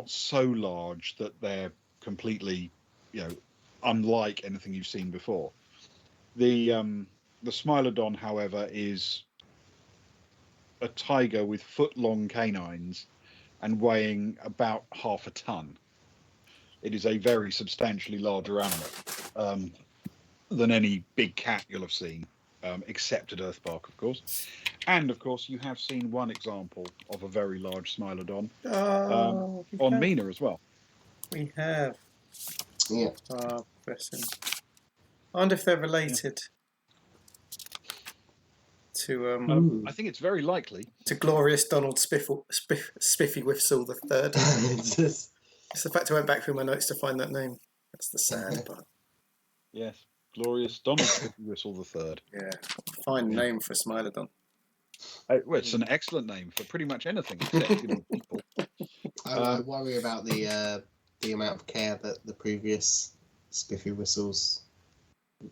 so large that they're completely, unlike anything you've seen before. The smilodon, however, is a tiger with foot-long canines and weighing about half a ton. It is a very substantially larger animal than any big cat you'll have seen, except at Earthbark, of course. And, of course, you have seen one example of a very large smilodon on Mina as well. We have. Yeah. Bless him. I wonder if they're related to I think it's very likely. to Glorious Donald Spiffy Whistle the Third. It's the fact I went back through my notes to find that name. That's the sad part. Yes, Glorious Donald Whistle the Third. Yeah, fine name for a Smilodon. Well, it's an excellent name for pretty much anything except people. I worry about the amount of care that the previous Spiffy Whistles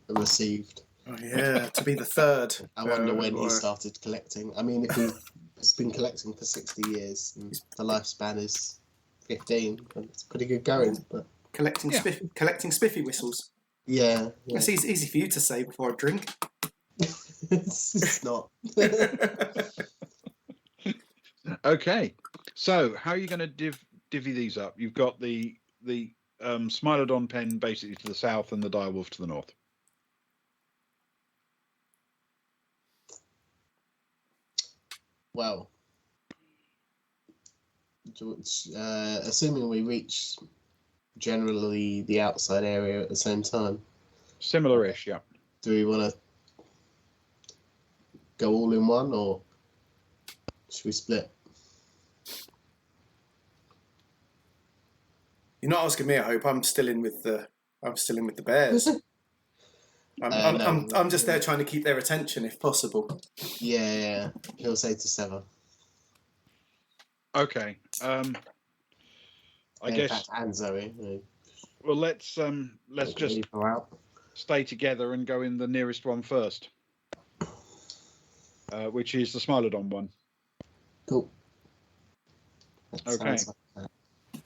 received. Oh yeah, to be the third. I wonder when he started collecting. I mean, if he's been collecting for 60 years and the lifespan is 15, it's pretty good going. But collecting Spiffy Whistles. Yeah. It's easy for you to say before a drink. It's not. Okay, so how are you going to divvy these up? You've got the Smilodon pen basically to the south and the direwolf to the north. Well, Assuming we reach generally the outside area at the same time. Similar-ish, yeah. Do we want to go all in one, or should we split? You're not asking me. I hope I'm still in with the bears. I'm just there trying to keep their attention if possible. Yeah. He'll say to Sever. Okay. I guess. In fact, and Zoe. Well, let's just leave her out. stay together and go in the nearest one first, which is the Smilodon one. Cool. Okay.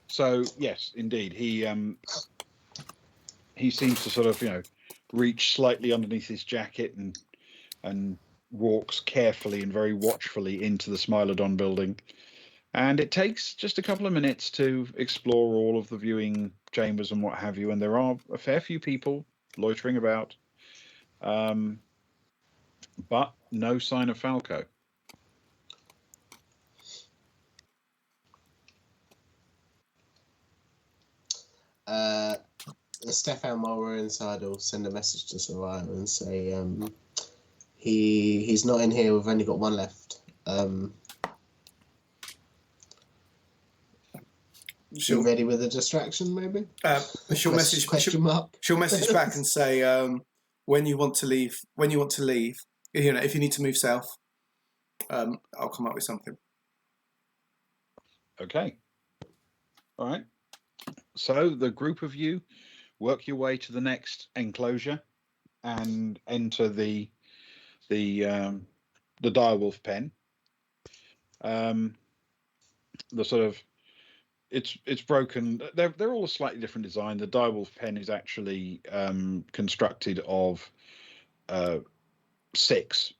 So yes, indeed, he seems to sort of reach slightly underneath his jacket and walks carefully and very watchfully into the Smilodon building. And it takes just a couple of minutes to explore all of the viewing chambers and what have you. And there are a fair few people loitering about, but no sign of Falco. Stefan, while we're inside, will send a message to Soraya and say he's not in here. We've only got one left. You ready with a distraction, maybe? She'll message back and say when you want to leave. If you need to move south, I'll come up with something. Okay. All right. So the group of you work your way to the next enclosure and enter the direwolf pen. The sort of it's broken. They're all a slightly different design. The direwolf pen is actually constructed of 6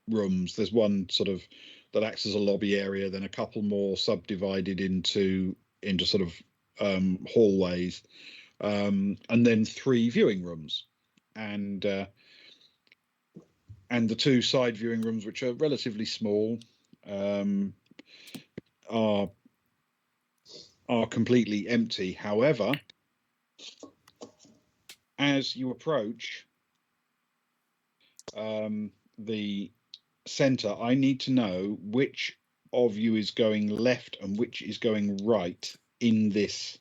rooms. There's one sort of that acts as a lobby area, then a couple more subdivided into sort of hallways, and then 3 viewing rooms, and the 2 side viewing rooms, which are relatively small, are completely empty. However, as you approach the center, I need to know which of you is going left and which is going right in this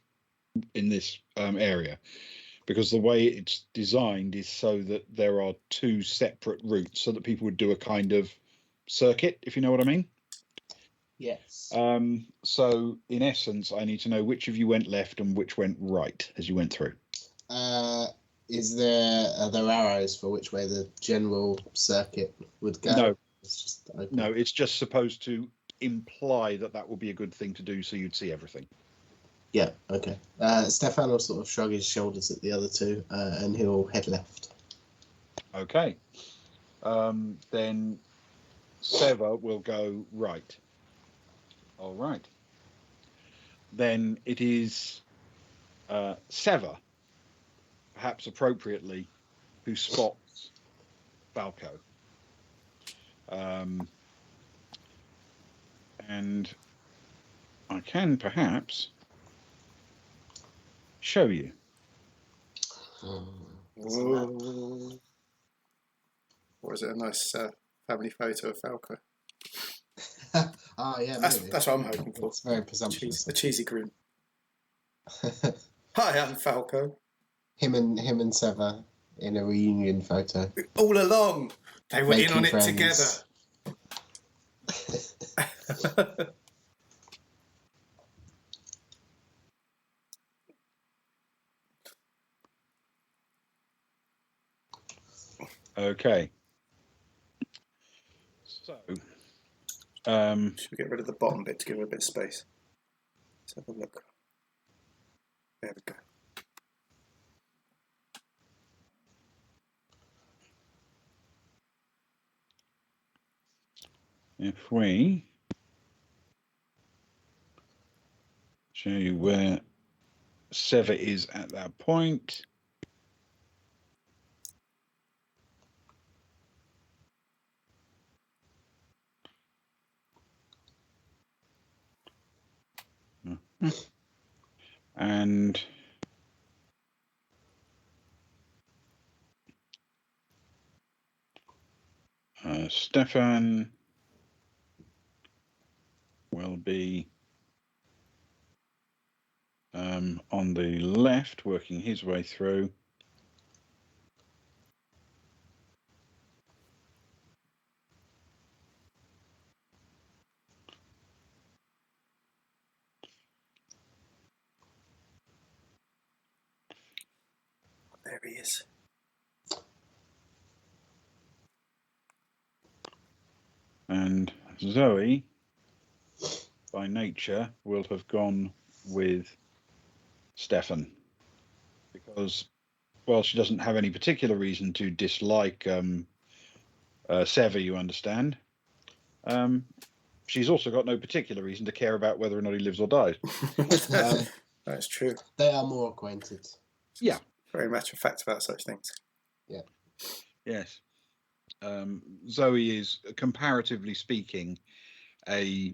area, because the way it's designed is so that there are 2 separate routes, so that people would do a kind of circuit, if you know what I mean. Yes. So in essence, I need to know which of you went left and which went right as you went through. Are there arrows for which way the general circuit would go? No. It's just open. No, it's just supposed to imply that would be a good thing to do, so you'd see everything. Yeah, okay. Stefan will sort of shrug his shoulders at the other 2, and he'll head left. Okay. Then Seva will go right. All right. Then it is Seva, perhaps appropriately, who spots Falco. And I can perhaps show you. Or is it a nice family photo of Falco? Oh yeah, that's what I'm hoping for. It's very presumptuous. A cheesy grin. Hi, I'm Falco. Him and Seva in a reunion photo. All along, they were Making in on friends. it together. Okay. So, should we get rid of the bottom bit to give it a bit of space? Let's have a look. There we go. if we show you where Seva is at that point. And Stefan will be on the left, working his way through. There he is. And Zoe, by nature, will have gone with Stefan. Because, well, she doesn't have any particular reason to dislike Sever, you understand. She's also got no particular reason to care about whether or not he lives or dies. That's true. They are more acquainted. Yeah. Very matter of fact about such things. Yeah. Yes. Zoe is, comparatively speaking, a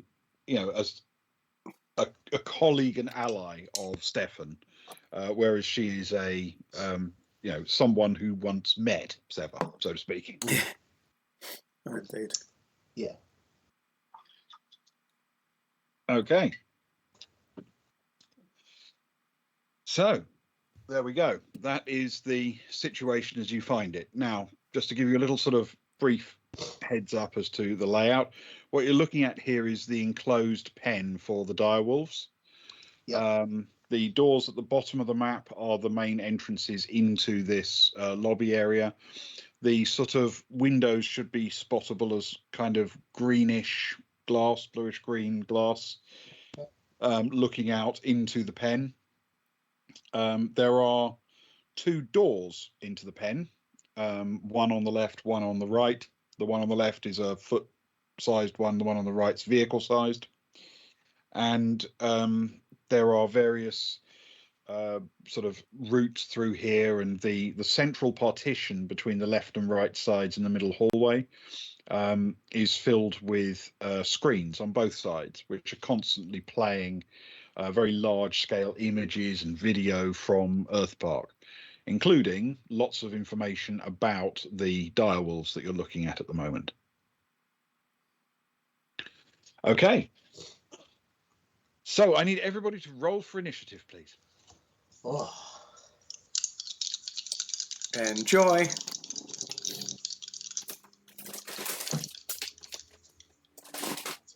colleague and ally of Stefan, whereas she is a someone who once met Sever, so to speak. Oh, indeed. Yeah. Okay. So there we go. That is the situation as you find it. Now, just to give you a little sort of brief heads up as to the layout, what you're looking at here is the enclosed pen for the direwolves. Yep. The doors at the bottom of the map are the main entrances into this lobby area. The sort of windows should be spottable as kind of greenish glass, bluish green glass, looking out into the pen. There are two doors into the pen, one on the left, one on the right. The one on the left is a foot-sized one. The one on the right's vehicle-sized. And there are various sort of routes through here, and the central partition between the left and right sides in the middle hallway is filled with screens on both sides, which are constantly playing very large-scale images and video from Earthpark, including lots of information about the direwolves that you're looking at the moment. Okay. So I need everybody to roll for initiative, please. Oh. Enjoy. Tell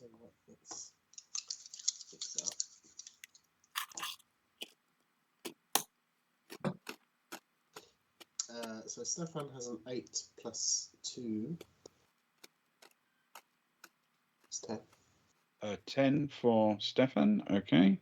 you what, let's fix it up. So Stefan has an 8 plus 2. It's 10. 10 for Stefan. Okay.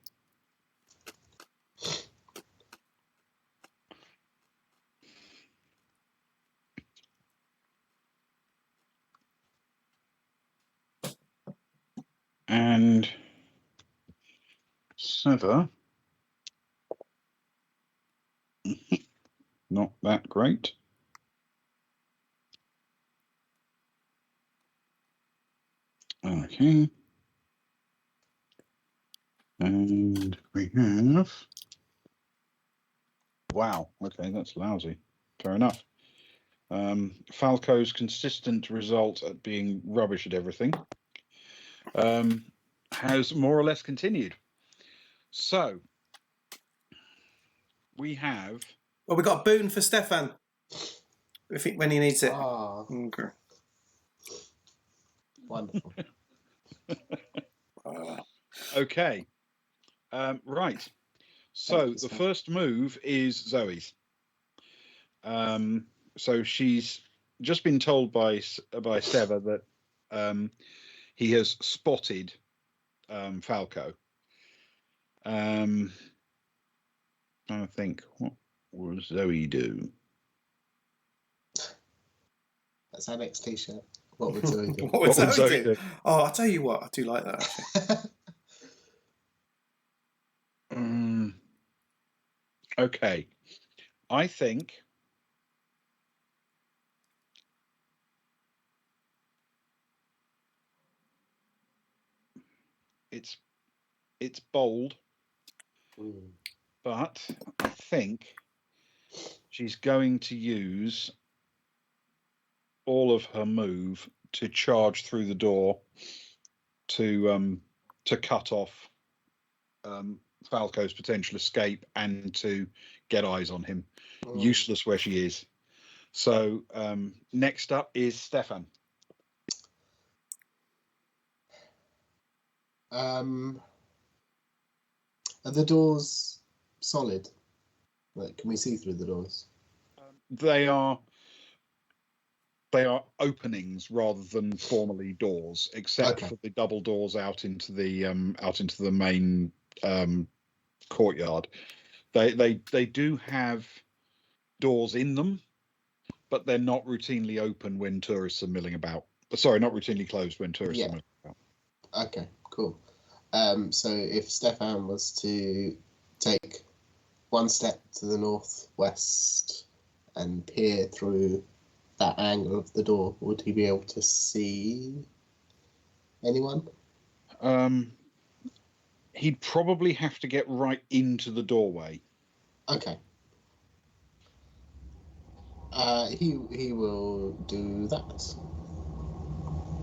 And Sever. Not that great. Okay. And we have... Wow. Okay, that's lousy. Fair enough. Falco's consistent result at being rubbish at everything has more or less continued. So we have... Well, we got a boon for Stefan when he needs it. Ah, Okay. wonderful. Okay. Right. So you, the Sam. first move is Zoe's. So she's just been told by Sever that he has spotted Falco. I think, what will Zoe do? That's our next t-shirt. What would Zoe do? What would What would Zoe Zoe do? do? Oh, I'll tell you what, I do like that actually. Okay. I think it's bold, But I think she's going to use all of her move to charge through the door to cut off Falco's potential escape and to get eyes on him. Useless where she is. So next up is Stefan. Are the doors solid? Like, can we see through the doors? They are openings rather than formally doors, except for the double doors out into the main courtyard. They do have doors in them, but they're not routinely open when tourists are milling about. Sorry, not routinely closed when tourists are milling about. Okay, cool. So if Stefan was to take one step to the northwest and peer through that angle of the door, would he be able to see anyone? He'd probably have to get right into the doorway. Okay. He will do that.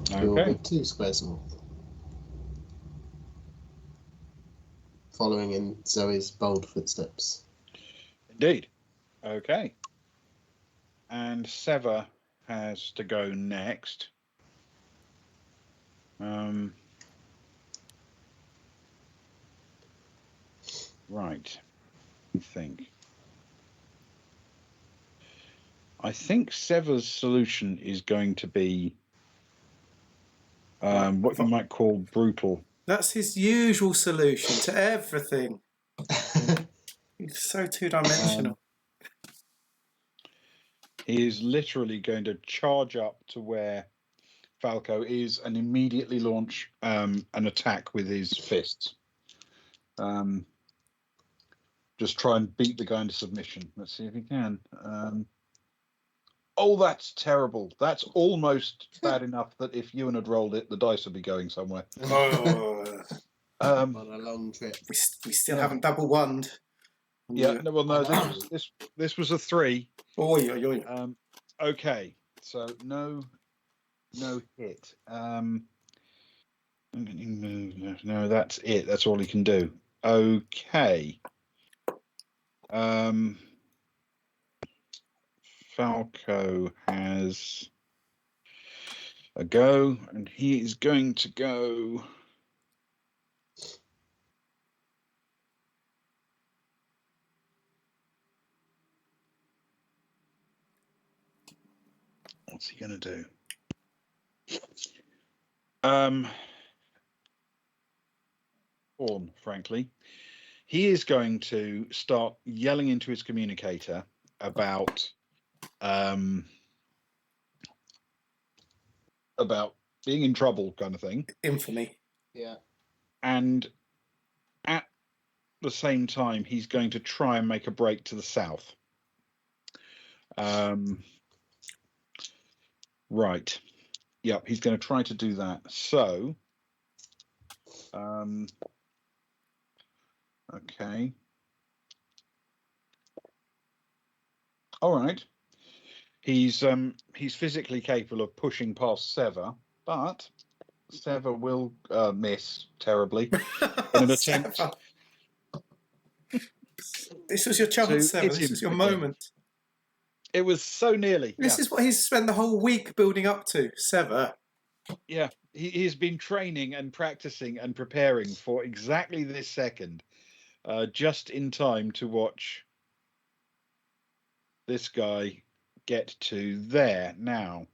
He will go 2 squares north, following in Zoe's bold footsteps. Indeed. Okay. And Sever has to go next. Right. I think Sever's solution is going to be what you might call brutal. That's his usual solution to everything. He's so two-dimensional. He is literally going to charge up to where Falco is and immediately launch an attack with his fists. Just try and beat the guy into submission. Let's see if he can. Oh, that's terrible. That's almost bad enough that if Ewan had rolled it, the dice would be going somewhere. Oh. On a long trip. We still haven't double wonned. Yeah, no, this was a 3. Oi. Okay, so no hit. No, that's it. That's all he can do. Okay. Falco has a go, and he is going to go. What's he going to do? Orn, frankly. He is going to start yelling into his communicator about being in trouble, kind of thing. Infamy. Yeah. And at the same time, he's going to try and make a break to the south. Right. Yep, he's going to try to do that. So, okay. All right. He's physically capable of pushing past Sever, but Sever will miss terribly in an attempt. This was your chance, Sever. This was your moment. It was so nearly. This is what he's spent the whole week building up to, Sever. Yeah, he's been training and practicing and preparing for exactly this second, just in time to watch this guy get to there now.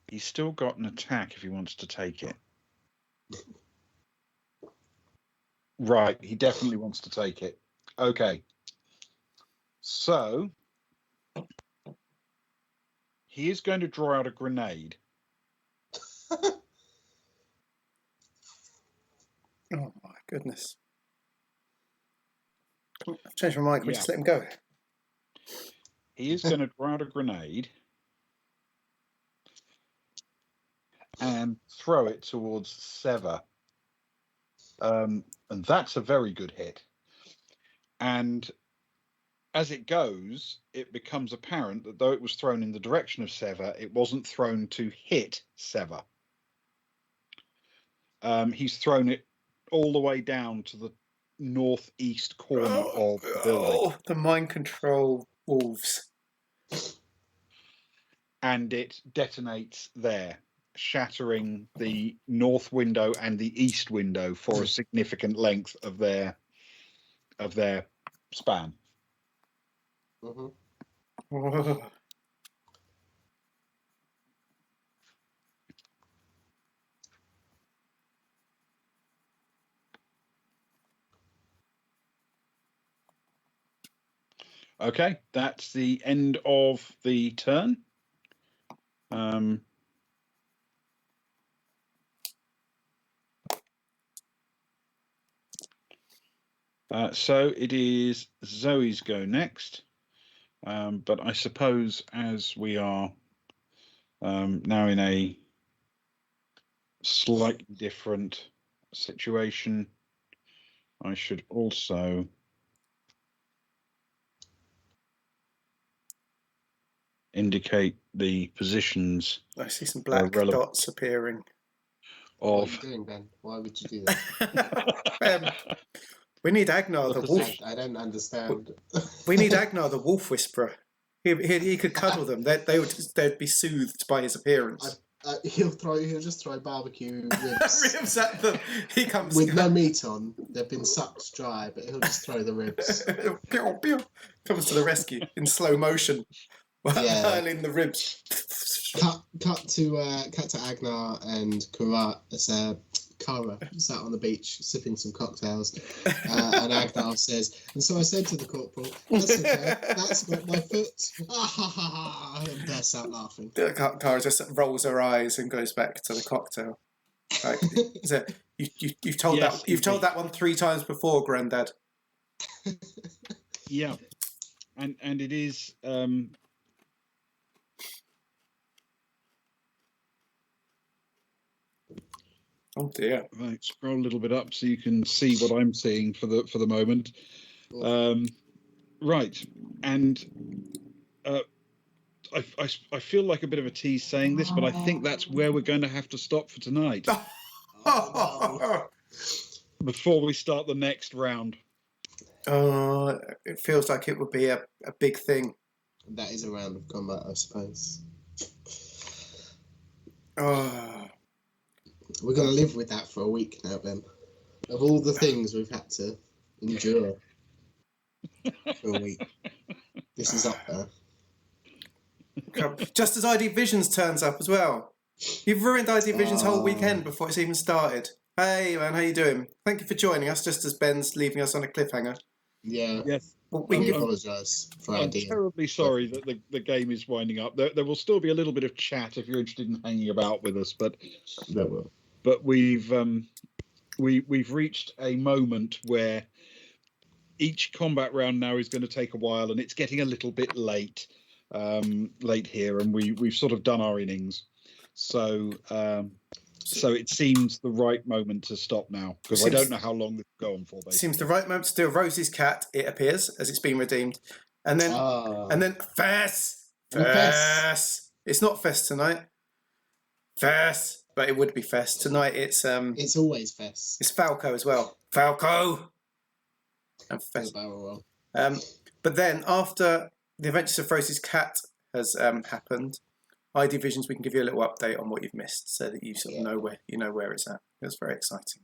He's still got an attack if he wants to take it. Right, he definitely wants to take it. Okay. So he is going to draw out a grenade. Oh my goodness. I've changed my mind. Can we just let him go? He is going to draw out a grenade. And and throw it towards Sever. And that's a very good hit. And as it goes, it becomes apparent that though it was thrown in the direction of Sever, it wasn't thrown to hit Sever. He's thrown it all the way down to the northeast corner of the building. The mind control wolves. And it detonates there, shattering the north window and the east window for a significant length of their span. Mm-hmm. Okay, that's the end of the turn. So it is Zoe's go next. But I suppose as we are now in a slightly different situation, I should also indicate the positions. I see some black dots appearing. What are you doing, Ben? Why would you do that? We need Agnar the wolf. I don't understand. We need Agnar the wolf whisperer. He could cuddle them. They'd be soothed by his appearance. He'll just throw barbecue ribs. Ribs at them. He comes with no meat on. They've been sucked dry, but he'll just throw the ribs. Pew, pew. Comes to the rescue in slow motion, hurling the ribs. Cut to Agnar and Kara sat on the beach sipping some cocktails, and Agnar says, "And so I said to the corporal, that's okay, that's got my foot." And bursts out laughing. Kara just rolls her eyes and goes back to the cocktail. Like, you've told that one 3 times before, Grandad. Yeah, and it is. Oh dear! Right, scroll a little bit up so you can see what I'm seeing for the moment. Right, and I feel like a bit of a tease saying this, but I think that's where we're going to have to stop for tonight. Before we start the next round. It feels like it would be a big thing. That is a round of combat, I suppose. We're going to live with that for a week now, Ben. Of all the things we've had to endure for a week, this is up there. Just as ID Visions turns up as well. You've ruined ID Visions' whole weekend before it's even started. Hey, man, how you doing? Thank you for joining us, just as Ben's leaving us on a cliffhanger. Yeah. Yes. Well, I apologise for I'm idea. terribly sorry that the game is winding up. There will still be a little bit of chat if you're interested in hanging about with us, but There will. But we've reached a moment where each combat round now is going to take a while, and it's getting a little bit late here, and we've sort of done our innings. So it seems the right moment to stop now, because I don't know how long this will go on for. Basically. Seems the right moment to do Rosie's cat, it appears, as it's been redeemed. And then Fess! It's not Fess tonight. Fess! But it would be Fess. Tonight it's always Fess. It's Falco as well. Falco! And Fess. But then after the Adventures of Rosie's cat has happened, ID Visions, we can give you a little update on what you've missed so that you sort of know where it's at. It was very exciting.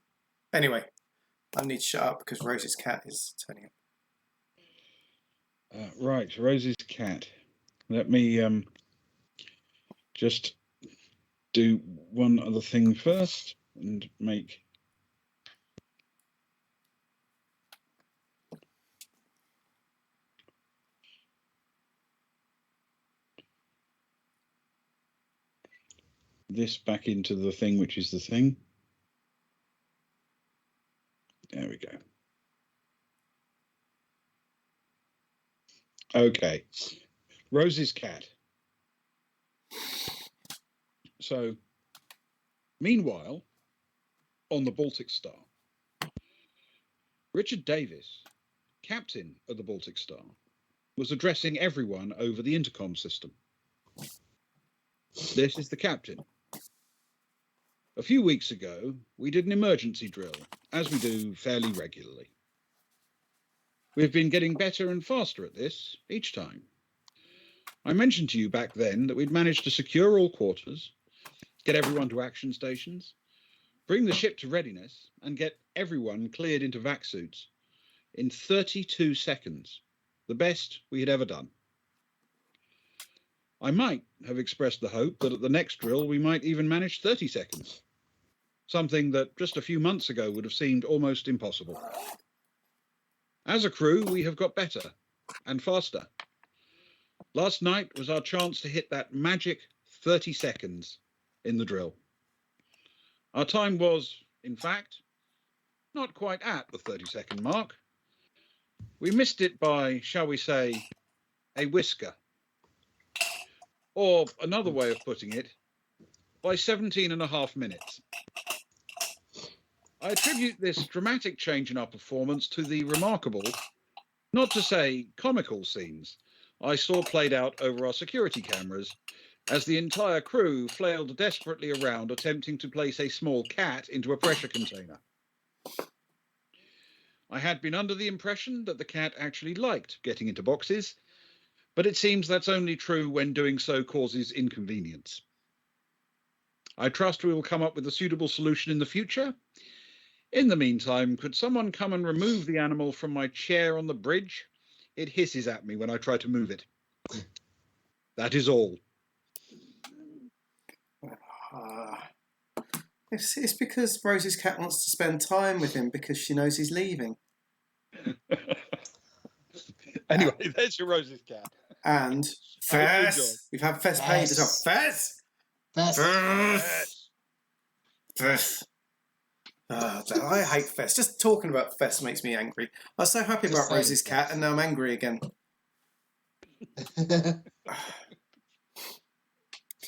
Anyway, I need to shut up because Rosie's cat is turning up. Right, Rosie's cat. Let me just do one other thing first and make this back into the thing, which is the thing. There we go. Okay, Rosie's cat. So Meanwhile, on the Baltic Star, Richard Davis, captain of the Baltic Star, was addressing everyone over the intercom system. This is the captain. A few weeks ago, we did an emergency drill, as we do fairly regularly. We've been getting better and faster at this each time. I mentioned to you back then that we'd managed to secure all quarters, get everyone to action stations, bring the ship to readiness, and get everyone cleared into vac suits in 32 seconds, the best we had ever done. I might have expressed the hope that at the next drill we might even manage 30 seconds, something that just a few months ago would have seemed almost impossible. As a crew, we have got better and faster. Last night was our chance to hit that magic 30 seconds in the drill. Our time was, in fact, not quite at the 30-second mark. We missed it by, shall we say, a whisker. Or another way of putting it, by 17.5 minutes. I attribute this dramatic change in our performance to the remarkable, not to say comical scenes I saw played out over our security cameras as the entire crew flailed desperately around attempting to place a small cat into a pressure container. I had been under the impression that the cat actually liked getting into boxes, but it seems that's only true when doing so causes inconvenience. I trust we will come up with a suitable solution in the future. In the meantime, could someone come and remove the animal from my chair on the bridge? It hisses at me when I try to move it. That is all. It's because Rosie's cat wants to spend time with him because she knows he's leaving. Anyway, there's your Rosie's cat. And Fess! We've had Fess paid as well. Fess! Fess! I hate Fess. Just talking about Fess makes me angry. I was so happy about Rosie's cat and now I'm angry again.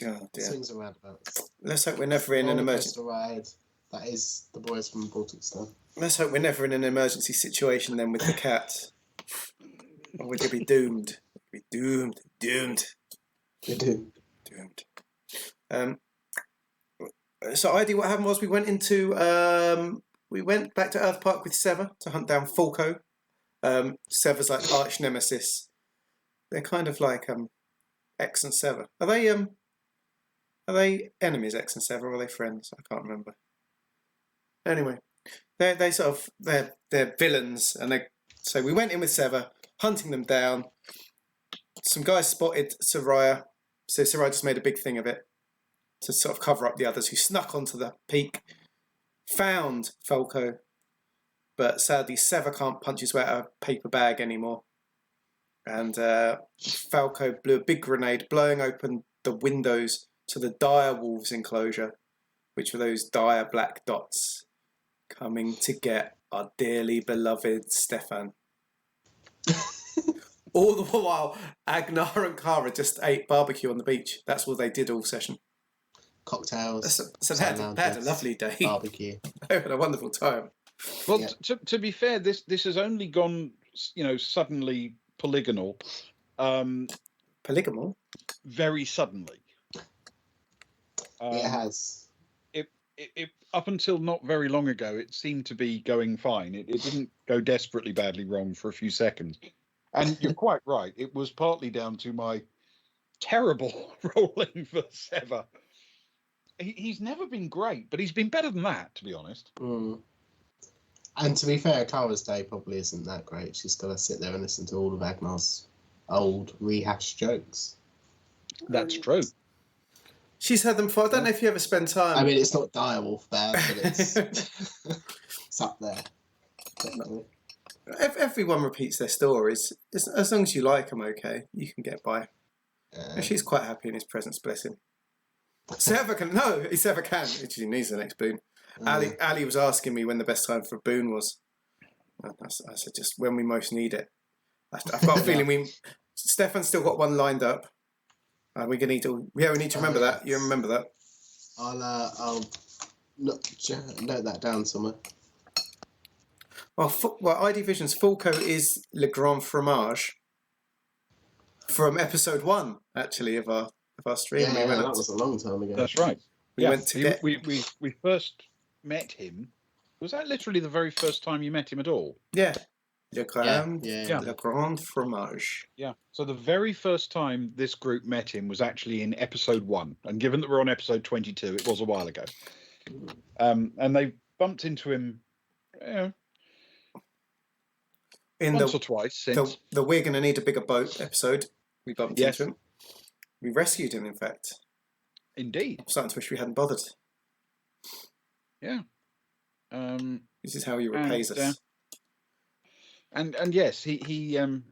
God dear. Swings and roundabouts. Let's hope we're never in an emergency. Ride. That is the boys from Baltic Star. Let's hope we're never in an emergency situation then with the cat. Or we're going to be doomed. We're doomed. They do. Doomed. So, ID, what happened was we went back to Earth Park with Sever to hunt down Falco. Sever's like arch nemesis. They're kind of like X and Sever. Are they enemies, X and Sever, or are they friends? I can't remember. Anyway, they're villains, and so we went in with Sever, hunting them down. Some guys spotted Soraya, so Soraya just made a big thing of it to sort of cover up the others who snuck onto the peak, found Falco, but sadly Sever can't punch his way out of a paper bag anymore. And Falco blew a big grenade, blowing open the windows to the dire wolves enclosure, which were those dire black dots coming to get our dearly beloved Stefan. All the while, Agnar and Kara just ate barbecue on the beach. That's all they did all session. Cocktails. So they had a lovely day. Barbecue. They had a wonderful time. Well, to be fair, this has only gone, suddenly polygonal. Polygonal? Very suddenly. It has. It up until not very long ago, it seemed to be going fine. It didn't go desperately badly wrong for a few seconds. And you're quite right. It was partly down to my terrible rolling for Sever. He's never been great, but he's been better than that, to be honest. Mm. And to be fair, Kara's day probably isn't that great. She's got to sit there and listen to all of Agnar's old rehashed jokes. That's true. She's had them before. I don't know if you ever spend time. I mean, it's not direwolf bad, but it's it's up there. Definitely. Everyone repeats their stories. As long as you like them, okay, you can get by. She's quite happy in his presence, bless him. Sever can. He needs the next boon. Ali was asking me when the best time for a boon was. I said just when we most need it. I've got a feeling Stefan's still got one lined up. We need to remember that. You remember that? I'll note that down somewhere. Well, ID Vision's Fulco is Le Grand Fromage from episode 1, actually, of our stream. Yeah, that was a long time ago. That's right. We went to get... We first met him. Was that literally the very first time you met him at all? Yeah. Le Grand Fromage. Yeah. So the very first time this group met him was actually in episode 1. And given that we're on episode 22, it was a while ago. And they bumped into him, once or twice since. The We're Gonna Need a Bigger Boat episode, we bumped Yes. into him. We rescued him, in fact. Indeed. I'm starting to wish we hadn't bothered. Yeah. This is how he repays us. And yes, he and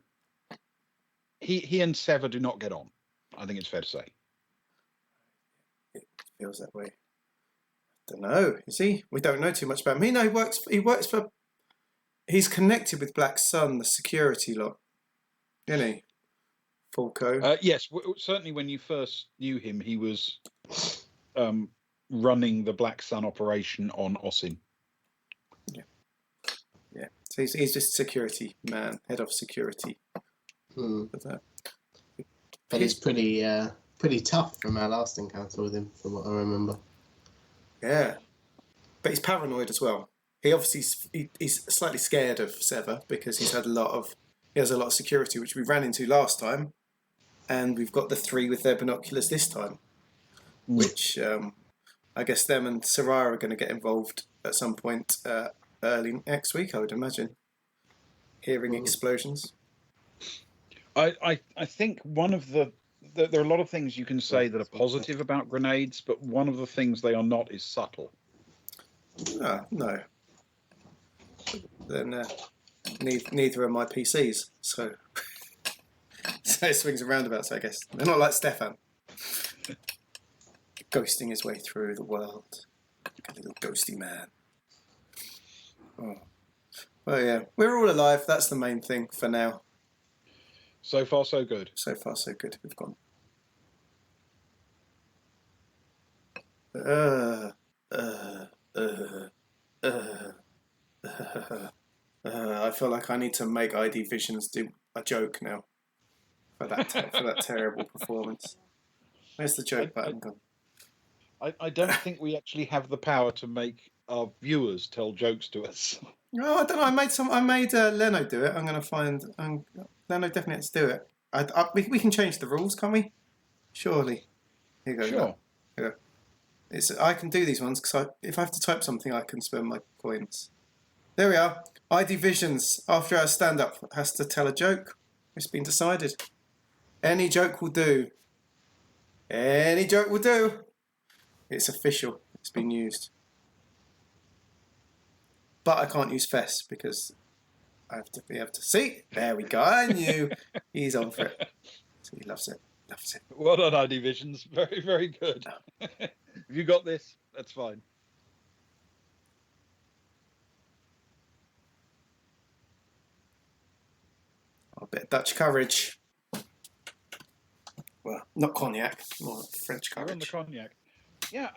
Sever do not get on. I think it's fair to say. It feels that way. I don't know. Is he? We don't know too much about him. He works for. He's connected with Black Sun, the security lot, isn't he? Fulco. Yes, certainly when you first knew him, he was running the Black Sun operation on Osin. Yeah. So he's just security man, head of security. But he's pretty tough from our last encounter with him, from what I remember. Yeah, but he's paranoid as well. He obviously he's slightly scared of Sever because he has a lot of security, which we ran into last time, and we've got the 3 with their binoculars this time, which I guess them and Saraya are going to get involved at some point early next week, I would imagine. Hearing explosions. I think one of there are a lot of things you can say that are positive about grenades, but one of the things they are not is subtle. No. Then neither are my PCs, so so it swings and roundabouts, I guess. They're not like Stefan, ghosting his way through the world, like a little ghosty man. Oh. Well, yeah, we're all alive. That's the main thing for now. So far, so good. So far, so good. We've gone. I feel like I need to make ID Visions do a joke now for that terrible performance. Where's the joke button gone? I don't think we actually have the power to make our viewers tell jokes to us. No, I don't know. I made Leno do it. I'm going to find. Leno definitely has to do it. We can change the rules, can't we? Surely. Here you go. Sure. Here you go. I can do these ones because if I have to type something, I can spend my coins. There we are. ID Visions, after our stand-up, has to tell a joke. It's been decided. Any joke will do. Any joke will do. It's official. It's been used. But I can't use Fess because I have to be able to see. There we go. I knew. He's on for it. So he loves it. Loves it. Well done, ID Visions. Very, very good. If you got this, that's fine. A bit of Dutch courage. Well, not cognac, more French You're on courage. the cognac. Yeah,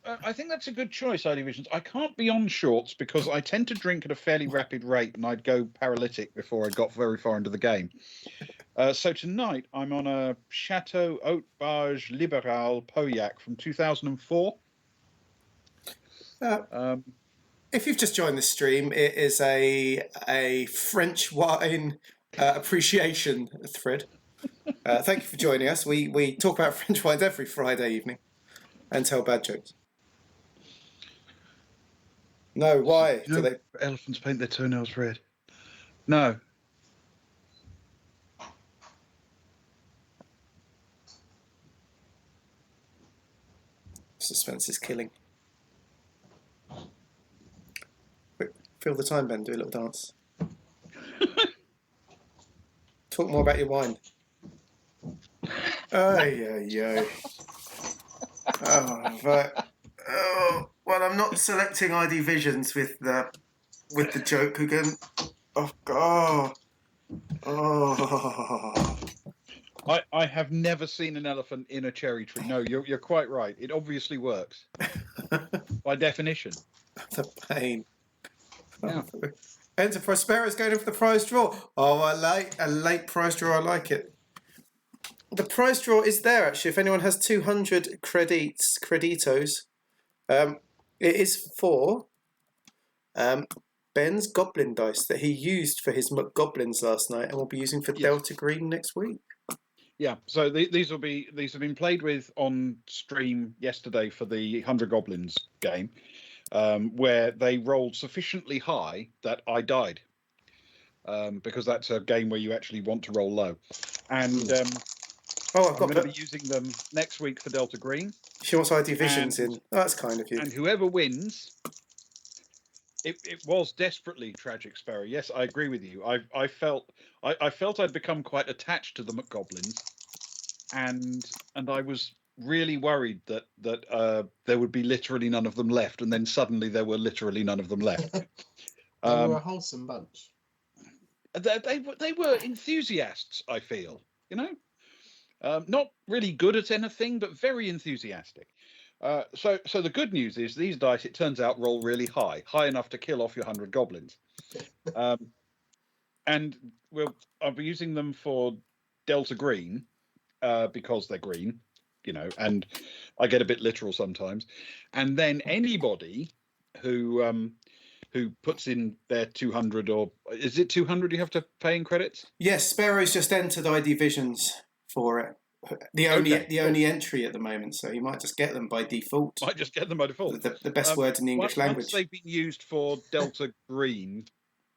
I think that's a good choice, ID Visions. I can't be on shorts because I tend to drink at a fairly rapid rate and I'd go paralytic before I got very far into the game. So tonight I'm on a Chateau Haute Barge Libéral Pauillac from 2004. If you've just joined the stream, it is a French wine appreciation thread. Thank you for joining us. We talk about French wines every Friday evening and tell bad jokes. No, why? Do they... Elephants paint their toenails red. No. Suspense is killing. Quick, fill the time, Ben. Do a little dance. Talk more about your wine. Ay. Oh, but well, I'm not selecting ID Visions with the joke again. Oh God. Oh. I have never seen an elephant in a cherry tree. No, you're quite right. It obviously works. by definition. The pain. Yeah. Enter Prospero's going in for the prize draw. Oh, I like a late prize draw. I like it. The prize draw is there, actually. If anyone has 200 creditos, it is for Ben's Goblin dice that he used for his Goblins last night and will be using for Delta Green next week. Yeah, so these have been played with on stream yesterday for the 100 Goblins game, where they rolled sufficiently high that I died, because that's a game where you actually want to roll low. And I'm going to be using them next week for Delta Green. She wants ID Visions in. That's kind of you. And whoever wins, it was desperately tragic, Sparrow. Yes, I agree with you. I felt I'd become quite attached to the McGoblins, and I was really worried that there would be literally none of them left, and then suddenly there were literally none of them left. They were a wholesome bunch. They were enthusiasts, I feel, not really good at anything, but very enthusiastic. So the good news is these dice, it turns out, roll really high enough to kill off your 100 goblins. And I'll be using them for Delta Green, because they're green, and I get a bit literal sometimes. And then anybody who puts in their 200, or is it 200 you have to pay in credits? Yes, Sparrow's just entered ID Visions for it. The only entry at the moment, so you might just get them by default. The best word in the English language. Once they've been used for Delta Green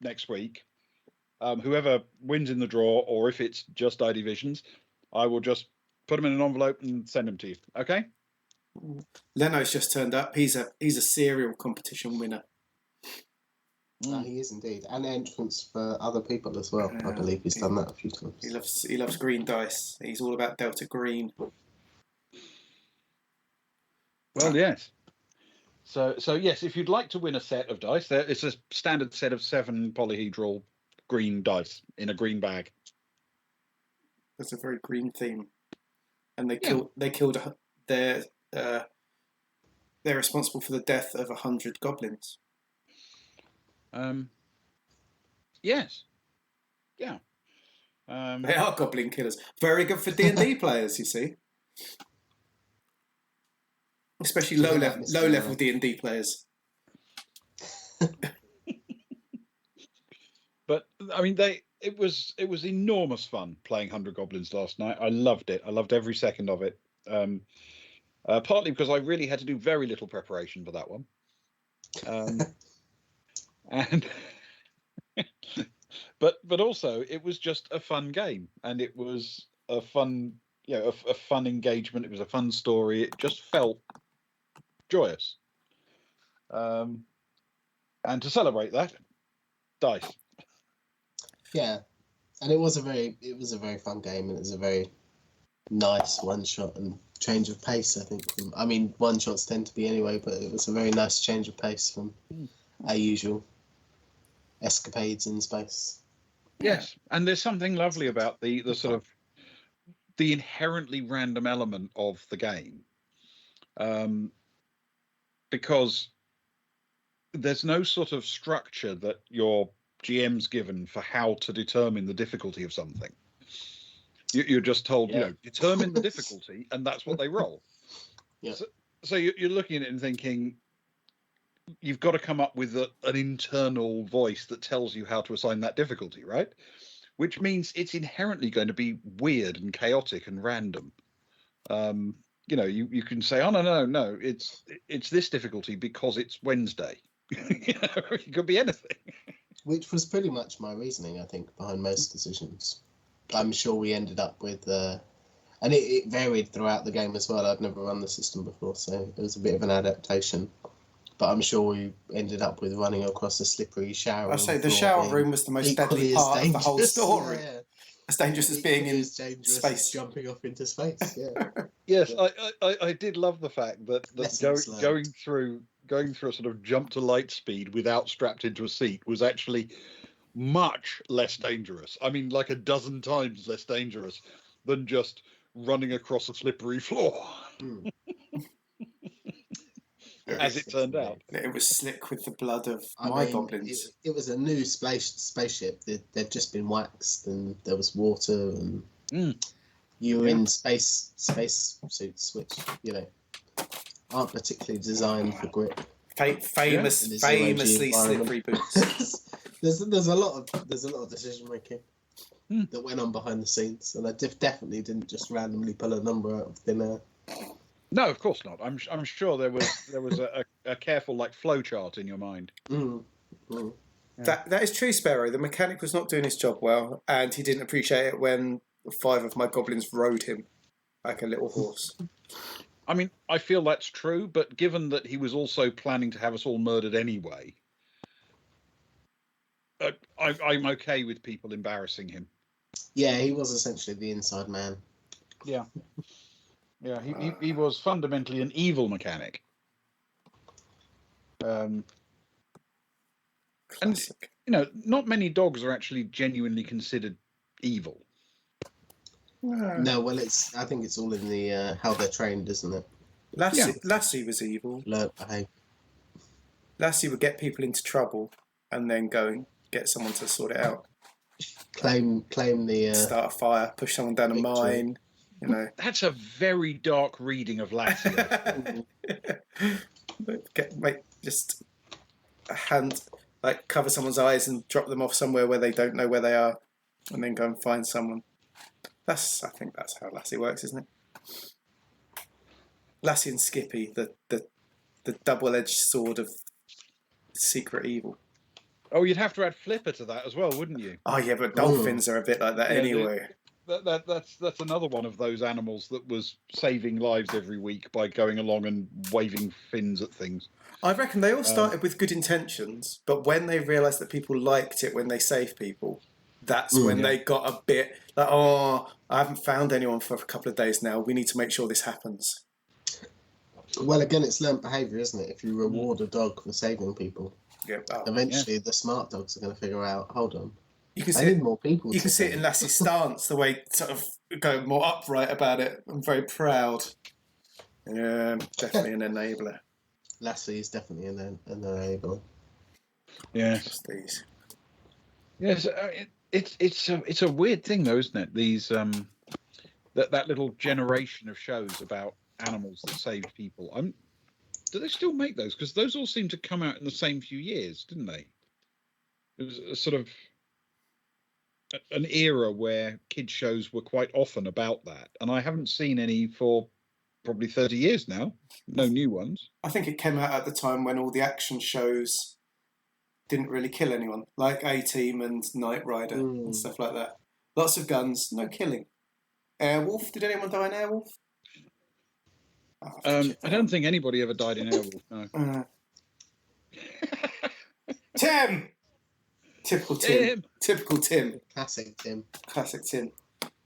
next week, whoever wins in the draw, or if it's just ID Visions, I will just put them in an envelope and send them to you. Okay? Leno's just turned up. He's a serial competition winner. He is indeed, and entrance for other people as well. I believe he's done that a few times. He loves green dice. He's all about Delta Green. Well, yes. So yes, if you'd like to win a set of dice, it's a standard set of 7 polyhedral green dice in a green bag. That's a very green theme, and they killed. They're responsible for the death of 100 goblins. Yes. Yeah. They are goblin killers. Very good for D&D players, you see. Especially low level D&D players. But I mean, it was enormous fun playing 100 Goblins last night. I loved it. I loved every second of it. Partly because I really had to do very little preparation for that one. And but also it was just a fun game, and it was a fun a fun engagement. It was a fun story. It just felt joyous, and to celebrate that, dice. Yeah, and it was a very fun game, and it was a very nice one shot and change of pace. I think one shots tend to be anyway, but it was a very nice change of pace from our usual escapades in space. Yes, and there's something lovely about the sort of the inherently random element of the game, because there's no sort of structure that your GM's given for how to determine the difficulty of something. You're just told, determine the difficulty, and that's what they roll. Yeah. So you're looking at it and thinking, you've got to come up with an internal voice that tells you how to assign that difficulty, right? Which means it's inherently going to be weird and chaotic and random. You can say, oh no, it's this difficulty because it's Wednesday. It could be anything. Which was pretty much my reasoning, I think, behind most decisions. I'm sure we ended up with, and it varied throughout the game as well. I'd never run the system before, so it was a bit of an adaptation. But I'm sure we ended up with running across a slippery shower. I say the shower room was the most deadly part of the whole story. Yeah. As dangerous as being in space, jumping off into space. Yeah. Yes, I did love the fact that going through a sort of jump to light speed without strapped into a seat was actually much less dangerous. I mean, like a dozen times less dangerous than just running across a slippery floor. as it turned out. It was slick with the blood of I my mean, goblins. It was a new spaceship. They'd just been waxed, and there was water, and you were in space suits, which aren't particularly designed for grip. Famously slippery boots. there's a lot of decision making that went on behind the scenes, and I definitely didn't just randomly pull a number out of thin air. No, of course not. I'm sure there was a careful flow chart in your mind. Yeah. That is true, Sparrow. The mechanic was not doing his job well, and he didn't appreciate it when 5 of my goblins rode him like a little horse. I mean, I feel that's true, but given that he was also planning to have us all murdered anyway, I'm okay with people embarrassing him. Yeah, he was essentially the inside man. Yeah. Yeah, he was fundamentally an evil mechanic. And, not many dogs are actually genuinely considered evil. No, well, I think it's all in the how they're trained, isn't it? Lassie was evil. Hey. Lassie would get people into trouble and then go and get someone to sort it out. Claim the start a fire, push someone down a mine. That's a very dark reading of Lassie. Just a hand, cover someone's eyes and drop them off somewhere where they don't know where they are, and then go and find someone. I think that's how Lassie works, isn't it? Lassie and Skippy, the double-edged sword of secret evil. Oh, you'd have to add Flipper to that as well, wouldn't you? Oh yeah, but dolphins are a bit like that anyway. That's another one of those animals that was saving lives every week by going along and waving fins at things. I reckon they all started with good intentions, but when they realised that people liked it when they saved people, that's when they got a bit I haven't found anyone for a couple of days now. We need to make sure this happens. Well, again, it's learned behaviour, isn't it? If you reward a dog for saving people, eventually the smart dogs are going to figure out, hold on, I need more people. You can see it in Lassie's stance, the way sort of going more upright about it. I'm very proud. Yeah, definitely an enabler. Lassie is definitely an enabler. Yes. These. Yes, it's a weird thing though, isn't it? These that little generation of shows about animals that saved people. Do they still make those? Because those all seem to come out in the same few years, didn't they? It was a sort of an era where kids shows were quite often about that, and I haven't seen any for probably 30 years now. No new ones. I think it came out at the time when all the action shows didn't really kill anyone, like A-Team and Knight Rider and stuff like that. Lots of guns, no killing. Airwolf, did anyone die in Airwolf? I don't think anybody ever died in Airwolf, no. Tim! Typical Tim. Typical Tim. Classic Tim. Classic Tim.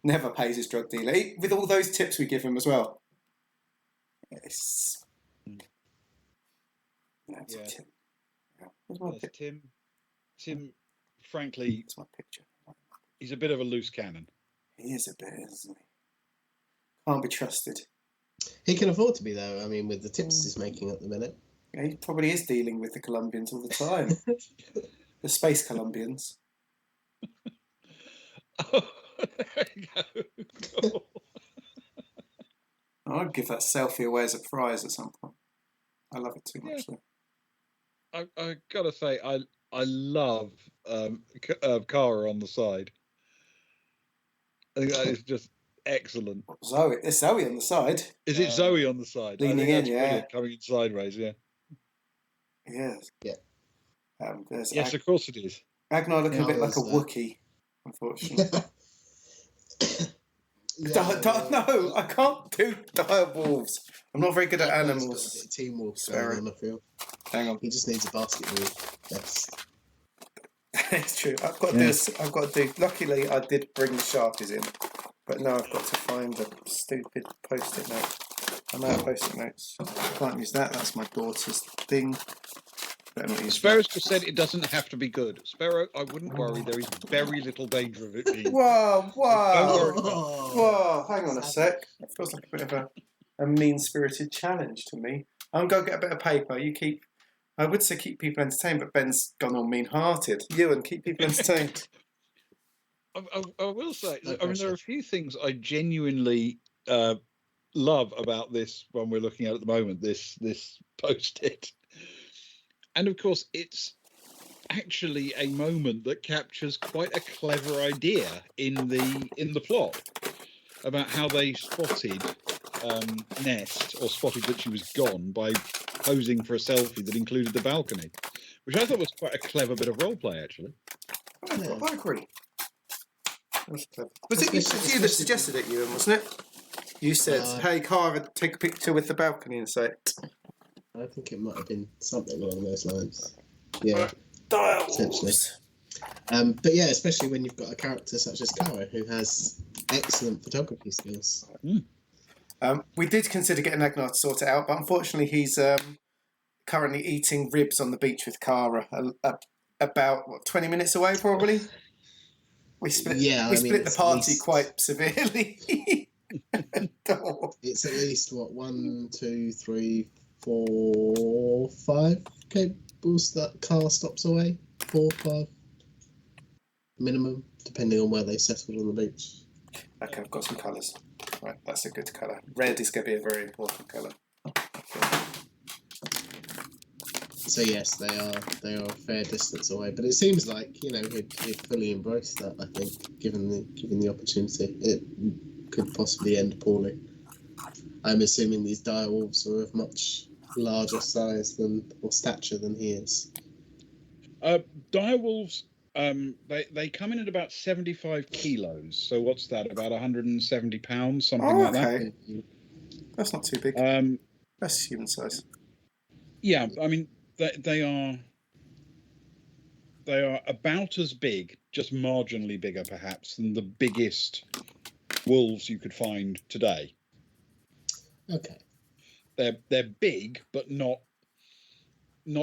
Never pays his drug dealer. With all those tips we give him as well. Yes. That's Tim. Where's my picture? Tim, frankly, it's my picture. He's a bit of a loose cannon. He is a bit, isn't he? Can't be trusted. He can afford to be, though. I mean, with the tips he's making at the minute. Yeah, he probably is dealing with the Colombians all the time. The Space Colombians. Oh, there you go. I'd give that selfie away as a prize at some point. I love it too much. Yeah. I gotta say, I love Kara on the side. I think that is just excellent. Zoe, it's Zoe on the side. Is it Zoe on the side? Leaning in, yeah. Coming in sideways, yeah. Yes. Yeah. Yes, of course it is. Agnar looking a bit like a Wookiee, unfortunately. No, I can't do dire wolves. I'm not very good at animals. Team wolves going on, I feel. Hang on. He just needs a basket wolf. Yes. It's true. I've got this. I've got to do. Luckily, I did bring the Sharpies in, but now I've got to find the stupid post-it note. I'm out of post-it notes. Can't use that. That's my daughter's thing. Sparrow just said it doesn't have to be good. Sparrow, I wouldn't worry. There is very little danger of it being. Whoa! Hang on a sec. It feels like a bit of a mean-spirited challenge to me. I'm going to get a bit of paper. You keep. I would say keep people entertained, but Ben's gone all mean-hearted. Ewan, keep people entertained. I will say, No I mean, there are a few things I genuinely love about this one we're looking at the moment. This post-it, and of course, it's actually a moment that captures quite a clever idea in the plot about how they spotted Nest, or spotted that she was gone, by posing for a selfie that included the balcony, which I thought was quite a clever bit of role play, actually. I agree. That's clever. Was it you that suggested it, Ewan, wasn't it? You said, hey, Cara, take a picture with the balcony and say... I think it might have been something along those lines. Yeah, potentially. But yeah, especially when you've got a character such as Cara, who has excellent photography skills. We did consider getting Agnar to sort it out, but unfortunately he's currently eating ribs on the beach with Cara, about 20 minutes away, probably. We split the party quite severely. It's at least, 1, 2, 3, 4, 5 cables that car stops away. 4, 5 minimum, depending on where they settled on the beach. Okay, I've got some colours. Right, that's a good colour. Red is going to be a very important colour. So yes, they are a fair distance away, but it seems like he'd fully embrace that. I think, given the opportunity, it could possibly end poorly. I'm assuming these direwolves are of much larger size or stature than he is. Direwolves, they come in at about 75 kilos. So what's that? About 170 pounds, something like that. That's not too big. That's human size. Yeah, I mean they are about as big, just marginally bigger, perhaps, than the biggest wolves you could find today. Okay. They're big, but not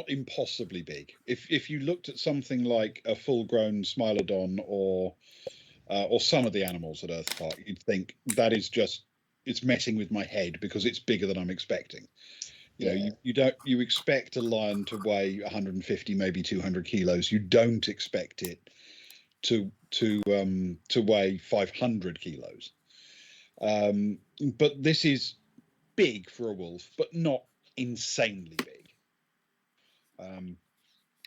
impossibly big. If you looked at something like a full-grown Smilodon or some of the animals at Earth Park, you'd think that is it's messing with my head because it's bigger than I'm expecting. You expect a lion to weigh 150, maybe 200 kilos. You don't expect it to weigh 500 kilos. But this is big for a wolf, but not insanely big. You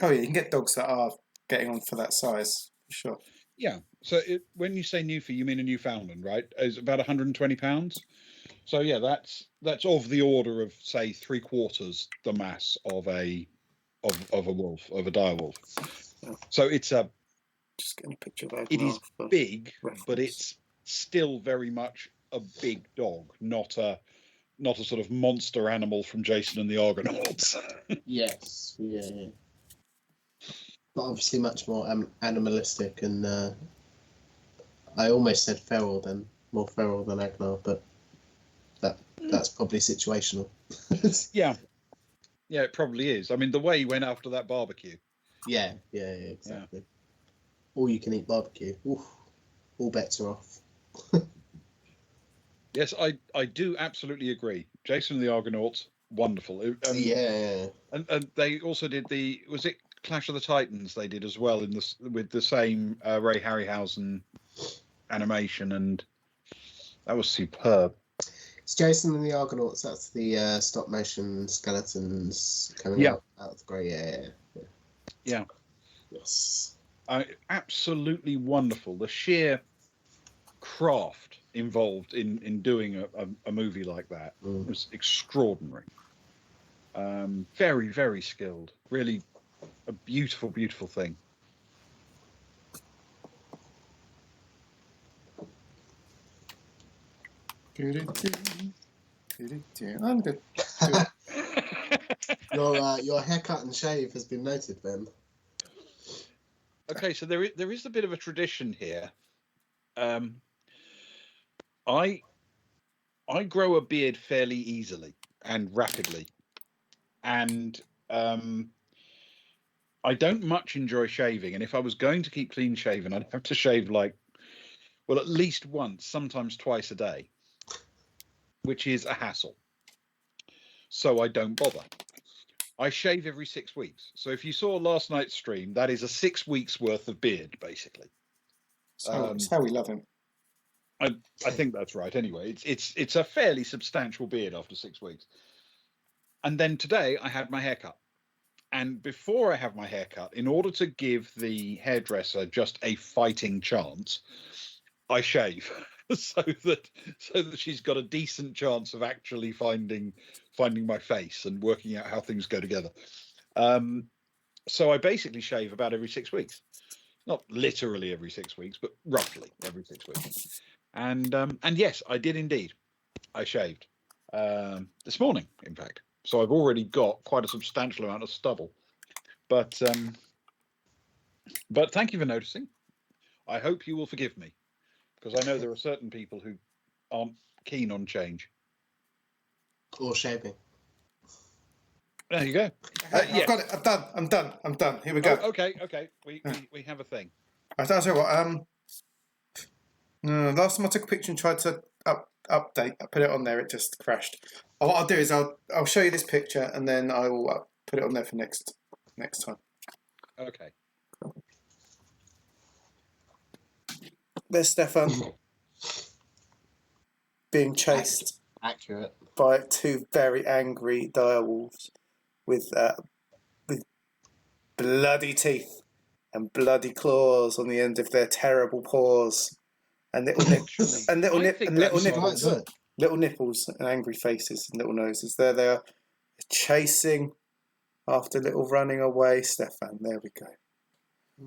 can get dogs that are getting on for that size, for sure. Yeah. So when you say Newfie, you mean a Newfoundland, right? It's about 120 pounds. So yeah, that's of the order of, say, 3/4 the mass of a wolf, of a direwolf. So it's just getting a picture of that. It is big, but it's still very much a big dog, not a sort of monster animal from Jason and the Argonauts. Yes, yeah. But obviously much more animalistic, and I almost said more feral than Agnar, but that's probably situational. Yeah, it probably is. I mean, the way he went after that barbecue. Yeah, exactly. All you can eat barbecue. Oof, all bets are off. Yes, I do absolutely agree. Jason and the Argonauts, wonderful. And they also did was it Clash of the Titans? They did as well with the same Ray Harryhausen animation, and that was superb. It's Jason and the Argonauts. That's the stop motion skeletons coming out of the grey air. Yeah. Yes. Absolutely wonderful. The sheer craft involved in doing a movie like that was extraordinary. Very, very skilled. Really a beautiful, beautiful thing. I'm good. Your haircut and shave has been noted, Ben. Okay, so there is a bit of a tradition here. I grow a beard fairly easily and rapidly, and I don't much enjoy shaving. And if I was going to keep clean shaven, I'd have to shave at least once, sometimes twice a day, which is a hassle. so I don't bother. I shave every 6 weeks. So if you saw last night's stream, that is a 6 weeks worth of beard, basically. It's how we love him. I think that's right. Anyway, it's a fairly substantial beard after 6 weeks. And then today I had my hair cut. And before I have my hair cut, in order to give the hairdresser just a fighting chance, I shave so that she's got a decent chance of actually finding my face and working out how things go together. So I basically shave about every 6 weeks. Not literally every 6 weeks, but roughly every 6 weeks. And yes, I did indeed. I shaved this morning, in fact. So I've already got quite a substantial amount of stubble. But thank you for noticing. I hope you will forgive me, because I know there are certain people who aren't keen on change. Or shaving. There you go. I've got it. I'm done. Here we go. Oh, okay. We have a thing. I tell you what. Last time I took a picture and tried to update, I put it on there. It just crashed. What I'll do is I'll show you this picture and then I will put it on there for next time. Okay. There's Stefan being chased Accurate. by two very angry direwolves with bloody teeth and bloody claws on the end of their terrible paws, and little nipples and angry faces and little noses. There they are, chasing after little running away. Stefan, there we go.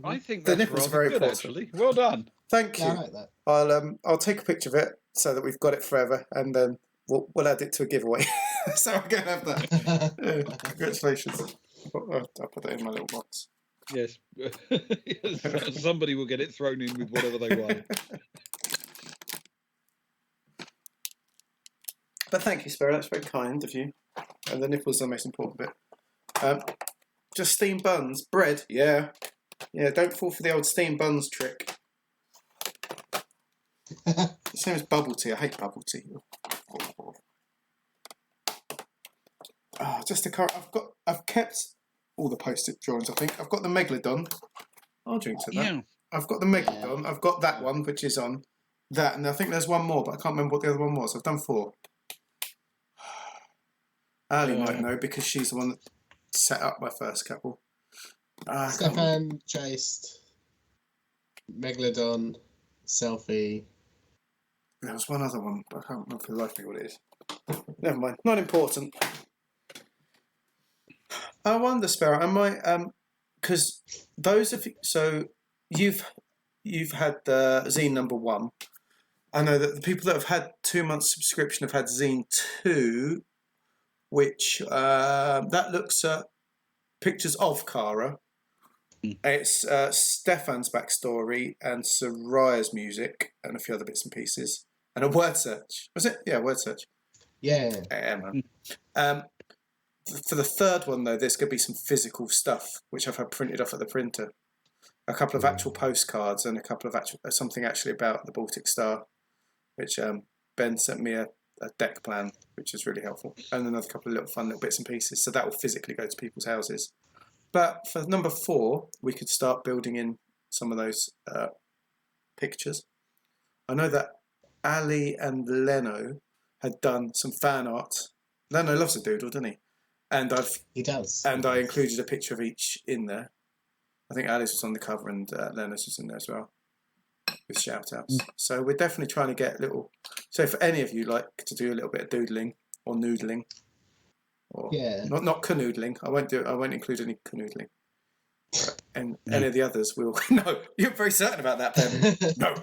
I think The that's nipples rather are very good, important. actually. Well done. Thank you. Yeah, I like that. I'll take a picture of it so that we've got it forever, and then we'll add it to a giveaway. So I'm going to have that. Yeah, congratulations. I'll put that in my little box. Yes. Somebody will get it thrown in with whatever they want. But thank you, Sparrow. That's very kind of you. And the nipples are the most important bit. Just steamed buns. Bread, yeah. Yeah, don't fall for the old steamed buns trick. Same as bubble tea. I hate bubble tea. Just a current. I've kept all the post-it drawings. I think I've got the Megalodon. I'll drink to that. Yeah. I've got the Megalodon. I've got that one, which is on that, and I think there's one more, but I can't remember what the other one was. I've done 4. Ali might know because she's the one that set up my first couple. Stefan chased Megalodon selfie. There was one other one, but I can't remember for the life of me what it is. Never mind. Not important. I wonder, Sparrow, am I because those of you, so you've had Zine number 1. I know that the people that have had 2 months subscription have had Zine 2, which that looks at pictures of Kara. It's Stefan's backstory and Soraya's music and a few other bits and pieces and a word search. Was it? Yeah, word search. Yeah. Man. For the third one though, there's going to be some physical stuff which I've had printed off at the printer. A couple of actual postcards and a couple of something actually about the Baltic Star, which Ben sent me a deck plan, which is really helpful, and another couple of little fun little bits and pieces. So that will physically go to people's houses. But for number 4, we could start building in some of those pictures. I know that Ali and Leno had done some fan art. Leno loves a doodle, doesn't he? And He does. And I included a picture of each in there. I think Alice was on the cover and Leno's was in there as well, with shout outs. So we're definitely trying to get little. So for any of you like to do a little bit of doodling or noodling, or not canoodling. I won't include any canoodling. And any of the others will. No, you're very certain about that, Ben. No.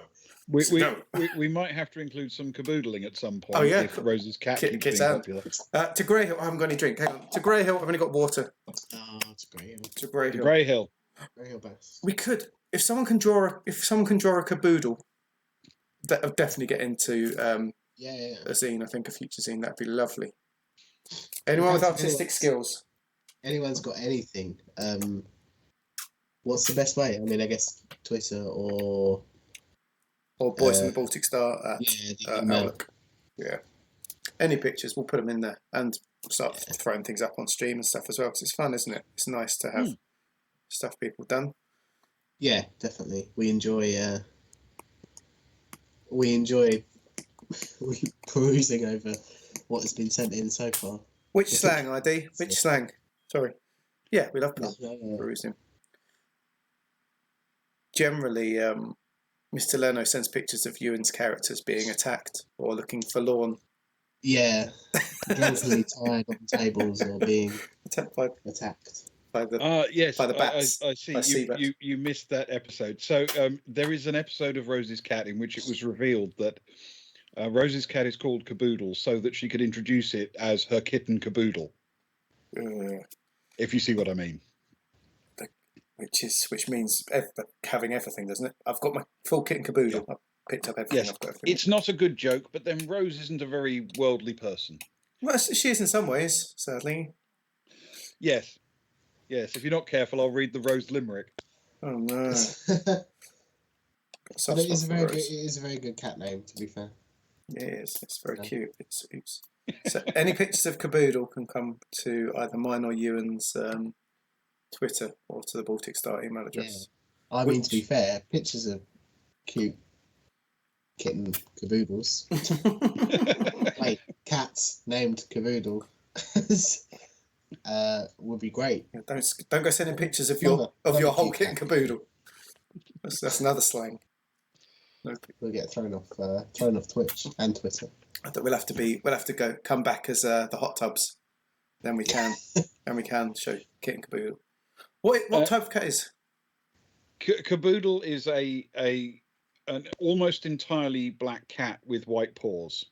We might have to include some caboodling at some point. Oh yeah, if Rose's cat keeps being popular. To Grey Hill, I haven't got any drink. Hang on. To Grey Hill, I've only got water. Oh, it's Grey Hill. To Grey Hill. Grey Hill. Grey Hill best. We could, if someone can draw a caboodle, that'll definitely get into a zine. I think a future zine, that'd be lovely. Anyone with artistic skills? Anyone's got anything? What's the best way? I mean, I guess Twitter or Boys in the Baltic Star at email. Outlook. Yeah. any pictures, we'll put them in there and start throwing things up on stream and stuff as well, because it's fun, isn't it? It's nice to have stuff people done. Yeah, definitely. We enjoy perusing over what has been sent in so far. Which slang, ID? Which slang? Sorry. Yeah, we love perusing. Generally, Mr. Leno sends pictures of Ewan's characters being attacked or looking forlorn. Yeah, drunkenly tied on tables or being attacked by yes, by the bats. I see. You missed that episode. So there is an episode of Rose's Cat in which it was revealed that Rose's cat is called Caboodle so that she could introduce it as her kitten Caboodle. If you see what I mean. Which means having everything, doesn't it? I've got my full kit and caboodle. Yeah. I've picked up everything. Yes, I've got everything. It's not a good joke, but then Rose isn't a very worldly person. Well, she is in some ways, sadly. Yes. If you're not careful, I'll read the Rose limerick. Oh no! But it is a very good cat name, to be fair. Yes, it's very cute. It's so any pictures of Caboodle can come to either mine or Ewan's Twitter or to the Baltic Star email address. Yeah. I mean, to be fair, pictures of cute kitten Caboodles, like cats named Caboodle, would be great. Yeah, don't go sending pictures of your whole kit and Caboodle. That's another slang. We'll get thrown off Twitch and Twitter. I think we'll have to come back as the hot tubs. Then we can show kit and Caboodle. What type of cat is? Caboodle is an almost entirely black cat with white paws.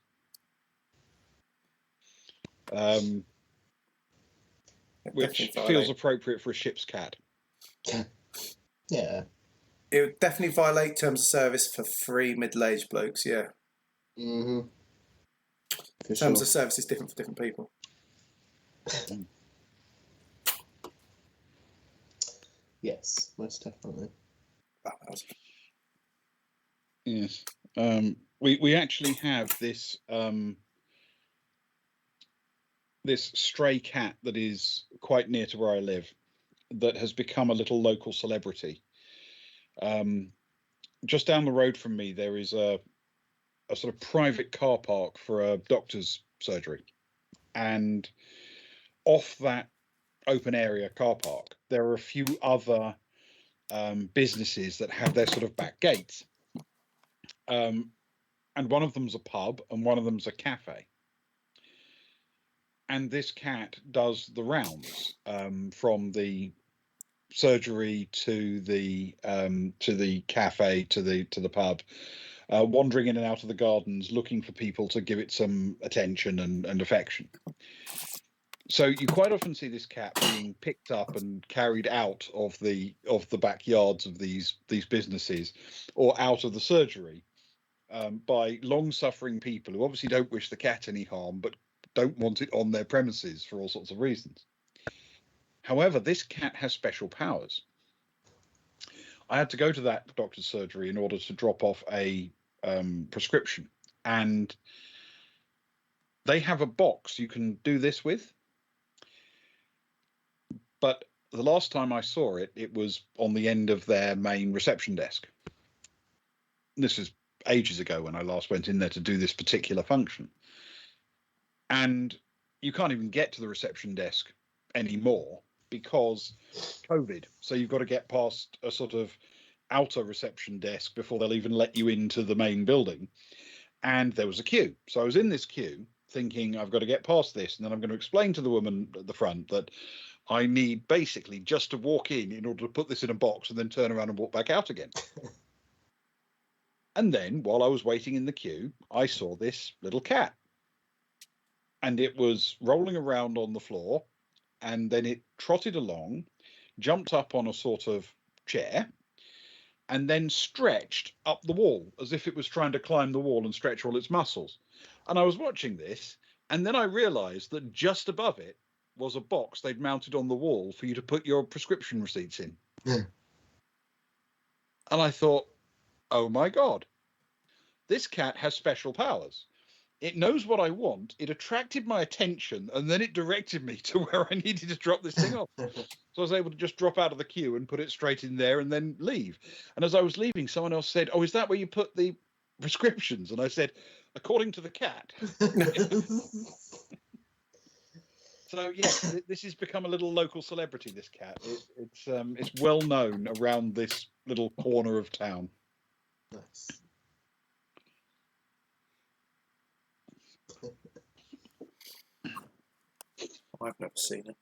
Which feels appropriate for a ship's cat. Yeah. It would definitely violate terms of service for 3 middle-aged blokes, yeah. Mm-hmm. Terms of service is different for different people. Yes, most definitely. Yes. We actually have this this stray cat that is quite near to where I live that has become a little local celebrity. Just down the road from me, there is a sort of private car park for a doctor's surgery. And off that open area car park, there are a few other businesses that have their sort of back gates. And one of them's a pub and one of them's a cafe. And this cat does the rounds from the surgery to the cafe to the pub, wandering in and out of the gardens, looking for people to give it some attention and affection. So you quite often see this cat being picked up and carried out of the backyards of these businesses or out of the surgery by long-suffering people who obviously don't wish the cat any harm, but don't want it on their premises for all sorts of reasons. However, this cat has special powers. I had to go to that doctor's surgery in order to drop off a prescription, and they have a box you can do this with. But the last time I saw it, it was on the end of their main reception desk. This was ages ago when I last went in there to do this particular function. And you can't even get to the reception desk anymore because COVID. So you've got to get past a sort of outer reception desk before they'll even let you into the main building. And there was a queue. So I was in this queue thinking I've got to get past this. And then I'm going to explain to the woman at the front that I need basically just to walk in order to put this in a box and then turn around and walk back out again. And then while I was waiting in the queue, I saw this little cat. And it was rolling around on the floor, and then it trotted along, jumped up on a sort of chair, and then stretched up the wall as if it was trying to climb the wall and stretch all its muscles. And I was watching this, and then I realized that just above it was a box they'd mounted on the wall for you to put your prescription receipts in. Yeah. And I thought, oh my God, this cat has special powers. it knows what I want. It attracted my attention, and then it directed me to where I needed to drop this thing off. So I was able to just drop out of the queue and put it straight in there and then leave. And as I was leaving, someone else said, "Oh, is that where you put the prescriptions?" And I said, "According to the cat." So yes, this has become a little local celebrity. This cat, it's well known around this little corner of town. Nice. I've never seen it.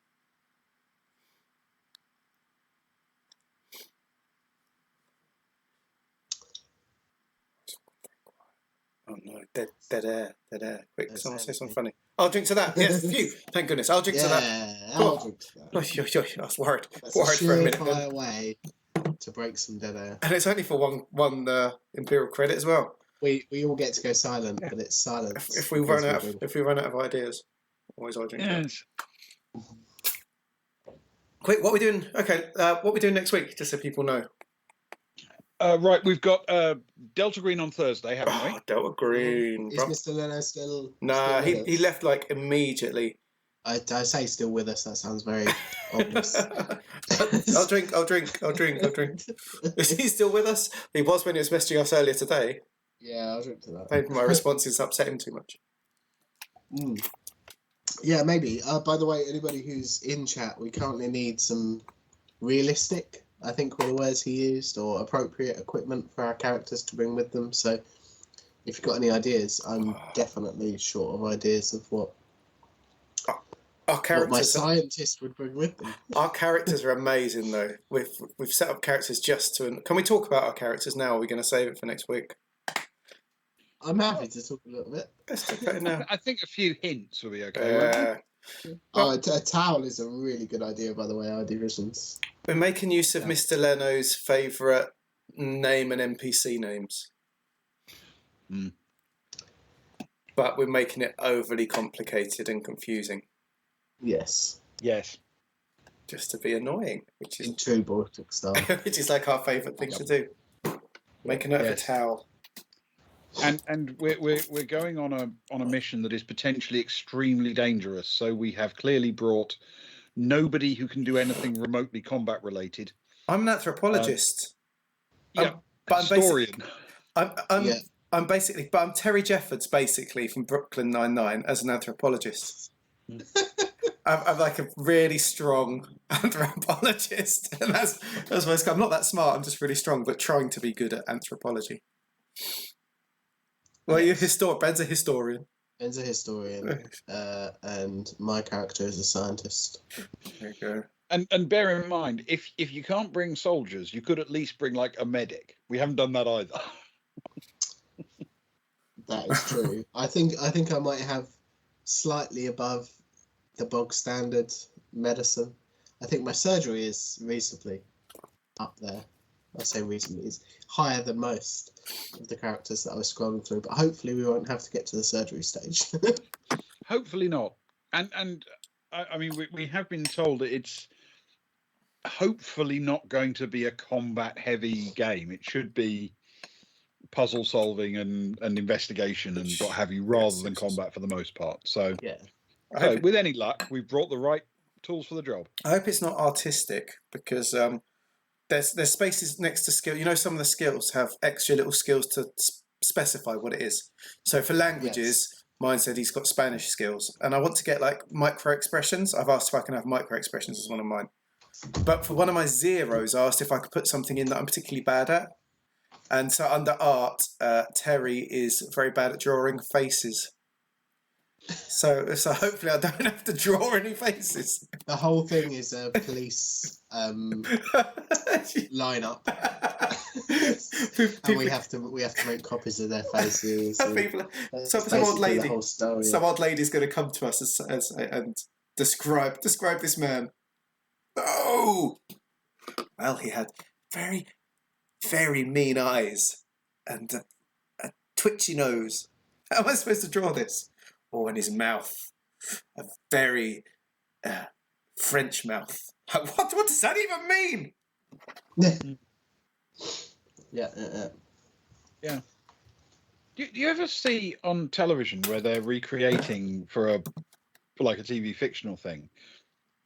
Oh no, dead air. Quick, There's someone say something anything. funny. I'll drink to that. Yes, phew. Thank goodness. I'll drink to that. Yeah, Go I'll on. drink to that. I was worried. That's Worried a for a minute. surefire way to break some dead air. And it's only for one Imperial credit as well. We all get to go silent, but it's silence. If we run out of ideas, always I'll drink to that. Yes. Quick, what are we doing? Okay, what are we doing next week? Just so people know. Right, we've got Delta Green on Thursday, haven't we? Oh, Delta Green. Is Mr. Leno still? Nah, still with he us? left like immediately. I say still with us. That sounds very obvious. I'll drink. Is he still with us? He was when he was messaging us earlier today. Yeah, I'll drink to that. Maybe my responses upset him too much. Mm. Yeah, maybe. By the way, anybody who's in chat, we currently need some realistic, I think were the words he used, or appropriate equipment for our characters to bring with them. So if you've got any ideas, I'm definitely short of ideas of what Our my characters, scientist would bring with them. our characters are amazing though. We've set up characters just to. Can we talk about our characters now? Or are we going to save it for next week? I'm happy to talk a little bit. Let's talk about it now. I think a few hints will be okay. won't they? A towel is a really good idea, by the way, our divisions. We're making use of Mr. Leno's favourite name and NPC names. Mm. But we're making it overly complicated and confusing. Yes. Yes. Just to be annoying, which In is true Baltic style. which is like our favourite thing to do. Make a note of a Yes. towel. And we're going on a mission that is potentially extremely dangerous. So we have clearly brought nobody who can do anything remotely combat related. I'm an anthropologist. Yeah, but I'm historian. I'm basically, but I'm Terry Jeffords basically from Brooklyn Nine-Nine as an anthropologist. I'm like a really strong anthropologist, and that's what I'm not that smart. I'm just really strong, but trying to be good at anthropology. Well, Ben's a historian. Ben's a historian, and my character is a scientist. There you go. And bear in mind, if you can't bring soldiers, you could at least bring like a medic. We haven't done that either. That is true. I think I might have slightly above the bog standard medicine. I think my surgery is reasonably up there. I say reasonably, it's higher than most of the characters that I was scrolling through. But hopefully we won't have to get to the surgery stage. Hopefully not. And I mean, we have been told that it's hopefully not going to be a combat heavy game. It should be puzzle solving and investigation and what have you, rather than combat for the most part. So Yeah. So with any luck, we've brought the right tools for the job. I hope it's not artistic because there's spaces next to skill. You know, some of the skills have extra little skills to specify what it is. So for languages, mine said he's got Spanish skills, and I want to get like micro expressions. I've asked if I can have micro expressions as one of mine. But for one of my zeros, I asked if I could put something in that I'm particularly bad at. And so under art, Terry is very bad at drawing faces. So hopefully I don't have to draw any faces. The whole thing is a police lineup, and we have to make copies of their faces. Some old lady's going to come to us and describe this man. Oh, well, he had very, very mean eyes and a twitchy nose. How am I supposed to draw this? Or in his mouth, a very French mouth. What does that even mean? Yeah. Do you ever see on television where they're recreating for like a TV fictional thing,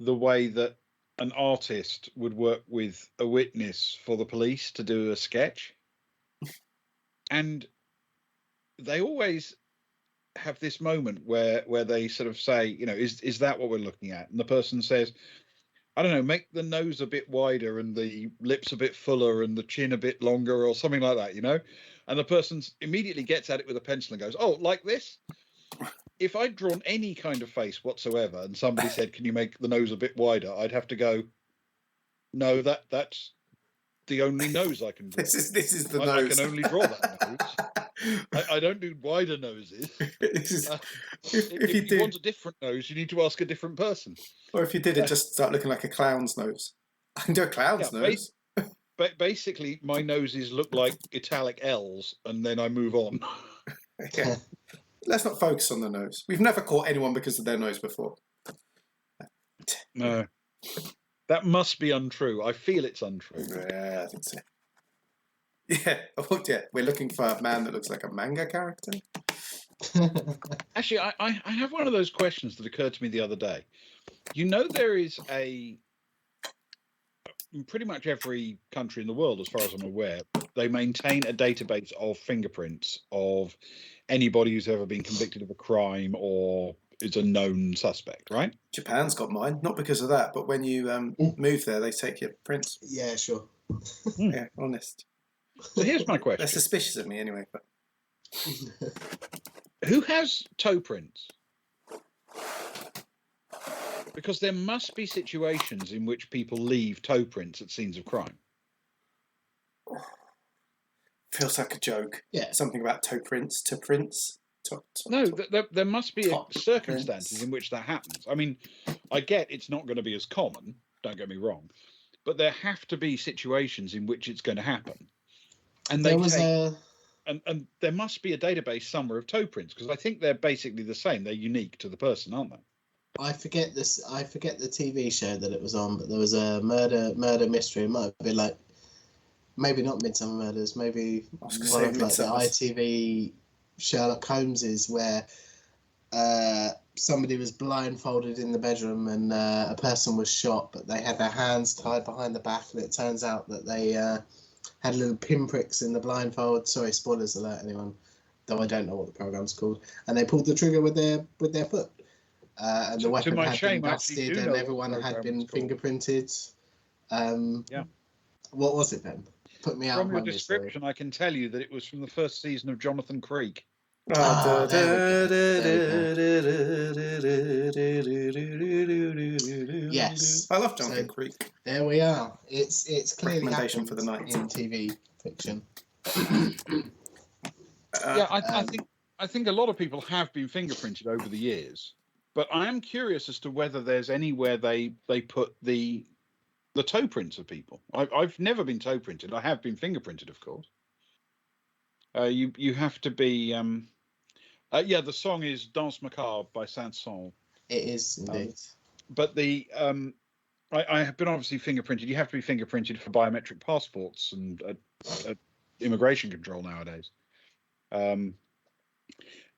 the way that an artist would work with a witness for the police to do a sketch? And they always have this moment where they sort of say, is that what we're looking at? And the person says, I don't know, make the nose a bit wider and the lips a bit fuller and the chin a bit longer or something like that, And the person immediately gets at it with a pencil and goes, oh, like this? If I'd drawn any kind of face whatsoever and somebody said, can you make the nose a bit wider? I'd have to go, no, that's the only nose I can draw. This is the I nose. can only draw that nose. I don't do wider noses. If you want a different nose, you need to ask a different person. Or if you did, it just start looking like a clown's nose. I can do a clown's nose. But basically, my noses look like italic L's, and then I move on. Okay. Let's not focus on the nose. We've never caught anyone because of their nose before. No. That must be untrue. I feel it's untrue. Yeah, I think so. Yeah, we're looking for a man that looks like a manga character. Actually, I have one of those questions that occurred to me the other day. There is in pretty much every country in the world, as far as I'm aware, they maintain a database of fingerprints of anybody who's ever been convicted of a crime or is a known suspect, right? Japan's got mine, not because of that, but when you move there, they take your prints. Yeah, sure. Yeah, honest. So here's my question. They're suspicious of me anyway. But who has toe prints? Because there must be situations in which people leave toe prints at scenes of crime. Feels like a joke. Yeah. Something about toe prints to prints. No, there must be circumstances prints. in which that happens. I mean, I get it's not going to be as common, don't get me wrong, but there have to be situations in which it's going to happen. And and there must be a database somewhere of toe prints, because I think they're basically the same. They're unique to the person, aren't they? I forget the TV show that it was on, but there was a murder mystery. It might have been like, maybe not Midsummer Murders, maybe one of like the ITV Sherlock Holmes's, where somebody was blindfolded in the bedroom and a person was shot, but they had their hands tied behind the back, and it turns out that they had little pinpricks in the blindfold. Sorry, spoilers alert, anyone, though I don't know what the program's called. And they pulled the trigger with their foot. And the weapon had been dusted, and everyone had been fingerprinted. Yeah. What was it then? Put me out. From your description, I can tell you that it was from the first season of Jonathan Creek. Yes. I love Jonathan Creek. There we are. It's clearly Recommendation for the night in TV fiction. I think a lot of people have been fingerprinted over the years. But I am curious as to whether there's anywhere they put the toe prints of people. I've never been toe printed. I have been fingerprinted, of course. You have to be. The song is "Danse Macabre" by Sanson. It is indeed. But I have been obviously fingerprinted. You have to be fingerprinted for biometric passports and immigration control nowadays.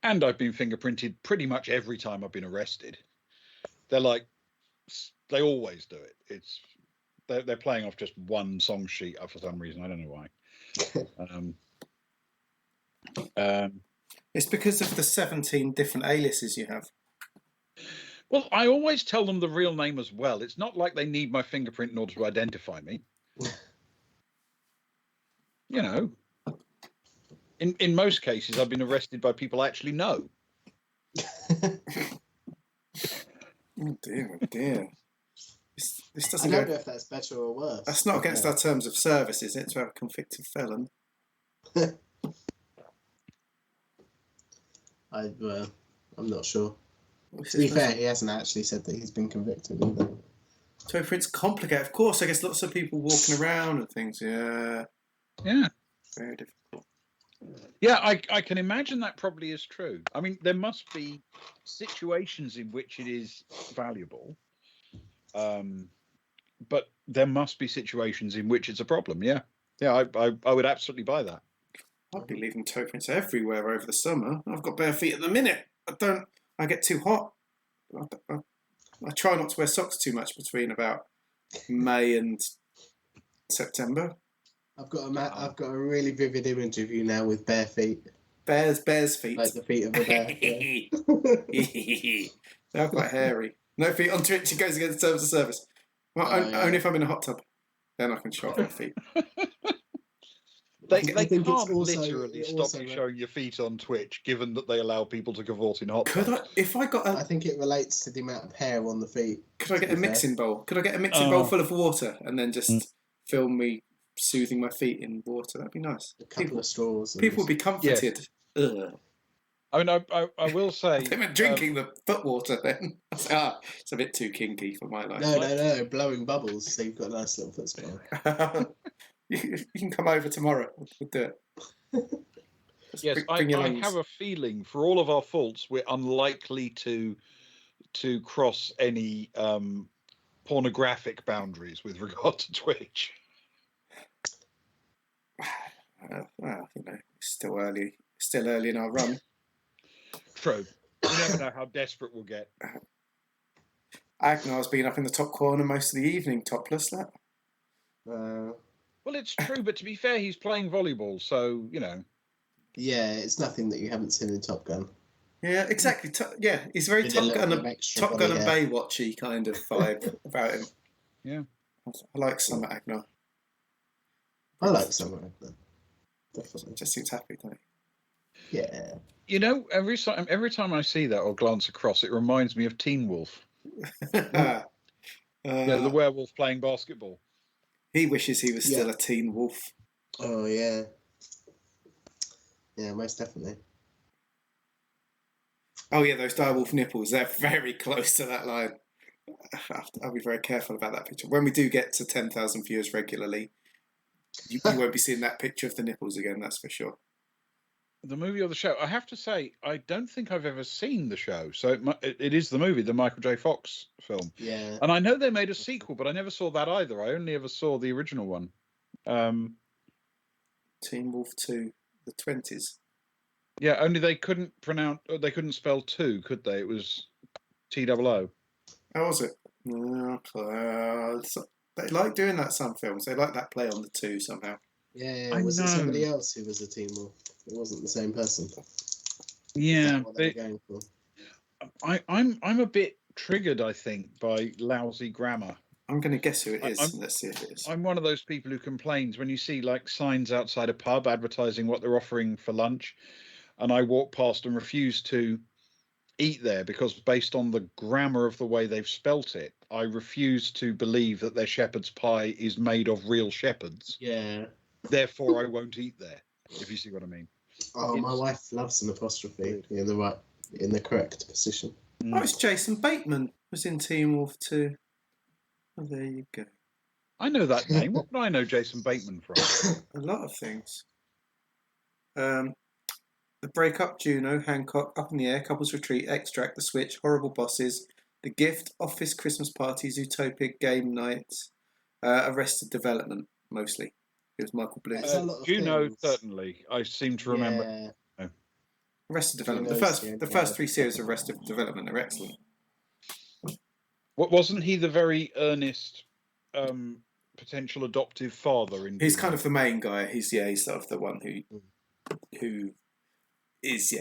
And I've been fingerprinted pretty much every time I've been arrested. They always do it. They're playing off just one song sheet for some reason. I don't know why. It's because of the 17 different aliases you have. Well, I always tell them the real name as well. It's not like they need my fingerprint in order to identify me. In most cases, I've been arrested by people I actually know. Oh dear. This doesn't I don't know if that's better or worse. That's not against our terms of service, is it, to have a convicted felon? I'm not sure. To be fair, he hasn't actually said that he's been convicted either. So if it's complicated, of course, I guess lots of people walking around and things. Yeah. Very difficult. Yeah, I can imagine that probably is true. I mean, there must be situations in which it is valuable, but there must be situations in which it's a problem. Yeah, I would absolutely buy that. I'd be leaving toe prints everywhere over the summer. I've got bare feet at the minute. I get too hot. I try not to wear socks too much between about May and September. I've got a really vivid image of you now with bare feet. Bear's feet. Like the feet of a bear. Yeah. They're quite hairy. No feet on Twitch. It goes against terms of service. Well, only if I'm in a hot tub. Then I can show off my feet. They think can't it's also- literally it stop also- you showing your feet on Twitch, given that they allow people to cavort in hot Could tubs. I, if I got I a, think it relates to the amount of hair on the feet. could I get to a be fair. mixing bowl? Could I get a mixing bowl full of water and then just film me soothing my feet in water? That'd be nice. A couple of straws. and- People would be comforted. Ugh. I mean, I will say... They were drinking the foot water then. It's a bit too kinky for my life. No, blowing bubbles. So you've got a nice little foot spray. You can come over tomorrow. We'll do it. Just Yes, I bring your lungs. have a feeling, for all of our faults, we're unlikely to cross any pornographic boundaries with regard to Twitch. Well, it's still early. Still early in our run. True. You never know how desperate we'll get. Agnar's been up in the top corner most of the evening, topless. That. Well, it's true, but to be fair, he's playing volleyball, so, Yeah, it's nothing that you haven't seen in Top Gun. Yeah, exactly. He's very With a Top little Gun, bit of extra Top Gun body and hair. Baywatchy kind of vibe about him. Yeah. I like some Agnar. I like something like that. Definitely. Just seems happy, don't he? Yeah. Every time I see that or glance across, it reminds me of Teen Wolf. The werewolf playing basketball. He wishes he was still a teen wolf. Oh, yeah. Yeah, most definitely. Oh, yeah, those direwolf nipples. They're very close to that line. I'll be very careful about that picture. When we do get to 10,000 viewers regularly, you won't be seeing that picture of the nipples again, that's for sure. The movie or the show? I have to say, I don't think I've ever seen the show. So it is the movie, the Michael J. Fox film. Yeah. And I know they made a sequel, but I never saw that either. I only ever saw the original one. Teen Wolf 2, the 20s. Yeah, only they couldn't spell two, could they? It was TOO. How was it? They like doing that, some films. They like that play on the two somehow. Yeah, was it somebody else who was a Teen Wolf? It wasn't the same person. Yeah, What they were going for. I'm a bit triggered, I think, by lousy grammar. I'm going to guess who it is. Let's see if it is. I'm one of those people who complains when you see like signs outside a pub advertising what they're offering for lunch, and I walk past and refuse to eat there because based on the grammar of the way they've spelt it, I refuse to believe that their shepherd's pie is made of real shepherds. Yeah. Therefore, I won't eat there, if you see what I mean. Oh, my wife loves an apostrophe in the correct position. Oh, it's Jason Bateman was in Teen Wolf 2. Oh, there you go. I know that name. What do I know Jason Bateman from? A lot of things. The Breakup, Juno, Hancock, Up in the Air, Couples Retreat, Extract, The Switch, Horrible Bosses, The Gift, Office, Christmas Party, Zootopia, Game Night, Arrested Development, mostly. It was Michael Blue. It's a lot of Juno, things. certainly. I seem to remember. Yeah. Arrested Development. Juno's The first three series of Arrested Development are excellent. What wasn't he the very earnest potential adoptive father in? He's Juno? kind of the main guy. He's sort of the one who is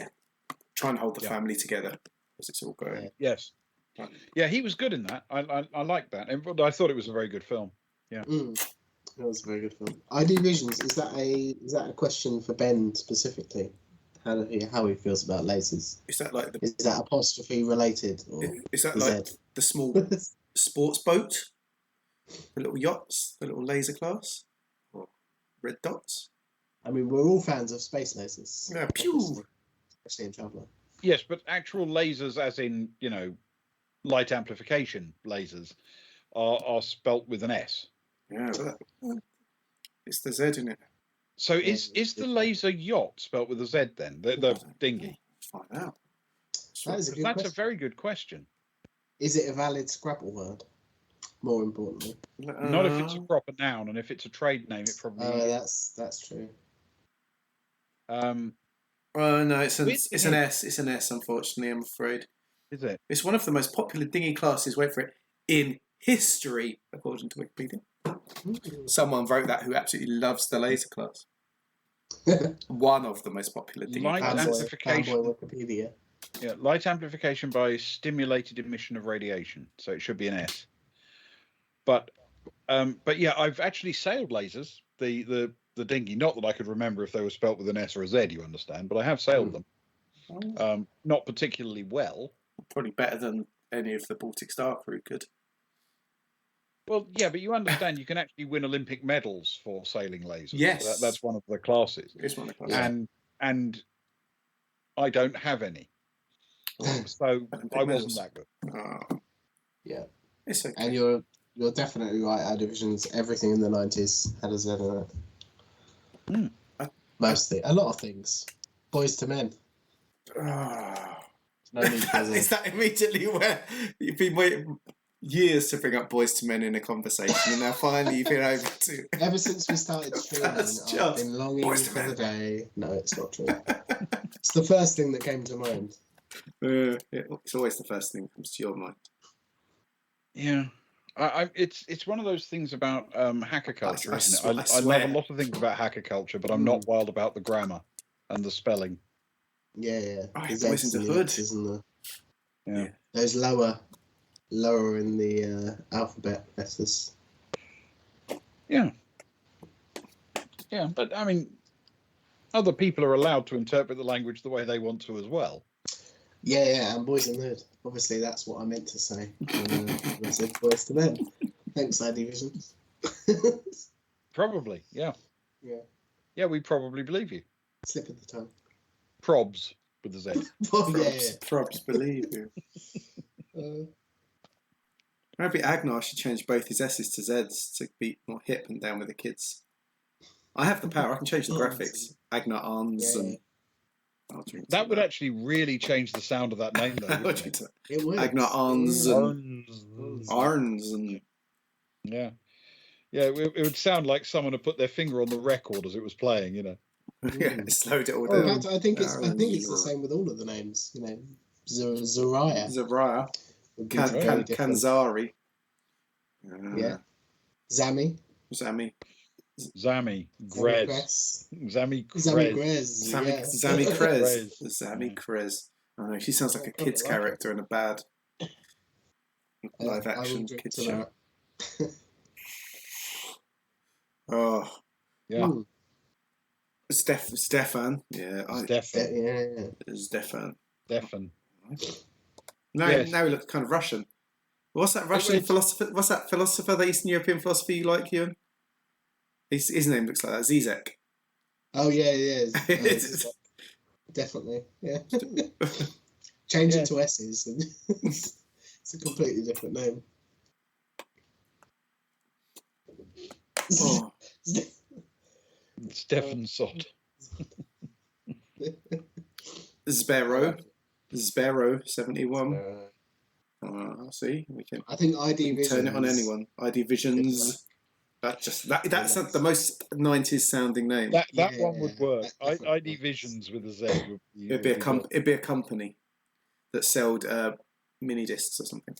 trying to hold the family together as it's all going. Yeah. Yes. Right. Yeah, he was good in that. I like that. And I thought it was a very good film. Yeah. That was a very good film. ID Visions, is that a question for Ben specifically? How he feels about lasers? Is that like Is that apostrophe related? Or is that is like it? the small sports boat, the little yachts, the little laser class, or red dots? I mean, we're all fans of space lasers. Yeah, pew. obviously, especially in Traveller. Yes, but actual lasers, as in light amplification lasers, are spelt with an S. Yeah, it's the Z in it. So is the laser yacht spelt with a Z then? The dinghy. Find out. That is a good That's question. a very good question. Is it a valid Scrabble word? More importantly. Not if it's a proper noun, and if it's a trade name, it probably is. That's true. Oh no, it's an Weird it's thing an is- S. It's an S. Unfortunately, I'm afraid. Is it? It's one of the most popular dinghy classes. Wait for it. In history, according to Wikipedia. Someone wrote that who absolutely loves the laser class. One of the most popular dinghy Light classes. amplification. Fanboy Wikipedia. Yeah, light amplification by stimulated emission of radiation. So it should be an S. But yeah, I've actually sailed lasers. The dinghy. Not that I could remember if they were spelt with an S or a Z. You understand? But I have sailed them. Not particularly well. Probably better than any of the Baltic Star crew could. Well, yeah, but you understand you can actually win Olympic medals for sailing lasers. Yes. That's one of the classes. It's one of the classes. And I don't have any. So Olympic I medals. wasn't that good. Oh, Yeah. it's okay. And you're definitely right. Our divisions, everything in the 90s had a Z in it. Mostly, a lot of things. Boys to Men. Oh. No need for Is that immediately where you've been waiting years to bring up Boys to Men in a conversation, and now finally you've been able to? Ever since we started streaming, That's I've just been longing Boys to for the Men. day. No, it's not true. It's the first thing that came to mind. It's always the first thing that comes to your mind. Yeah. It's one of those things about hacker culture, isn't it? I swear. love a lot of things about hacker culture, but I'm not wild about the grammar and the spelling. Yeah. Oh, The the Boys Zs in and the the Hood. X's and the Yeah. those lower in the alphabet letters. Yeah. Yeah, but I mean, other people are allowed to interpret the language the way they want to as well. Yeah, and Boys in the Hood. Obviously, that's what I meant to say when I said Boys to Men. Thanks, I Divisions. Probably, yeah. Yeah, Yeah, we probably believe you. slip of the tongue. Probs with the Z. Oh, Probs believe you. Maybe Agnar should change both his S's to Z's to be more hip and down with the kids. I have the power. I can change the graphics. Agnar Arns and. That would actually really change the sound of that name, though. Wouldn't it? It would. Agnar Arns and Arns and. Yeah. Yeah, it would sound like someone had put their finger on the record as it was playing, you know. Yeah, it slowed it all Well, down. in fact, I think it's the same with all of the names. You know, Zariah. Zariah. would be very different. Kanzari. Yeah. Zami. Zami. Zami. Grez. Zami Zami Grez. Grez. Yeah. Zami Krez. Krez. Zami Krez. I know, she sounds like a kid's character in a bad live I will action drink kids to show. that. Yeah. Hmm. Stefan. Yeah. Stefan. Yeah. Stefan. Stefan. Now, Yes. now he looks kind of Russian. What's that Russian philosopher? What's that philosopher, the Eastern European philosopher you like, Ewan? His name looks like that. Zizek. Oh yeah. Definitely. Yeah. Change it to S's and it's a completely different name. Oh. Stefan Sod. Sparrow 71. See, we can I think ID Visions. turn it on anyone. ID Visions. That's the most 90s sounding name. That Yeah, one would work. that definitely ID works. Visions with a Z would be. It'd be a company that sold mini discs or something.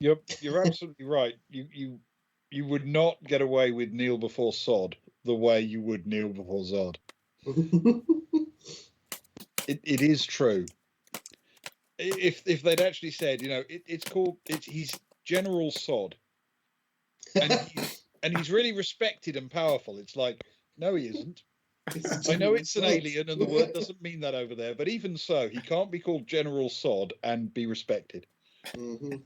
You're absolutely right. You would not get away with Kneel Before Sod the way you would Kneel Before Zod. It is true. If they'd actually said, you know, he's General Sod, and he's really respected and powerful. It's like, no, he isn't. I know it's an alien, and the word doesn't mean that over there. But even so, he can't be called General Sod and be respected. Mm-hmm.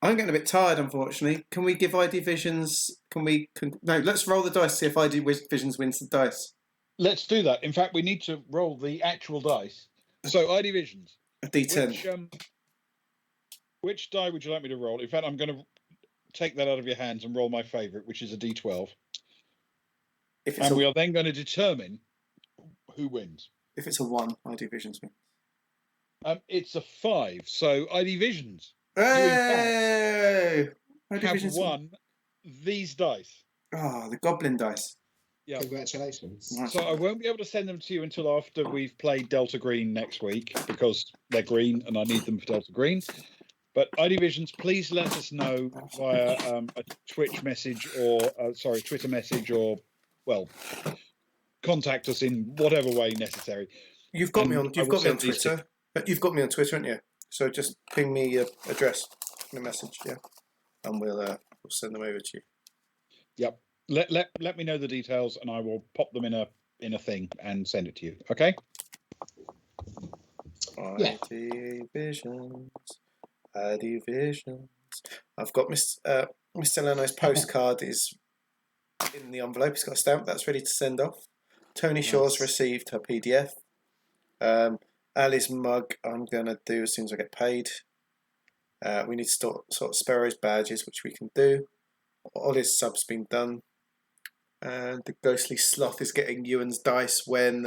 I'm getting a bit tired, unfortunately. Can we give ID Visions? No, let's roll the dice, see if ID Visions wins the dice. Let's do that. In fact, we need to roll the actual dice. So, ID Visions. A D10. Which die would you like me to roll? In fact, I'm going to take that out of your hands and roll my favourite, which is a D12. And we are then going to determine who wins. If it's a 1, ID Visions win. It's a 5. So ID Visions, Hey! have won these dice. Oh, the goblin dice. Yeah. Congratulations. Nice. So I won't be able to send them to you until after we've played Delta Green next week because they're green and I need them for Delta Green. But ID Visions, please let us know via a Twitch message or Twitter message, or contact us in whatever way necessary. You've got me on. And I You've will got me on send these to- Twitter. You've got me on Twitter, haven't you? So just ping me your address in a message, yeah, and we'll send them over to you. Yep. Let me know the details, and I will pop them in a thing and send it to you. Okay. Yeah. ID Visions. ID Visions. I've got Mr. Leno's postcard is in the envelope. It's got a stamp that's ready to send off. Tony Shaw's received her PDF. Ali's mug I'm going to do as soon as I get paid. We need to sort Sparrow's badges, which we can do. Ollie's sub's been done. And the ghostly sloth is getting Ewan's dice when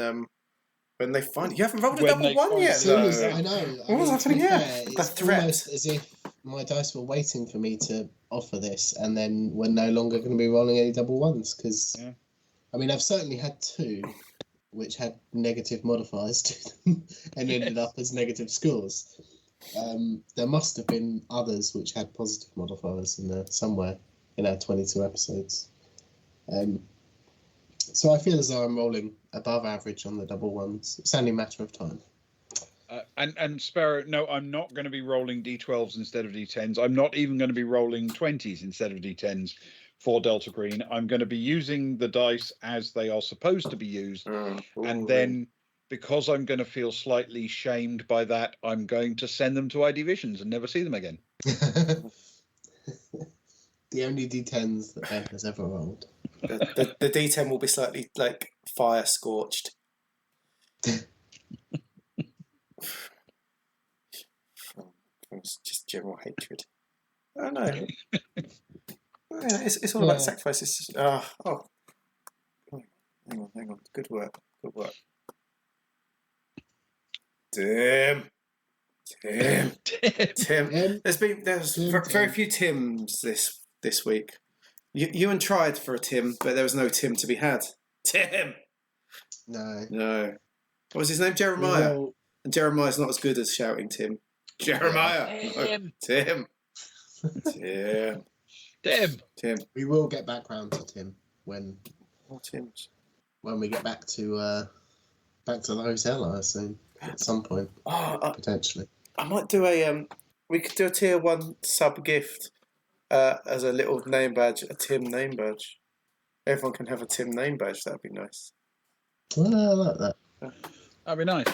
they find it. You haven't rolled a double one yet, Soon as, though. I know. What was happening here? It's almost as if my dice were waiting for me to offer this, and then we're no longer going to be rolling any double ones. Because, I mean, I've certainly had 2 which had negative modifiers to them and ended up as negative scores. There must have been others which had positive modifiers in there somewhere in our 22 episodes. So I feel as though I'm rolling above average on the double ones. It's only a matter of time. And Sparrow, no, I'm not going to be rolling D12s instead of D10s. I'm not even going to be rolling 20s instead of D10s for Delta Green. I'm going to be using the dice as they are supposed to be used. And then, because I'm going to feel slightly shamed by that, I'm going to send them to ID Visions and never see them again. The only D10s that Ben has ever rolled. The D10 will be slightly like fire scorched. From just general hatred. I know. It's all about sacrifices. Hang on. Good work. Tim. There's very few Tims this week. Ewan tried for a Tim, but there was no Tim to be had. Tim. No. What was his name? Jeremiah. Well, and Jeremiah's not as good as shouting Tim. Jeremiah. Tim. Tim. we will get back round to Tim when Tims. When we get back to the hotel, I assume, at some point, potentially. I might do we could do a tier 1 sub gift as a little name badge, a Tim name badge. Everyone can have a Tim name badge. That'd be nice. Well, I like that. That'd be nice.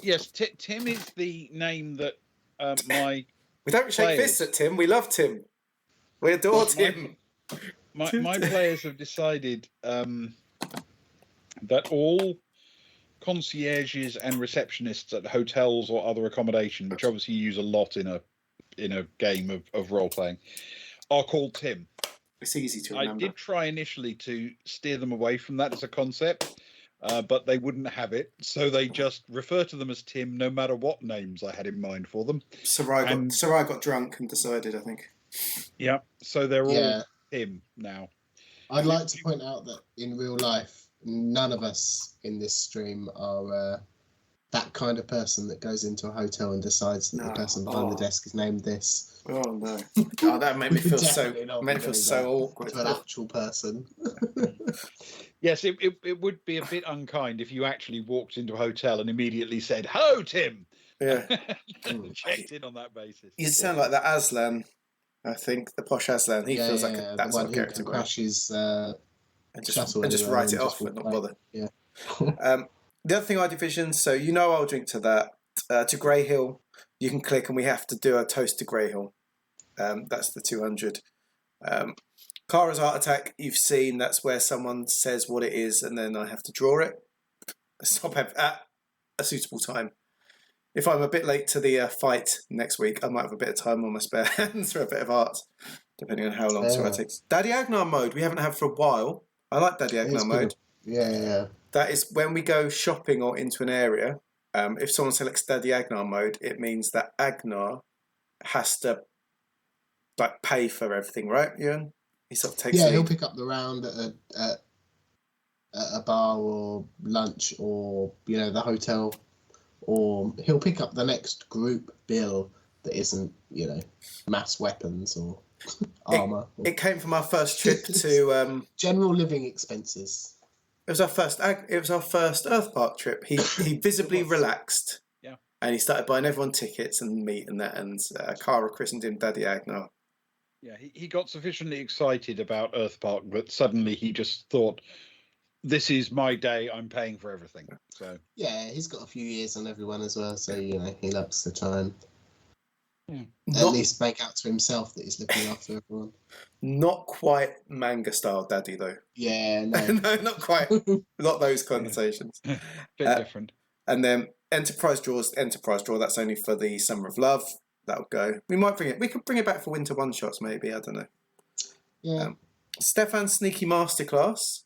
Yes, Tim is the name that my... We don't shake fists at Tim. We love Tim. We adore Tim. My players have decided that all concierges and receptionists at hotels or other accommodation, which obviously you use a lot in a game of role playing, are called Tim. It's easy to remember. I did try initially to steer them away from that as a concept, but they wouldn't have it, so they just refer to them as Tim, no matter what names I had in mind for them. Sarai got drunk and decided, I think. Yeah, so they're all Tim now. I'd like to point out that in real life, none of us in this stream are that kind of person that goes into a hotel and decides that the person behind the desk is named this. Oh no! Oh, that made me feel so awkward. To an actual person. Yes, it would be a bit unkind if you actually walked into a hotel and immediately said, "Hello, Tim." Yeah. Checked in on that basis. You sound like that Aslan. I think the posh Aslan. He feels like that sort of character. Crashes and just write it off and not bother. Yeah. The other thing, our division. So I'll drink to that. To Grey Hill, you can click, and we have to do a toast to Grey Hill. That's the 200. Kara's Heart Attack. You've seen. That's where someone says what it is, and then I have to draw it. Stop at a suitable time. If I'm a bit late to the fight next week, I might have a bit of time on my spare hands for a bit of art, depending on how long it takes. Daddy Agnar mode we haven't had for a while. I like Daddy Agnar mode. Yeah. That is when we go shopping or into an area, if someone selects Daddy Agnar mode, it means that Agnar has to like pay for everything, right, Ewan? He sort of takes the he'll lead. pick up the round at a bar or lunch or the hotel, or he'll pick up the next group bill that isn't mass weapons or armor. It came from our first trip to general living expenses. It was our first Earth Park trip. He visibly relaxed. Yeah. And he started buying everyone tickets and meat and that, and Cara christened him Daddy Agnar. Yeah, he got sufficiently excited about Earth Park that suddenly he just thought, this is my day, I'm paying for everything. So yeah, he's got a few years on everyone as well, so he likes to try and at least make out to himself that he's looking after everyone. Not quite manga style daddy though. Yeah, no. No, not quite. Not those connotations. bit different. And then Enterprise draw. That's only for the Summer of Love. That'll go. We might bring it. We could bring it back for winter one shots, maybe. I don't know. Yeah. Stefan's sneaky masterclass.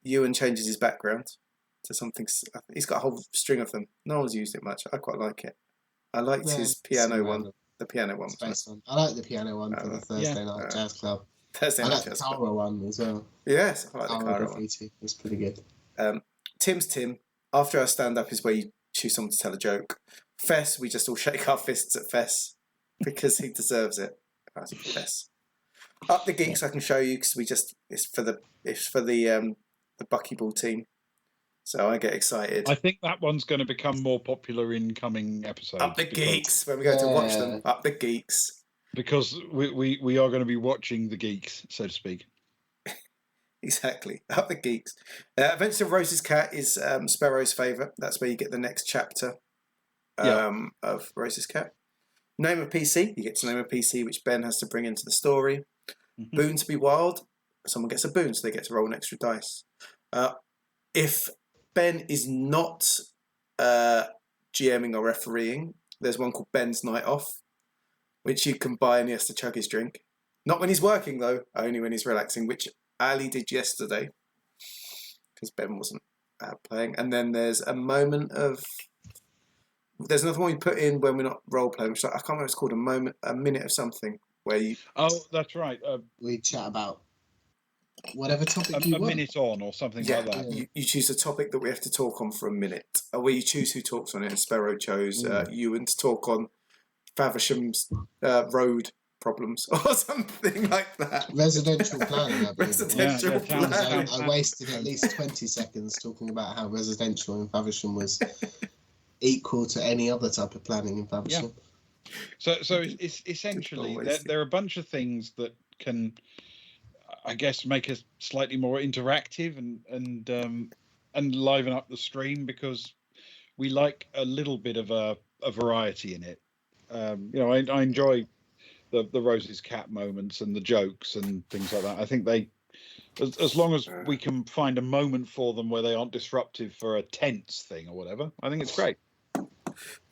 Ewan changes his background to something. He's got a whole string of them. No one's used it much. I quite like it. I liked his piano one. The piano one. I like the piano one for the Thursday night jazz club. Thursday I night like the jazz Cara club. one as well. Yes, I like the Cara one. Graffiti. It's pretty good. Tim's Tim. After our stand-up is where you choose someone to tell a joke. Fess, we just all shake our fists at Fess because he deserves it. That's Fess. Up the Geeks, I can show you because it's for the buckyball team. So I get excited. I think that one's going to become more popular in coming episodes. Up the Geeks when we go to watch them. Up the Geeks. Because we are going to be watching the geeks, so to speak. Exactly. Up the Geeks. Adventures of Rose's Cat is Sparrow's favourite. That's where you get the next chapter of Rose's Cat. Name a PC. You get to name a PC which Ben has to bring into the story. Mm-hmm. Boon to be wild. Someone gets a boon, so they get to roll an extra dice. If Ben is not GMing or refereeing, there's one called Ben's Night Off, which you can buy and he has to chug his drink. Not when he's working, though, only when he's relaxing, which Ali did yesterday because Ben wasn't playing. And then there's a moment of... There's another one we put in when we're not role-playing, which I can't remember what it's called, a minute of something, where you... Oh, that's right. We chat about whatever topic you want. A minute on or something like that. You choose a topic that we have to talk on for a minute. Where you choose who talks on it, and Sparrow chose Ewan to talk on Faversham's road problems or something like that. Residential planning, I believe. Residential planning. I wasted at least 20 seconds talking about how residential in Faversham was equal to any other type of planning in Faversham. Yeah. So it's essentially there are a bunch of things that can, I guess, make us slightly more interactive and liven up the stream because we like a little bit of a variety in it. I enjoy the Rose's Cat moments and the jokes and things like that. I think they, as long as we can find a moment for them where they aren't disruptive for a tense thing or whatever, I think it's great.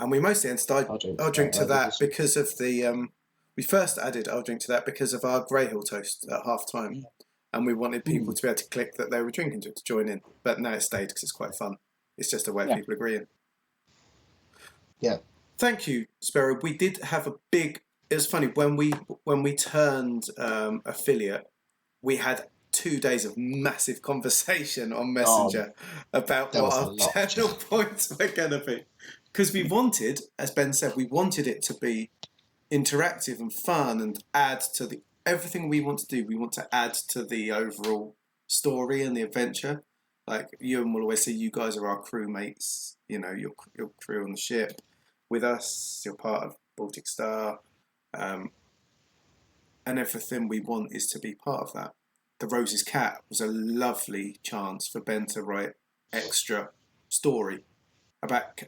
And we mostly added I'll drink to that because of the we first added I'll drink to that because of our Grey Hill toast at half time, and we wanted people to be able to click that they were drinking to join in. But now it stayed because it's quite fun. It's just a way of people agreeing. Yeah. Thank you, Sparrow. We did have a big. It was funny when we turned affiliate. We had 2 days of massive conversation on Messenger about what our channel points were going to be. Because we wanted, as Ben said, we wanted it to be interactive and fun and add to everything we want to do. We want to add to the overall story and the adventure. Like Ewan will always say, you guys are our crewmates. Your crew on the ship with us. You're part of Baltic Star. And everything we want is to be part of that. The Rose's Cat was a lovely chance for Ben to write extra story about...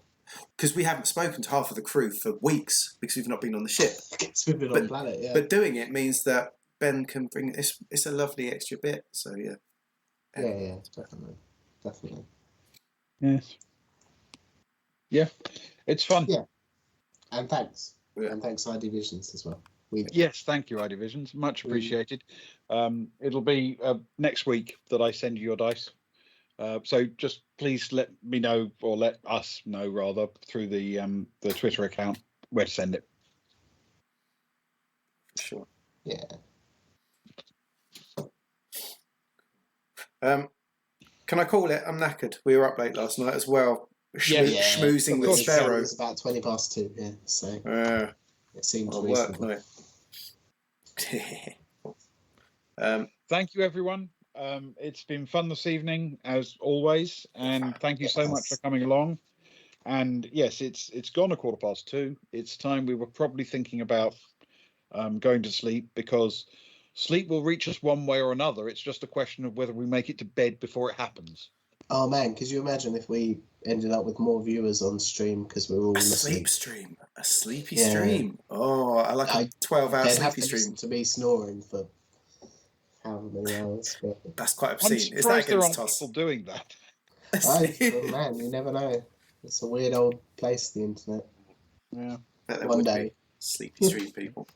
Because we haven't spoken to half of the crew for weeks because we've not been on the ship. We've been on planet, yeah. But doing it means that Ben can bring... It's a lovely extra bit, so yeah. Yeah, definitely. Yes. Yeah, it's fun. Yeah, and thanks. Yeah. And thanks iDivisions as well. Yes, thank you, iDivisions. Much appreciated. It'll be next week that I send you your dice. So just please let me know, or let us know rather, through the Twitter account where to send it. Sure. Yeah. Can I call it? I'm knackered. We were up late last night as well, schmoozing with Sparrow. It was about 2:20. Yeah, so it seems work reasonable. night. Thank you, everyone. It's been fun this evening, as always, and thank you so much for coming along. And yes, it's gone 2:15. It's time we were probably thinking about going to sleep, because sleep will reach us one way or another. It's just a question of whether we make it to bed before it happens. Oh man, could you imagine if we ended up with more viewers on stream because we were all sleep asleep? stream, a sleepy stream. Oh, I like a 12-hour They'd sleepy have to stream. listen to me snoring for however many hours. But That's quite I'm obscene. Is that surprised there against aren't us? people doing that. Man, you never know. It's a weird old place, the internet. Yeah. One day. Sleepy stream people.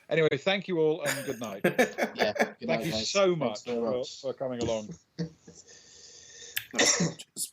Anyway, thank you all, and good night. Yeah. Good Thank night, you guys. so Thanks much very much for coming along. Nice.